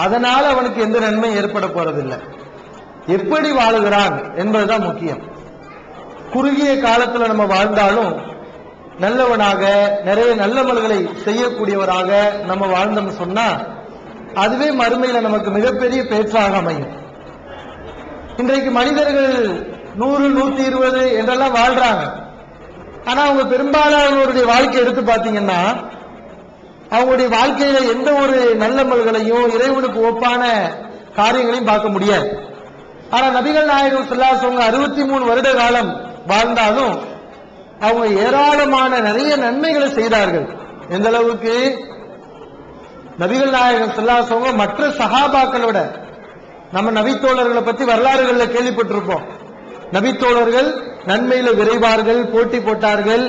Speaker 2: அதனால அவனுக்கு எந்த நன்மை ஏற்பட போறதில்லை. எப்படி வாழுகிறான் என்பதுதான் முக்கியம். குறுகிய காலத்துல நம்ம வாழ்ந்தாலும் நல்லவனாக நிறைய நல்லமல்களை செய்யக்கூடியவராக நம்ம வாழ்ந்தோம்னு சொன்னா அதுவே மறுமையில நமக்கு மிகப்பெரிய பேச்சாக அமையும். இன்றைக்கு மனிதர்கள் 100, 120 என்றெல்லாம் வாழ்றாங்க. ஆனா அவங்க பெரும்பாலானவருடைய வாழ்க்கை எடுத்து பாத்தீங்கன்னா அவங்களுடைய வாழ்க்கையில எந்த ஒரு நல்லமல்களையும் இறைவனுக்கு ஒப்பான காரியங்களையும் பார்க்க முடியாது. ஆனா நபிகள் நாயகம் ஸல்லல்லாஹு அலைஹி வஸல்லம் 63 வருட காலம் வாழ்ந்தாலும் அவங்க ஏராளமான நிறைய நன்மைகளை செய்தார்கள். எந்த அளவுக்கு நபிகள் நாயகம் ஸல்லல்லாஹு அலைஹி வஸல்லம் மற்ற சஹாபாக்களோட, நம்ம நபித்தோழர்களை பத்தி வரலாறுகள்ல கேள்விப்பட்டிருப்போம். நபித்தோழர்கள் நன்மையில விரைவார்கள், போட்டி போட்டார்கள்,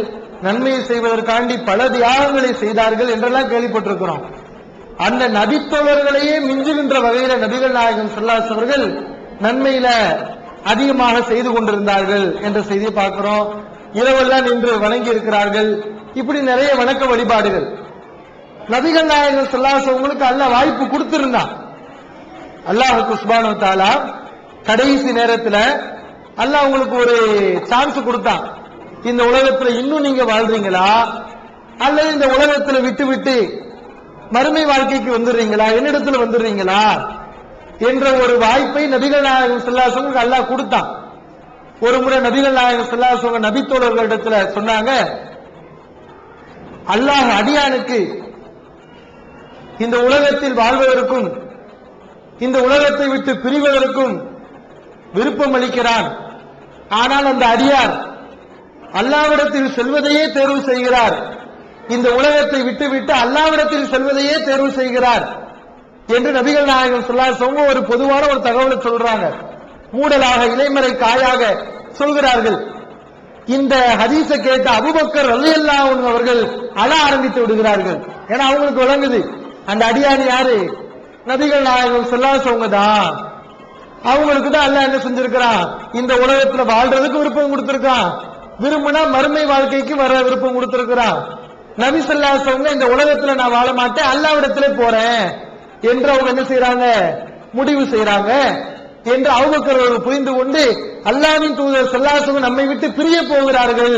Speaker 2: நன்மையை செய்வதற்காண்டி பல தியாகங்களை செய்தார்கள் என்றெல்லாம் கேள்விப்பட்டிருக்கிறோம். அந்த நபித்தோழர்களையே மிஞ்சுகின்ற வகையில நபிகள் நாயகம் ஸல்லல்லாஹு அலைஹி வஸல்லம் அவர்கள் நன்மையில அதிகமாக செய்து கொண்டிருந்தார்கள் என்ற செய்தியை பார்க்கிறோம். இரவெல்லாம் நின்று வணங்கி இருக்கிறார்கள். இப்படி நிறைய வணக்க வழிபாடுகள் நபிகள் நாயகம் ஸல்லல்லாஹு அலைஹி வஸல்லம் உங்களுக்கு அல்லாஹ் வாய்ப்பு கொடுத்திருந்தான். அல்லாஹ் சுப்ஹானஹு வ தஆலா கடைசி நேரத்துல அல்லாஹ் உங்களுக்கு ஒரு சான்ஸ் கொடுத்தான். இந்த உலகத்துல இன்னும் நீங்க வாழ்றீங்களா அல்லது இந்த உலகத்துல விட்டு விட்டு மறுமை வாழ்க்கைக்கு வந்துடுறீங்களா, என்னிடத்துல வந்துடுறீங்களா என்ற ஒரு வாய்ப்பை நபிகள் நாயகம் ஸல்லல்லாஹு அலைஹி வஸல்லம் அல்லாஹ் கொடுத்தான். ஒரு முறை நபிகள் நாயகம் ஸல்லல்லாஹு அலைஹி வஸல்லம் நபித்தோழர்களிடத்துல சொன்னாங்க, அல்லாஹ் அடியானுக்கு இந்த உலகத்தில் வாழ்வதற்கும் இந்த உலகத்தை விட்டு பிரிவதற்கும் விருப்பம் அளிக்கிறான். ஆனால் அந்த அடியார் அல்லாஹ்விடத்தில் செல்வதையே தேர்வு செய்கிறார். இந்த உலகத்தை விட்டுவிட்டு அல்லாஹ்விடத்தில் செல்வதையே தேர்வு செய்கிறார் என்று நபிகள் நாயகம் ஸல்லல்லாஹு அலைஹி வஸல்லம் ஒரு பொதுவான ஒரு தகவலை சொல்றாங்க. மூடலாக இலைமறை காயாக சொல்கிறார்கள். இந்த ஹதீஸை கேட்ட அபூபக்கர் ரலியல்லாஹு அன்ஹு அவர்கள் அழ ஆரம்பித்து விடுகிறார்கள். ஏன்னா அவங்களுக்கு விளங்குது அந்த அடியான் யாரு, நபிகள் நாயகம் ஸல்லல்லாஹு அலைஹி வஸல்லம் தான். அவங்களுக்கு தான் அல்லாஹ் என்ன செஞ்சிருக்கிறான், இந்த உலகத்துல வாழ்றதுக்கு விருப்பம் கொடுத்திருக்கான், விரும்பினா மறுமை வாழ்க்கைக்கு வர விருப்பம் கொடுத்திருக்கிறான். நபி ஸல்லல்லாஹு அலைஹி வஸல்லம் இந்த உலகத்துல நான் வாழ மாட்டேன், அல்லாஹ்விடத்துல போறேன் என்று அவங்க என்ன செய்யறாங்க, முடிவு செய்யறாங்க என்று அபூபக்கர் அவர்கள் புரிந்து கொண்டு அல்லாஹ்வின் தூதர் ஸல்லல்லாஹு அலைஹி வஸல்லம் நம்மை விட்டு பிரிய போகிறார்கள்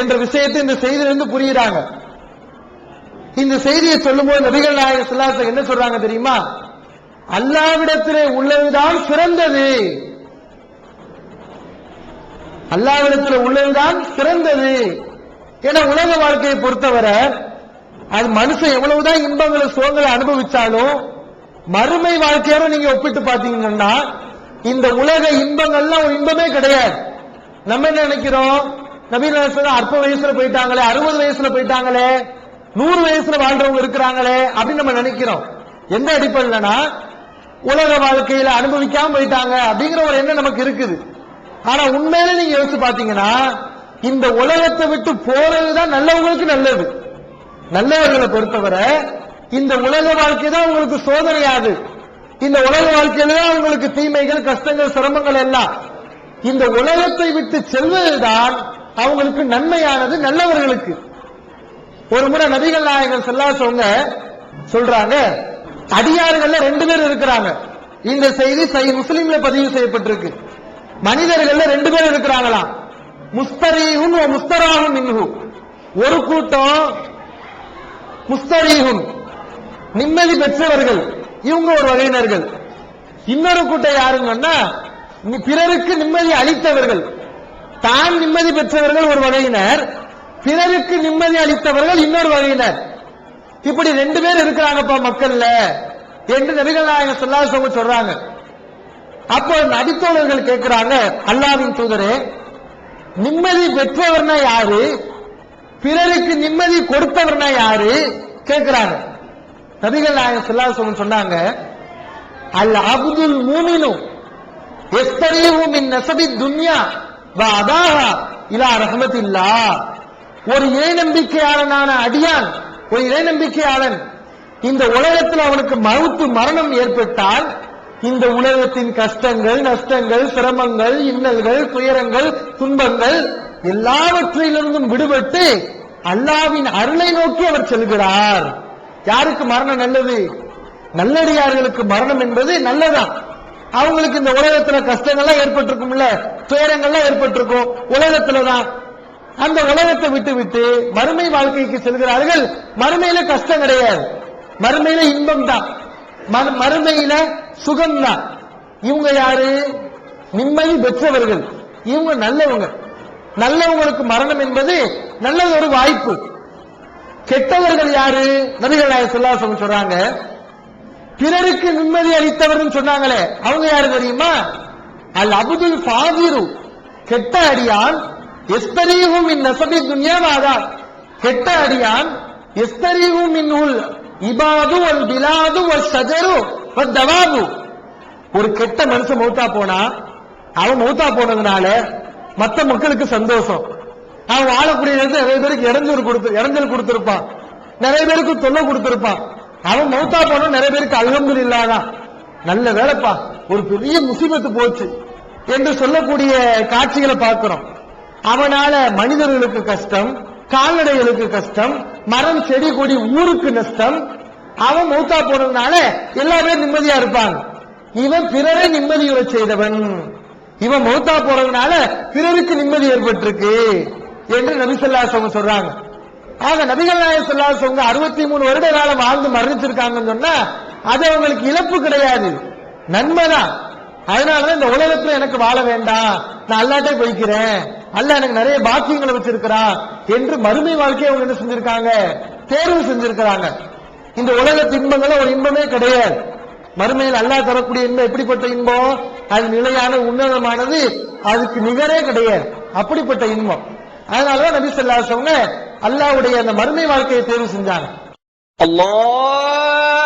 Speaker 2: என்ற விஷயத்தை இந்த செய்தியிலிருந்து புரியுறாங்க. இந்த செய்தியை சொல்லும்போது நபிகள் நாயகம் ஸல்லல்லாஹு அலைஹி வஸல்லம் என்ன சொல்றாங்க தெரியுமா, அல்லாஹ்விடத்திலே உள்ளதுதான் சிறந்தது, அல்லாஹ்விடத்தில் உள்ளதுதான் சிறந்தது. ஏன்னா உலக வாழ்க்கையை பொறுத்தவரை அது மனுஷன் எவ்வளவுதான் இன்பங்களை சுகங்களை அனுபவிச்சாலும் மறுமை வாழ்க்கையோட நீங்க ஒப்பிட்டு பாத்தீங்கன்னா இந்த உலக இன்பங்கள்லாம் ஒரு இன்பமே கிடையாது. நம்ம என்ன நினைக்கிறோம், நபிகள் நாயகம் அற்ப வயசுல போயிட்டாங்களே, 60 வயசுல போயிட்டாங்களே, 100 வயசுல வாழ்றவங்க இருக்கிறாங்களே அப்படின்னு நம்ம நினைக்கிறோம். எந்த அடிப்படையிலனா உலக வாழ்க்கையில அனுபவிக்காம போயிட்டாங்க அப்படிங்கிற ஒரு எண்ணம் நமக்கு இருக்குது. ஆனா உண்மையில நீங்க யோசிச்சு பாத்தீங்கன்னா இந்த உலகத்தை விட்டு போறதுதான் நல்லவங்களுக்கு நல்லது. நல்லவர்களை பொறுத்தவரை இந்த உலக வாழ்க்கை தான் உங்களுக்கு சோதனையாது. இந்த உலக வாழ்க்கையில தான் உங்களுக்கு தீமைகள், கஷ்டங்கள், சிரமங்கள் எல்லாம். இந்த உலகத்தை விட்டு செல்வதுதான் அவங்களுக்கு நன்மையானது, நல்லவர்களுக்கு. ஒரு முறை நபிகள் நாயகம் ஸல்லல்லாஹு அலைஹி வஸல்லம் சொல்றாங்க, அடியார்கள்ல 2 பேர் இருக்கிறாங்க. இந்த செய்தி சஹீஹ் முஸ்லிம்ல பதிவு செய்யப்பட்டிருக்கு. மனிதர்கள்ல 2 பேர் இருக்கிறாங்களாம், முஸ்தரீஹுன் வ முஸ்தராஹுன் மின்ஹு. ஒரு கூட்டம் முஸ்தரீஹுன் நிம்மதி பெற்றவர்கள், இவங்க ஒரு வகையினர்கள். இன்னொரு கூட்டம் யாருங்கன்னா பிறருக்கு நிம்மதி அளித்தவர்கள், தான் நிம்மதி பெற்றவர்கள் ஒரு வகையினர், பிறருக்கு நிம்மதி அளித்தவர்கள் இன்னொரு வகையினர். இப்படி 2 பேர் இருக்கிறாங்கப்பா மக்கள்ல என்று நபிகள் நாயகம் ஸல்லல்லாஹு அலைஹி வஸல்லம் சொல்றாங்க. அப்போ நபித்தோழர்கள் கேட்கிறாங்க, அல்லாஹ்வின் தூதரே நிம்மதி பெற்றவர்னா யாரு, பிறருக்கு நிம்மதி கொடுத்தவர்னா யாரு கேட்கிறாங்க. நபிகள் நாயகம் ஸல்லல்லாஹு அலைஹி வஸல்லம் சொன்னாங்க, அல் அப்துல் மூமினு யஸ்தரீஹு மின் நஸபி துன்யா வ அதாஹா இலா ரஹ்மத்தில்லாஹ். ஒரு இறை நம்பிக்கையாளனான அடியான், ஒரு இறை நம்பிக்கையாளன் இந்த உலகத்தில் அவனுக்கு மரணம் ஏற்பட்டால் இந்த உலகத்தின் கஷ்டங்கள், நஷ்டங்கள், சிரமங்கள், இன்னல்கள், துயரங்கள், துன்பங்கள் எல்லாவற்றிலிருந்தும் விடுபட்டு அல்லாஹ்வின் அருளை நோக்கி அவர் செல்கிறார். யாருக்கு மரணம் நல்லது, நல்லடியார்களுக்கு மரணம் என்பது நல்லதான். அவங்களுக்கு இந்த உலகத்துல கஷ்டங்கள்லாம் ஏற்பட்டிருக்கும்ல, துயரங்கள்லாம் ஏற்பட்டிருக்கும் உலகத்துலதான். அந்த உலகத்தை விட்டு விட்டு மறுமை வாழ்க்கைக்கு செல்கிறார்கள். மறுமையில கஷ்டம் கிடையாது, மறுமையில இன்பம் தான், மறுமையில சுகம் தான். இவங்க யாரு? நிம்மதி பெற்றவர்கள். இவங்க நல்லவங்க. நல்லவங்களுக்கு மரணம் என்பது நல்ல ஒரு வாய்ப்பு. கெட்டவர்கள் யாரு? நபிகள் நாயகம் ஸல்லல்லாஹு அலைஹி வஸல்லம் சொல்றாங்க, பிறருக்கு நிம்மதி அளித்தவர்கள் சொன்னாங்களே, அவங்க யாரு தெரியுமா? அல் அப்துல் ஃபாதிரு, கெட்ட அடியான், எஸ்தரீஹும் மின் நஸபி துன்யா வாதா, கெட்ட அடியான் எஸ்தரீஹும் மின்ஹுல் இபாது வல் பிலாது வல் ஷஜரு வத் தவாபு. ஒரு கெட்ட மனுஷன் மௌத்தா போனா, அவன் மௌத்தா போனதுனால மத்த மக்களுக்கு சந்தோஷம். அவன் வாழக்கூடிய இடத்துல நிறைய பேருக்கு இடைஞ்சல் கொடுத்திருப்பான், நிறைய பேருக்கு தொல்லை கொடுத்திருப்பான். அவன் மௌத்தா போன நிறைய பேருக்கு அல்ஹம்துலில்லாஹ் தான், நல்ல வேலைப்பா, ஒரு பெரிய முசீபத்து போச்சு என்று சொல்லக்கூடிய காட்சிகளை பார்க்கிறோம். அவனால மனிதர்களுக்கு கஷ்டம், கால்நடைகளுக்கு கஷ்டம், மரம் செடி கொடி ஊருக்கு நஷ்டம். அவன் மௌத்தா போனதுனால எல்லாமே நிம்மதியா இருப்பாங்க. இவன் பிறரை நிம்மதியுற செய்தவன், இவன் மௌத்தா போறதுனால பிறருக்கு நிம்மதி ஏற்பட்டிருக்கு என்று நபி ஸல்லல்லாஹு அலைஹி வஸல்லம் சொல்றாங்க. ஆக நபிகள் நாயகம் ஸல்லல்லாஹு அலைஹி வஸல்லம் 63 வருட காலம் வாழ்ந்து மரணிச்சிருக்காங்கன்னு சொன்னா அது அவங்களுக்கு இழப்பு கிடையாது, நன்மைதான். அதனாலதான் இந்த உலகத்துல எனக்கு வாழ வேண்டாம், நான் அல்லாஹ்ட்டே போய்க்கிறேன், அல்லாஹ் எனக்கு நிறைய பாக்கியங்களை வச்சிருக்கிறான் என்று மறுமை வாழ்க்கையை அவங்க என்ன செஞ்சிருக்காங்க? தேர்வு செஞ்சிருக்கிறாங்க. இந்த உலக இன்பங்கள ஒரு இன்பமே கிடையாது. மறுமையில் அல்லாஹ் தரக்கூடிய இன்பம் எப்படிப்பட்ட இன்பம்? அது நிலையான உன்னதமானது, அதுக்கு நிகரே கிடையாது, அப்படிப்பட்ட இன்பம். அதனாலதான் நபி ஸல்லல்லாஹு அலைஹி வஸல்லம் அல்லாஹ்வுடைய அந்த மறுமை வாழ்க்கையை தேர்வு செஞ்சாங்க.
Speaker 8: அல்லாஹ்